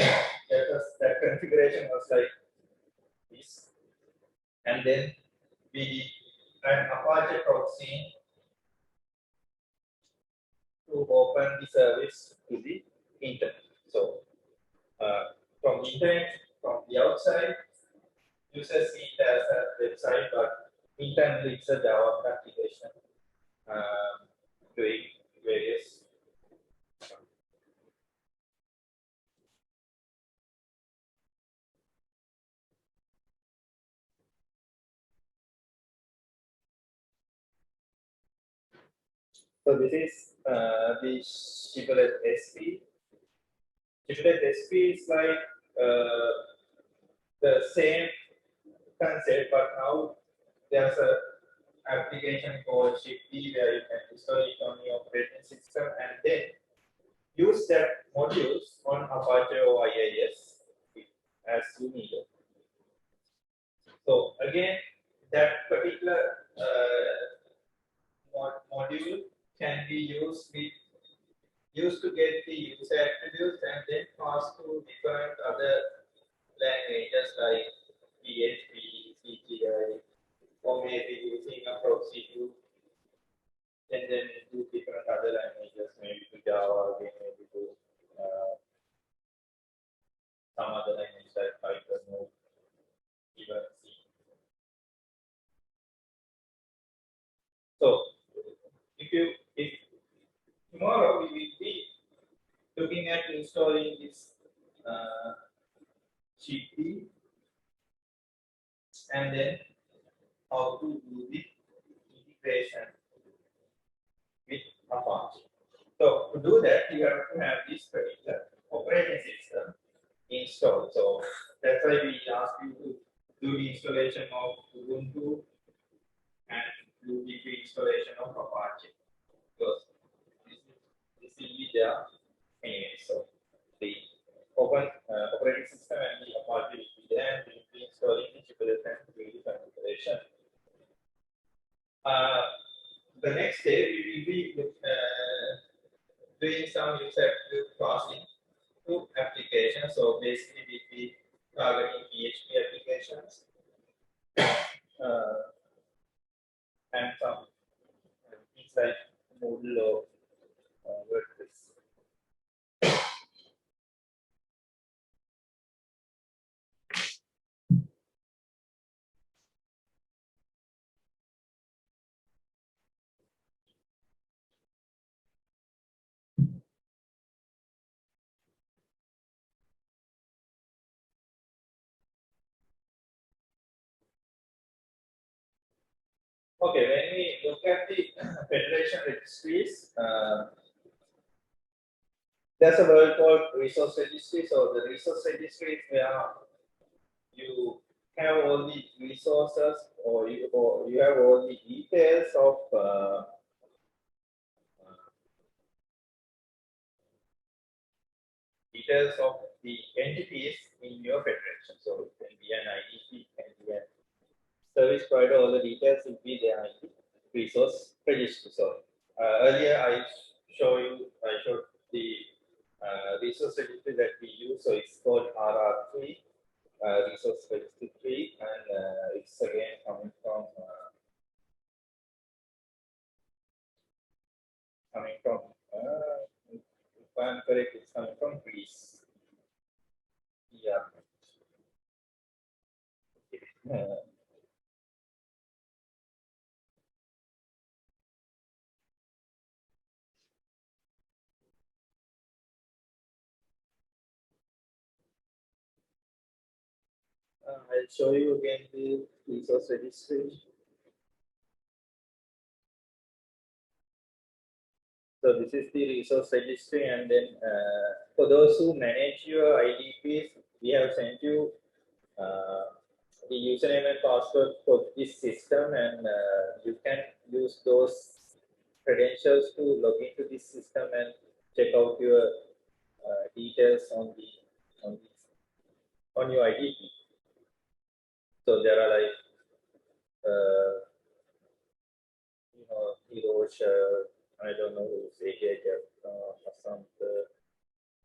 that configuration was like this, and then we did an Apache proxy to open the service to the internet. So from the internet, from the outside, users see it as a website, but internally it's a Java application doing various. So this is the Shibboleth SP. Shibboleth SP is like the same concept, but now there's a application called Shibboleth where you can install it on your operating system and then use that modules on Apache or IIS as you need it. So again, that particular module can be used to get the user attributes and then pass to different other languages like PHP, CGI, or maybe using a proxy to and then do different other languages, maybe to Java, again, maybe to some other language like Python or even C. So if tomorrow we will be looking at installing this GP and then how to do the integration with Apache. So to do that, you have to have this particular operating system installed. So that's why we ask you to do the installation of Ubuntu and do the installation of Apache, because this will be there anyway. So the operating system and the Apache will be there, and we will be installing the Shibboleth and do the configuration. The next day we will be doing some user passing to applications. So basically we will be targeting PHP applications and some things like Moodle or WordPress. Okay, when we look at the Federation registries, there's a word called resource registry. So the resource registry is where you have all the resources, or you have all the details of the entities in your federation. So it can be an IDP, it can be a service provider. All the details will be there in the resource registry. So earlier I showed the resource registry that we use. So it's called RR3, resource registry 3, and it's again coming from if I'm correct, it's coming from Greece. Yeah. I'll show you again the resource registry. So this is the resource registry, and then for those who manage your IDPs, we have sent you the username and password for this system, and you can use those credentials to log into this system and check out your details on your IDP. So there are like Hirosh, I don't know who's Asant,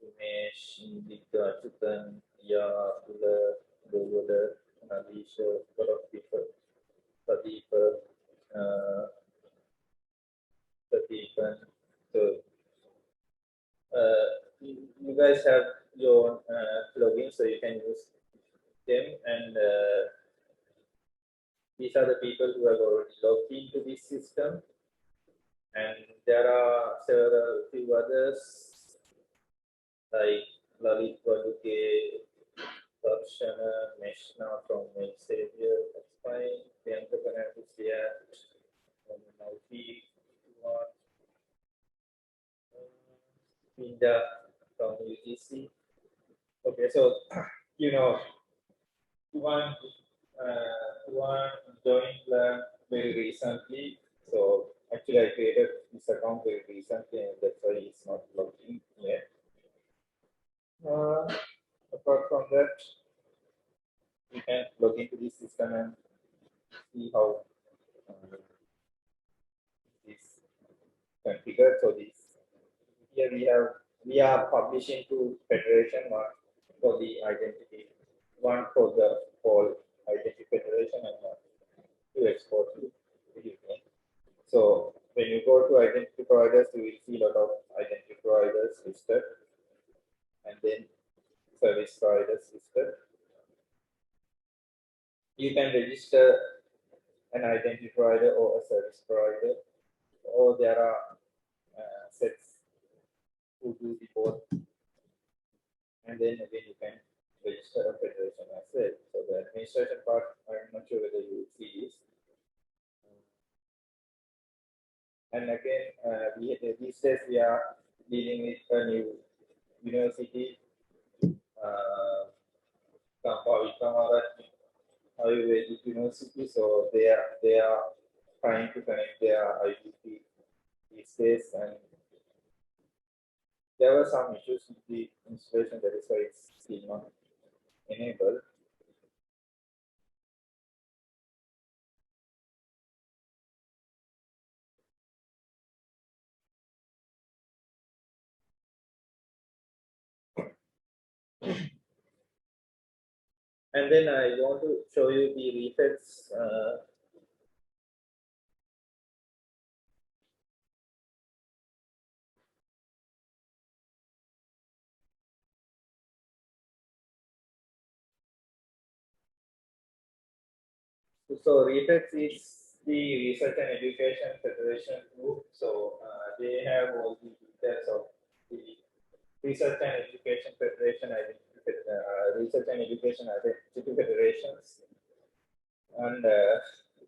Umesh, Indika, Chutan, Ula, Gogoda, Nadisha, a lot of people, Pradeepa, Pradeepan. So you guys have your own login, so you can use them, and these are the people who have already logged into this system, and there are few others like Lalit Vaduke, Darshana, Meshna from Xavier, that's fine. Priyanka Fernandez here, Naufi, Pinda from UGC. Okay, so one joined very recently. So actually, I created this account very recently, and that's why it's not logged in yet. Apart from that, you can log into this system and see how this configured. So this here we are publishing to federation, one for the identity, one for the whole identity federation, and one to export to the UK. So when you go to identity providers, you will see a lot of identity providers listed, and then service providers listed. You can register an identity provider or a service provider, or there are sets who do the both, and then again you can register a federation as well. So the administration part, I'm not sure whether you will see this. And again, these days we are dealing with a new university, Ayurvedic University. So they are trying to connect their IDP these days, and there were some issues with the installation. That is why it's still not enabled. And then I want to show you the reflex. So reflex is the Research and Education Federation group. So they have all the details of the Research and Education Federation, Research and Education Identity Federations. And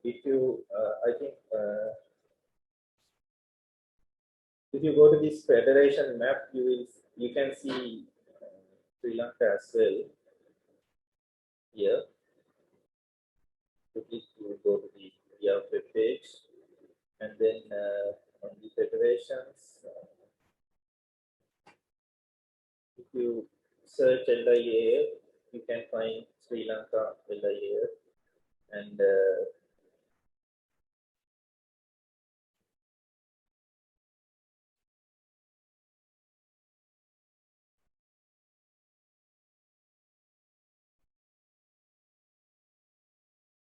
if you, I think, if you go to this federation map, you can see Sri Lanka as well here. to click, you go to the web page, and then on the federations, if you search LIAF, you can find Sri Lanka LIAF, and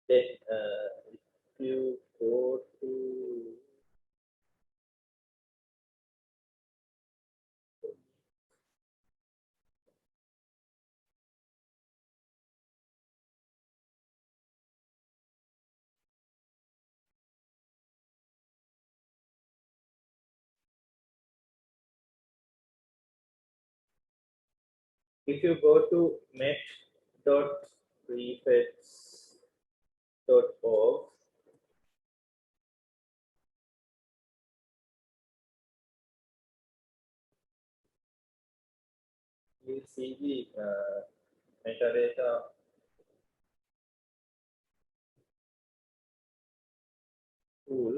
then if you go to met.refeds.org, you'll see the metadata tool.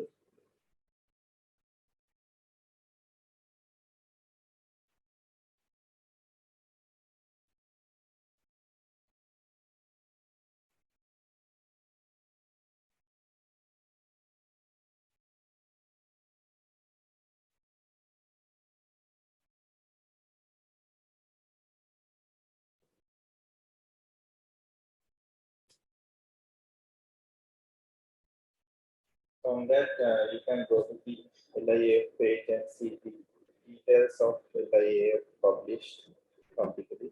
From that, you can go to the LIAF page and see the details of LIAF published publicly.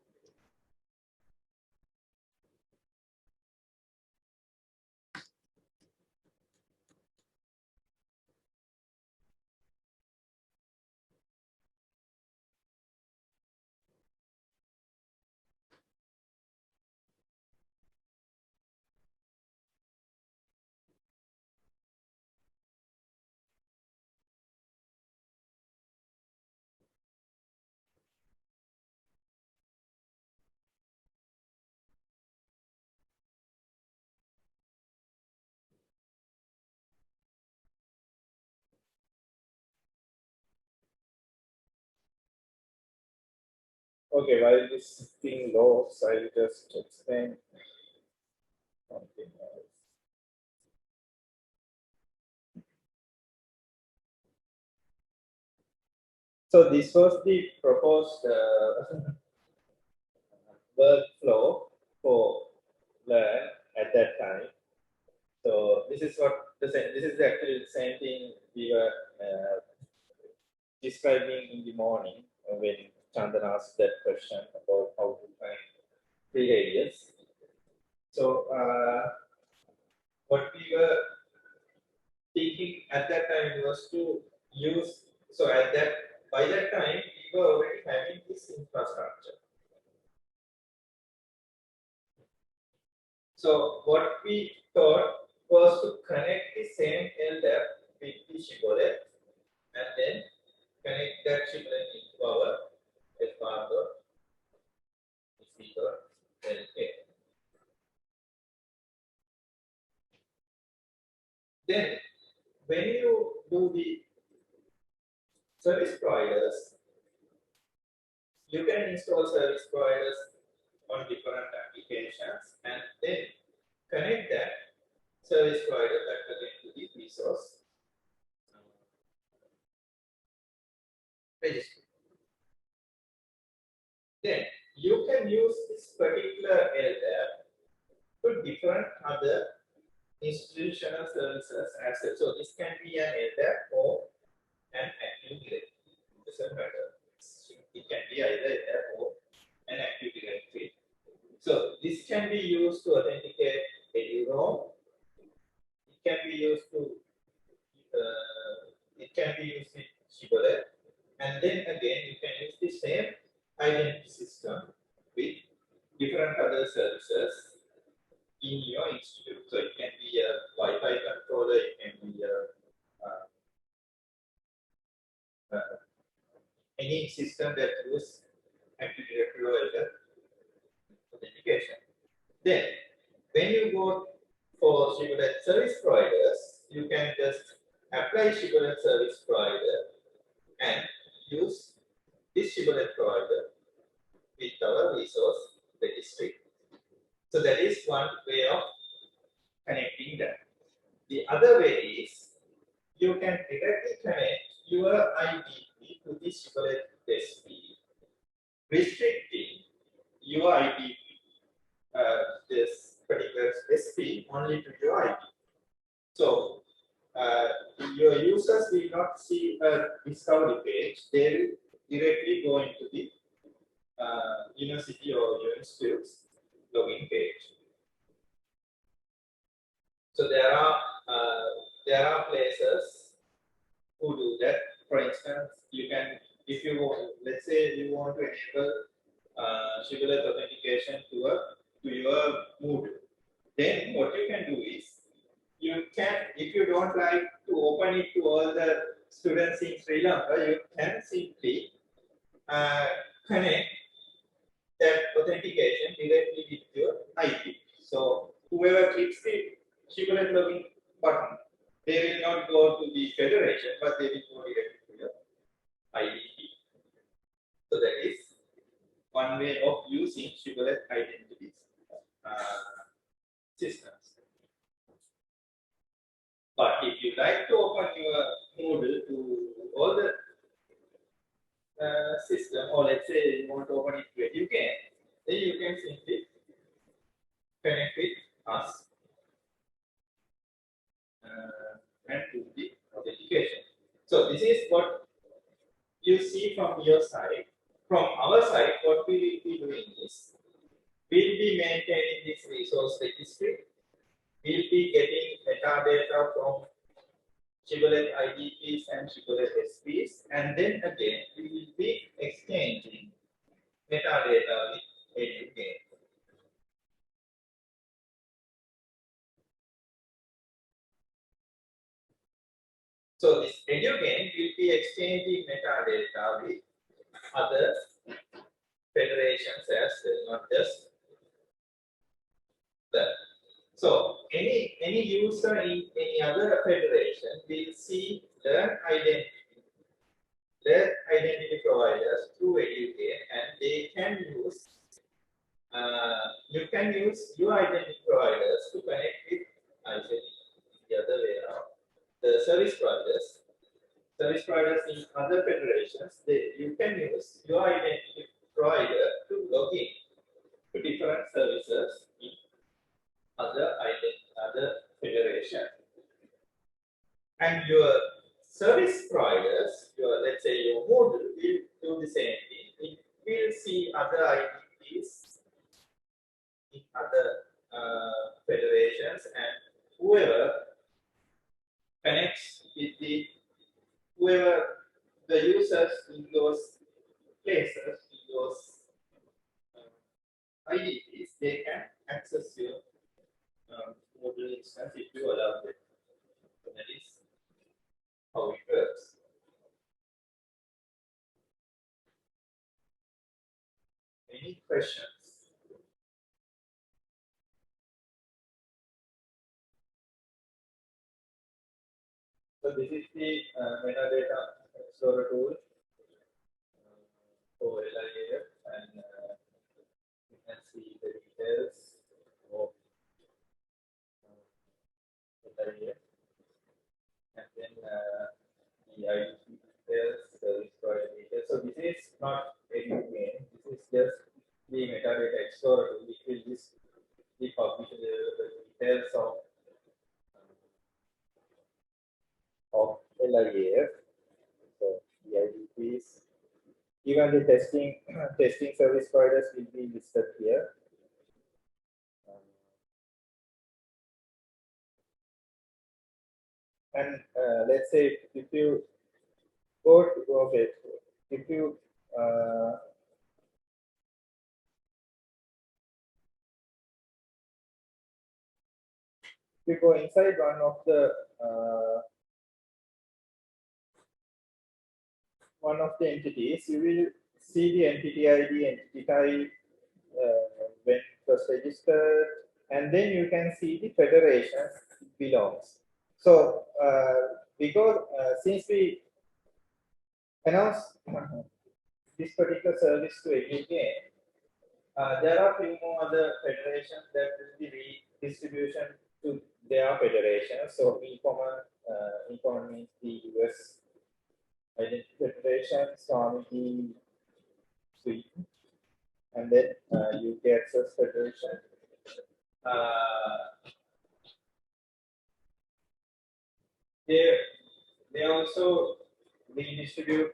Okay, while this thing loads, I'll just explain something else. So this was the proposed workflow for Learn at that time. So this is what this is actually the same thing we were describing in the morning when Chandan asked that question about how to find behaviors. So what we were thinking at that time was to use, so by that time we were already having this infrastructure. So what we thought was to connect the same LDAP with the shibboleth and then connect that shibboleth into our fr.lk. Then when you do the service providers, you can install service providers on different applications and then connect that service provider back again to the resource registry. Then you can use this particular LDAP to different other institutional services as well. So this can be an LDAP or an active directory. It doesn't matter. It can be either LDAP or an active directory. So this can be used to authenticate a ROM. It can be used to with shibboleth, and then again you can use the same identity system with different other services in your institute. So it can be a Wi-Fi controller, it can be any system that uses Active Directory or authentication. Then, when you go for service providers, you can just apply shibboleth service provider and use this shibboleth provider with our resource registry. So that is one way of connecting that. The other way is you can directly connect your IDP to this shibboleth SP, restricting your IDP, this particular SP, only to your IP. So your users will not see a discovery page; they will directly go into the university or your institute's login page. So there are places who do that. For instance, you can, if you want, let's say you want to enable shibboleth authentication to your Moodle, then what you can do is you can, if you don't like to open it to all the students in Sri Lanka, you can simply connect that authentication directly with your IP. So whoever clicks the shibboleth login button, they will not go to the federation, but they will go directly to your IDP. So that is one way of using shibboleth identities systems. But if you like to open your Moodle to all the system, or let's say you want to open it to Educate, then you can simply connect with us and do the authentication. So this is what you see from your side. From our side, what we will be doing is we'll be maintaining this resource registry. We'll be getting metadata from shibboleth IDPs and shibboleth SPs, and then again we will be exchanging metadata with Educate. So this Educate will be exchanging metadata with other federations as well, not just that. So any user in any other federation will see their identity providers through Educate, and they can use you can use your identity providers to connect with the other way around. The service providers in other federations, you can use your identity provider to log in to different services in other federation. And your service providers, let's say your Moodle, will do the same thing. It will see other IDPs in other federations, and whoever connects with whoever the users in those places, in those IDPs, they can access your Moodle instance if you allow it. So that is how it works. Any questions? So this is the metadata explorer tool for LIAF, and you can see the details of LIAF, and then the ID details, service provider details. So this is not a new game. This is just the metadata explorer tool, which will just be published the details of LIAF. So the IDPs, even the testing service providers will be listed here. And let's say if you go to, if you go inside one of the entities, you will see the entity ID, entity type, when first registered, and then you can see the federations belongs. So because since we announced this particular service to educate, there are few more other federations that will be redistribution to their federation. So in common means the US Identity Federation, Swami Sweden, and then UK Access Federation. They also redistribute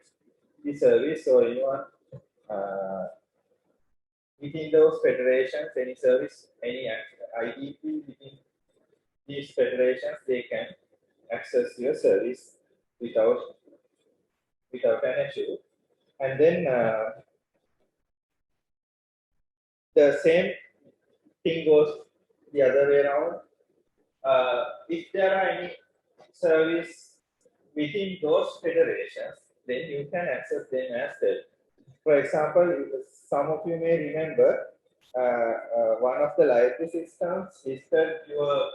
the service, so anyone within those federations, any service, any IDP within these federations, they can access your service without an issue. And then the same thing goes the other way around. If there are any service within those federations, then you can access them as well. For example, some of you may remember one of the library systems listed your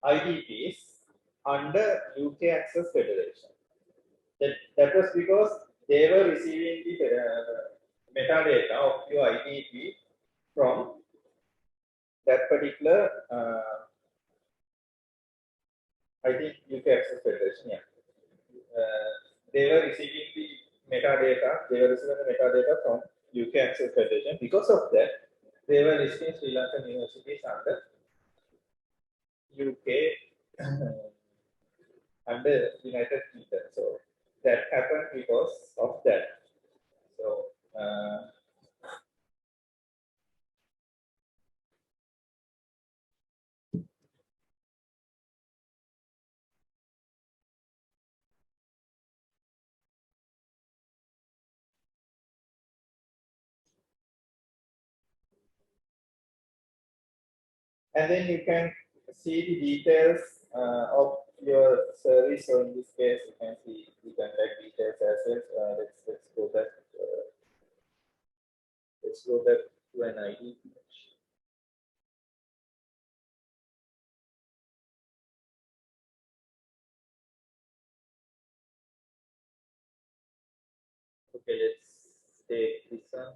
IDPs under UK Access Federation. That was because they were receiving the metadata of your IDP from that particular, I think UK Access Federation, yeah. They were receiving the metadata from UK Access Federation. Because of that, they were listing Sri Lankan universities under UK, under United Kingdom. So that happened because of that. So and then you can see the details of your service. So in this case, you can see the contact details as well. Let's go back. Let's go back to an ID. Okay, let's take this one.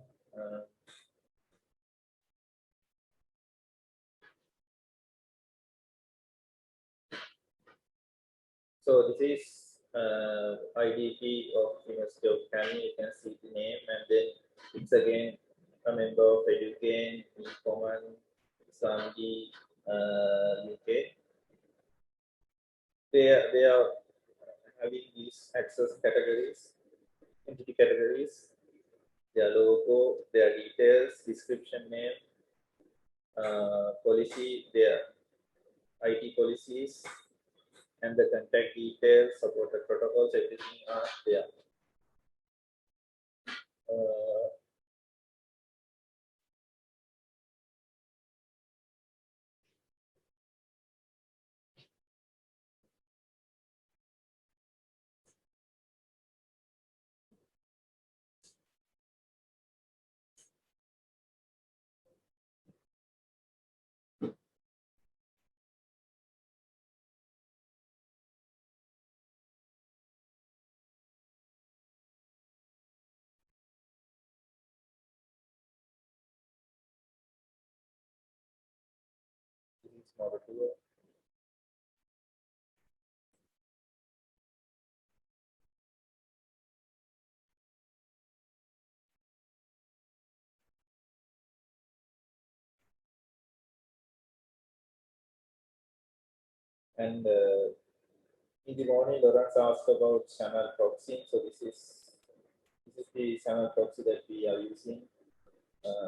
So this is IDP of University of Canada. You can see the name, and then it's again a member of Educate, Common, Samgi, UK. They are having these access categories, entity categories, their logo, their details, description name, policy, their IT policies, and the contact details, supported protocols, everything are there. This is model 2. And in the morning, Lawrence asked about channel proxy. So this is the channel proxy that we are using. The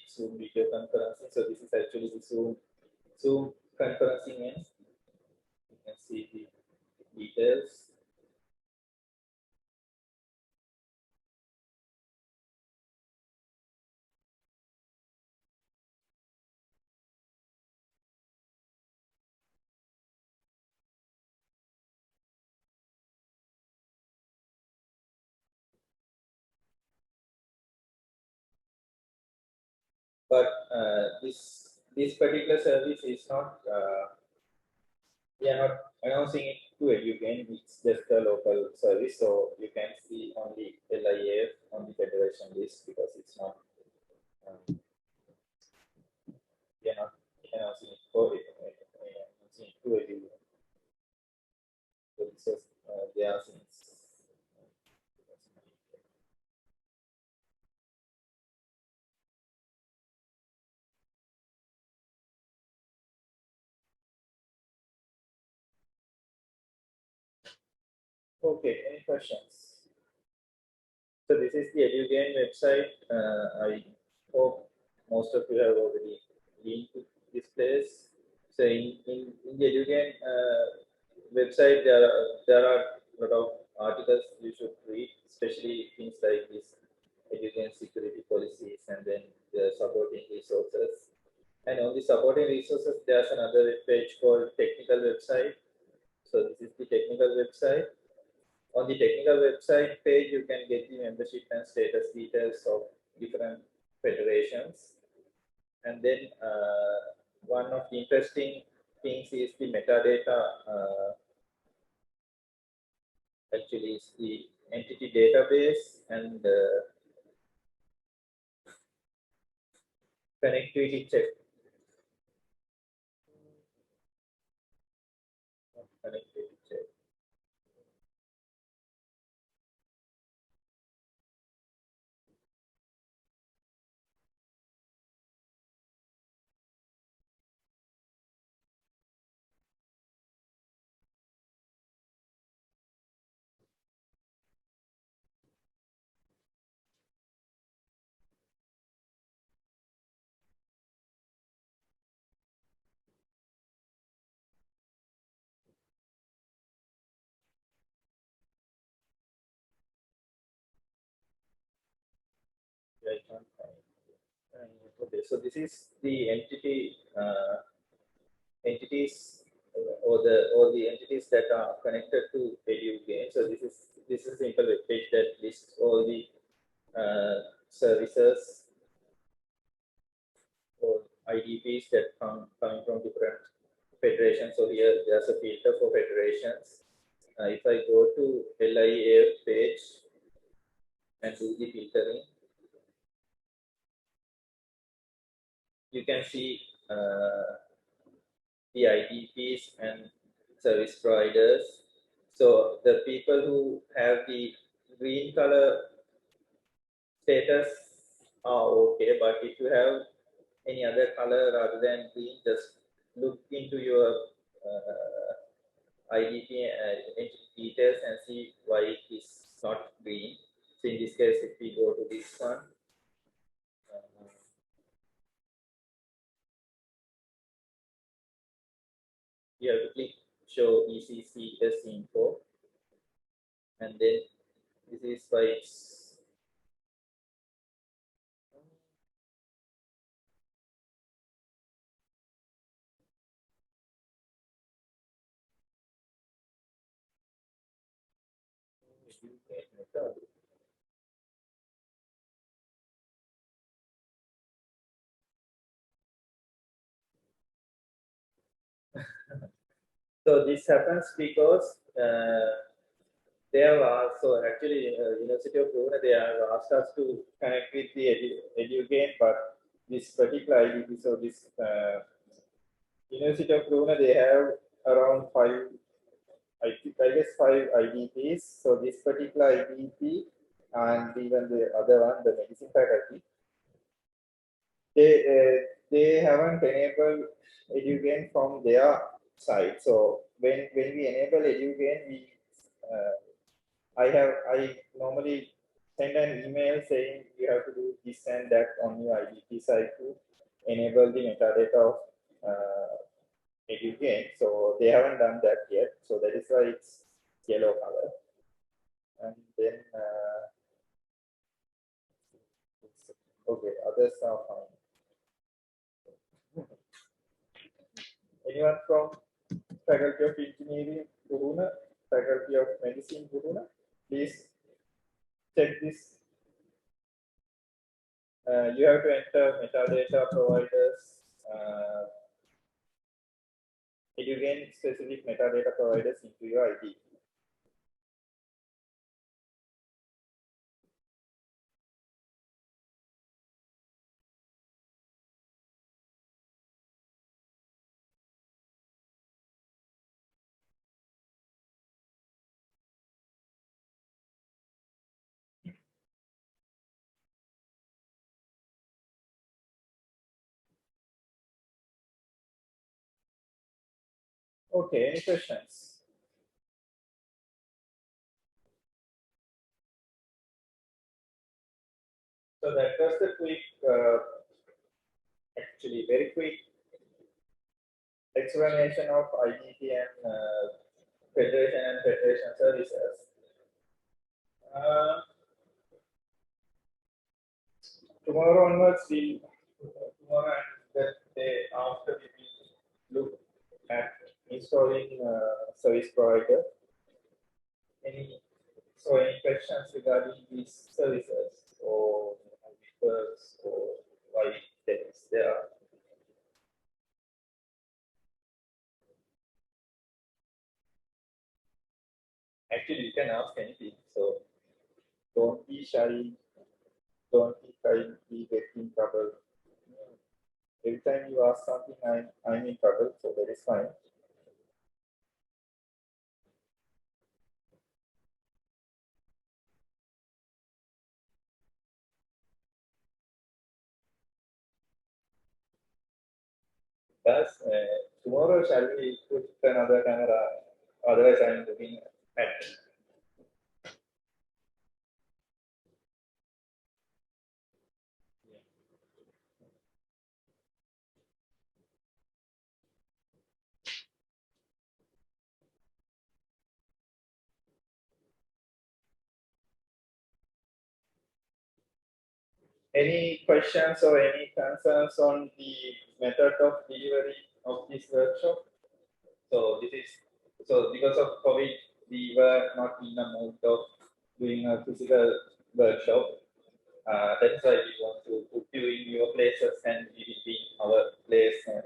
Zoom video conferencing. So this is actually the Zoom conferencing end. You can see the details. But this this particular service is not, we are not announcing it to Educate, it's just a local service, so you can see only LIAF on the federation list because it's not, we are not announcing it for it, announcing it to Educate. So this is, they are since. Okay, any questions? So this is the EduGain website. I hope most of you have already been to this place. So in the EduGain website, there are a lot of articles you should read, especially things like this EduGain security policies and then the supporting resources. And on the supporting resources, there's another web page called technical website. So this is the technical website. On the technical website page, you can get the membership and status details of different federations. And then one of the interesting things is the metadata, actually is the entity database and connectivity check. Connectivity check. Okay, so this is the entity entities or the entities that are connected to EduGain. So this is a simple web page that lists all the services or IDPs that coming from different federations. So here there's a filter for federations. If I go to LIAF page and do the filtering, you can see the IDPs and service providers. So the people who have the green color status are okay, but if you have any other color rather than green, just look into your IDP details and see why it is not green. So in this case, if we go to this one, you have to click show ECCS info, and then this is why it's so this happens because they have also actually University of Pune, they have asked us to connect with the EduGain, but this particular IDP, so this University of Pune, they have around I guess 5 IDPs. So this particular IDP and even the other one, the medicine faculty, they haven't enabled EduGain from their side. So when we enable EduGain, I normally send an email saying you have to do this and that on your IDP side to enable the metadata of EduGain. So they haven't done that yet. So that is why it's yellow color. And then okay, others are fine. Anyone from Faculty of Engineering, Pune, Faculty of Medicine, Pune, please check this. You have to enter metadata providers Did you gain specific metadata providers into your ID? Okay, any questions? So that was the quick, actually very quick explanation of IGT and Federation services. Tomorrow onwards, tomorrow and the day after, we will look at installing service provider. Any questions regarding these services or methods or why they are? Actually, you can ask anything. So don't be shy. Don't be trying to get in trouble. Every time you ask something, I'm in trouble, so that is fine. Thus, tomorrow shall we put another camera? Otherwise, I'm looking at. Any questions or any concerns on the method of delivery of this workshop? So this is because of COVID, we were not in a mood of doing a physical workshop. That's why we want to put you in your places and we will be in our place and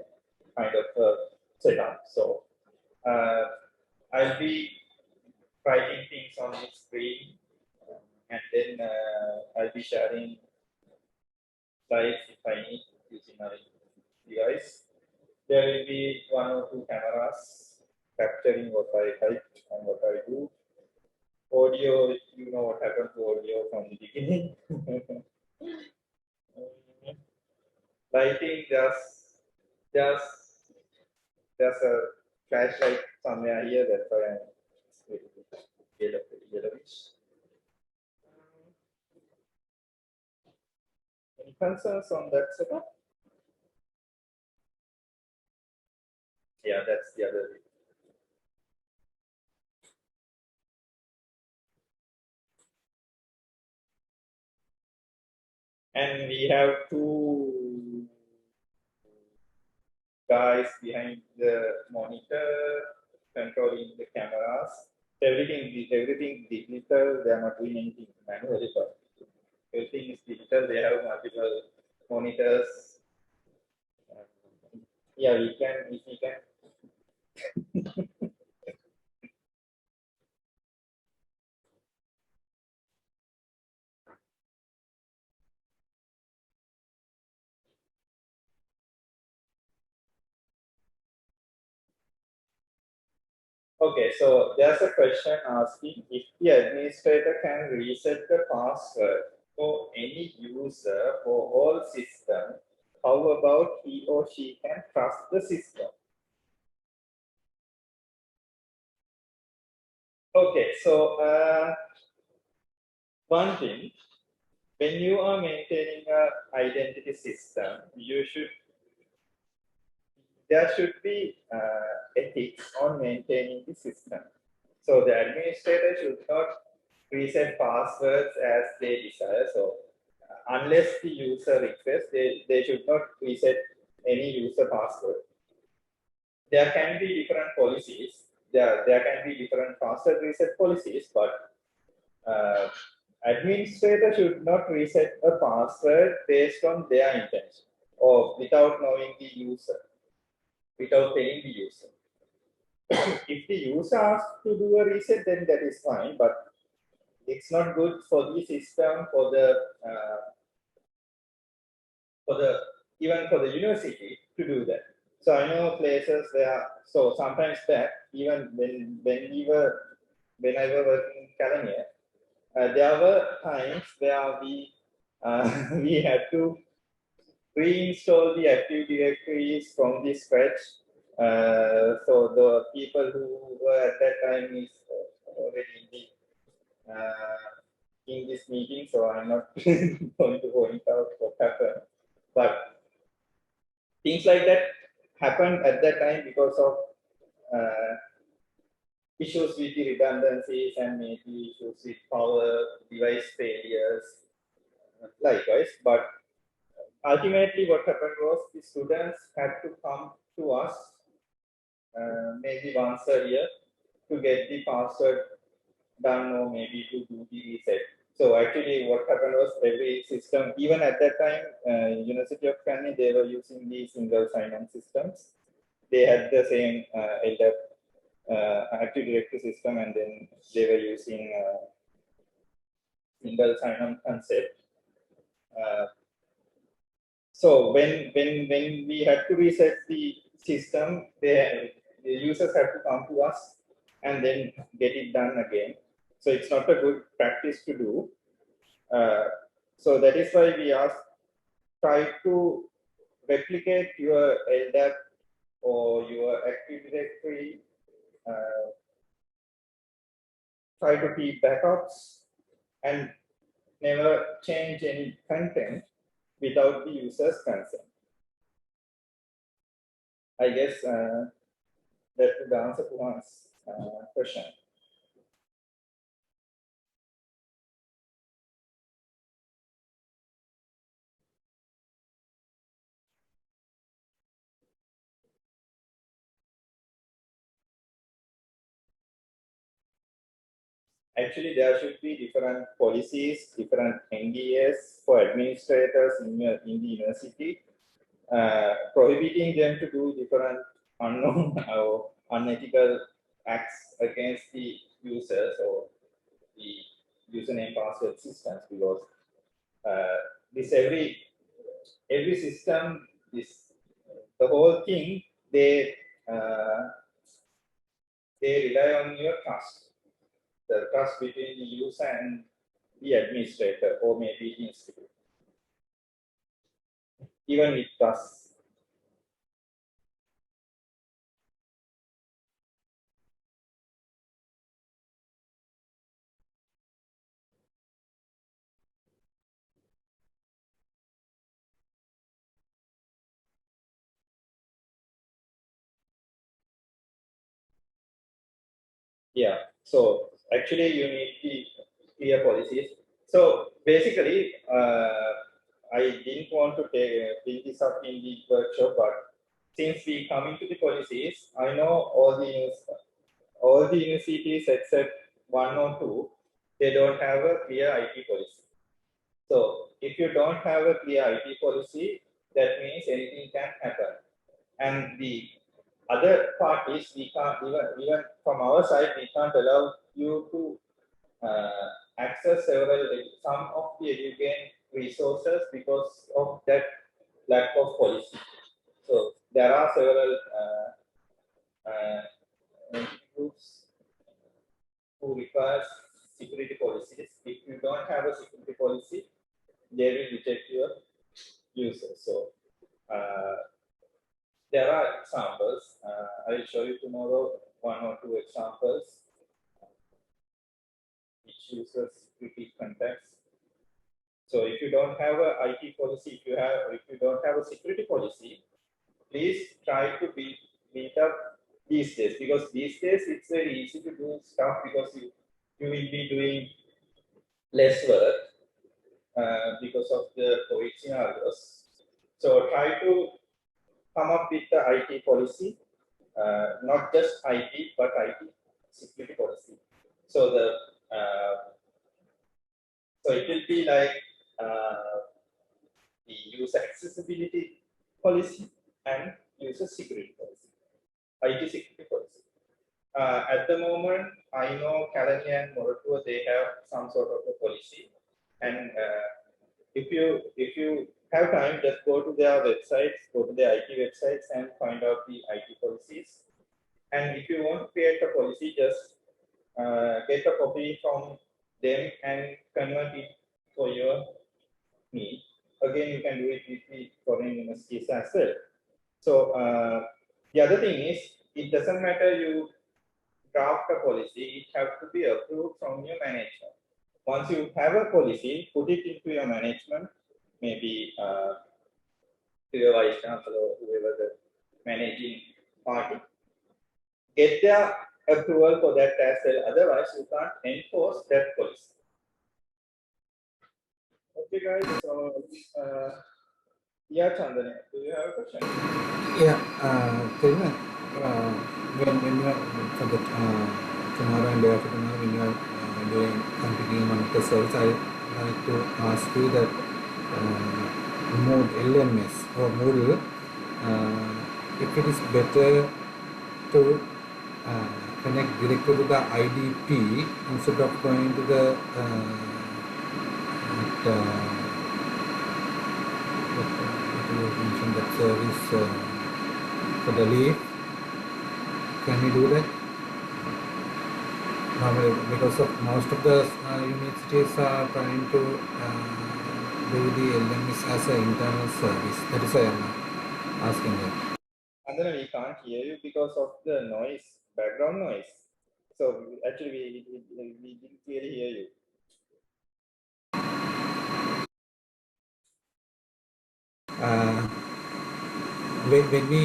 kind of setup. So I'll be writing things on the screen and then I'll be sharing slides if I need using my device. There will be 1 or 2 cameras capturing what I type and what I do. Audio, you know what happened to audio from the beginning. Lighting, there's a flashlight somewhere here, that's why I'm yellowish. Any concerns on that setup? Yeah, that's the other way. And we have 2 guys behind the monitor controlling the cameras. Everything digital. They are not doing anything manually, but everything is digital. They have multiple monitors. Yeah, if we can. Okay, so there's a question asking if the administrator can reset the password for any user for all systems. How about he or she can trust the system? Okay, so one thing, when you are maintaining an identity system, there should be ethics on maintaining the system. So the administrator should not reset passwords as they desire. So unless the user requests, they should not reset any user password. There can be different policies. There can be different password reset policies, but administrator should not reset a password based on their intention. or without knowing the user, without telling the user. If the user asks to do a reset, then that is fine, but it's not good for the system, for the even for the university to do that. So I know places where, so sometimes back, even when I was working in academia, there were times where we we had to reinstall the Active Directories from the scratch. So the people who were at that time is already in this meeting, so I'm not going to point out what happened. But things like that happened at that time because of issues with the redundancies and maybe issues with power, device failures, likewise. But ultimately, what happened was the students had to come to us maybe once a year to get the password done or maybe to do the reset. So actually what happened was every system, even at that time, University of Canada, they were using the single sign-on systems. They had the same LDAP Active Directory system, and then they were using single sign-on concept. So when we had to reset the system, the users had to come to us and then get it done again. So it's not a good practice to do. So that is why we try to replicate your LDAP or your Active Directory. Try to keep backups and never change any content without the user's consent. I guess that would answer to one's question. Actually, there should be different policies, different NDAs for administrators in the university, prohibiting them to do different unknown or unethical acts against the users or the username password systems, because this every system, the whole thing, they rely on your trust. The trust between the user and the administrator or maybe the institute. Even with trust. Yeah, so actually you need the clear policies. So basically, I didn't want to bring this up in the workshop, but since we come into the policies, I know all the universities except one or two, they don't have a clear IT policy. So if you don't have a clear IT policy, that means anything can happen. And the other part is we can't even from our side, we can't allow you to access some of the education resources because of that lack of policy. So there are several groups who requires security policies. If you don't have a security policy, they will reject your users. So there are examples. I will show you tomorrow one or two examples which uses security context. So if you don't have a IT policy, if you don't have a security policy, please try to build up these days, because these days it's very easy to do stuff because you will be doing less work because of the COVID scenarios. So try to come up with the IT policy, not just IT, but IT security policy. So so it will be like the user accessibility policy and user security policy, IT security policy. At the moment, I know Calendly and Moratua, they have some sort of a policy, and if you have time, just go to their websites, go to their IT websites, and find out the IT policies. And if you want to create a policy, just get a copy from them and convert it for your need. Again, you can do it with the foreign universities as well. So the other thing is, it doesn't matter you draft a policy, it has to be approved from your management. Once you have a policy, put it into your management, maybe to your vice chancellor or whoever the managing party. Get their approval for that as well. Otherwise, you can't enforce that policy. Okay, guys. So, yeah, Chandana, do you have a question? Yeah, when you are for the tomorrow and day after tomorrow, when you are doing continuing on the service, I like to ask you that LMS or Moodle, if it is better to connect directly to the IDP instead of going to the you mentioned that service for the leave. Can we do that? Normally, because of most of the universities are trying to do the LMS as an internal service. That is why I'm asking that. Andana, we can't hear you because of the noise, background noise. So actually, we didn't really hear you. When we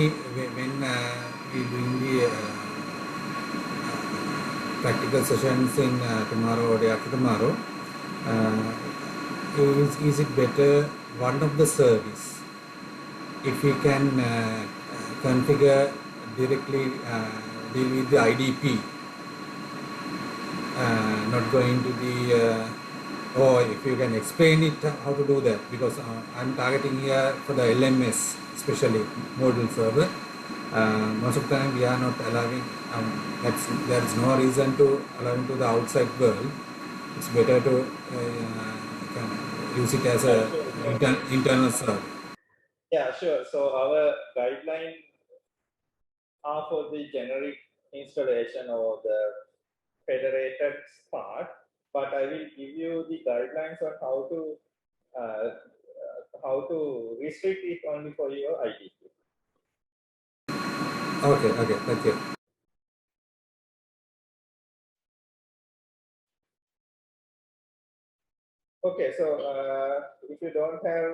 doing the practical sessions in tomorrow or day after tomorrow, is it better one of the service if we can configure directly deal with the IDP, not going to the or if you can explain it how to do that, because I'm targeting here for the LMS, especially module server. Most of the time we are not allowing, there is no reason to allow to the outside world. It's better to use it as a internal server. Yeah, sure. So our guideline are for the generic installation or the federated part, but I will give you the guidelines on how to restrict it only for your IDP. Okay, thank you. Okay, so if you don't have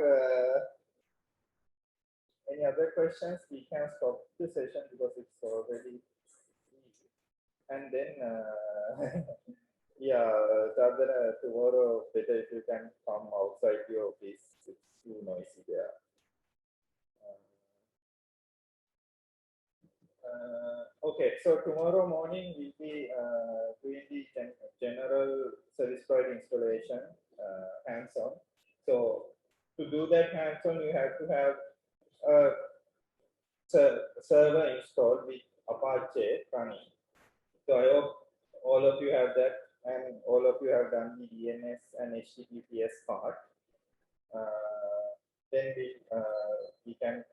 any other questions, we can stop the session because it's already easy. And then, yeah, tomorrow better if you can come outside your office. It's too noisy there. Okay, so tomorrow morning we'll be doing the general service provider installation hands-on. So to do that hands-on, you have to have a server installed with Apache running. So I hope all of you have that, and all of you have done the DNS and HTTPS part. Then we can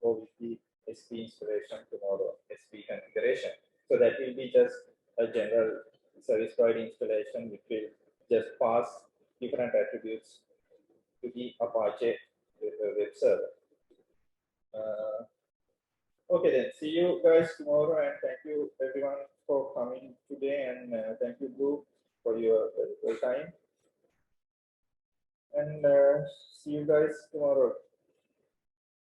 go with the SP installation tomorrow, SP configuration. So that will be just a general service provider installation, which will just pass different attributes to the Apache web server. Okay, then see you guys tomorrow, and thank you everyone for coming today, and thank you, Blue, for your time. And see you guys tomorrow.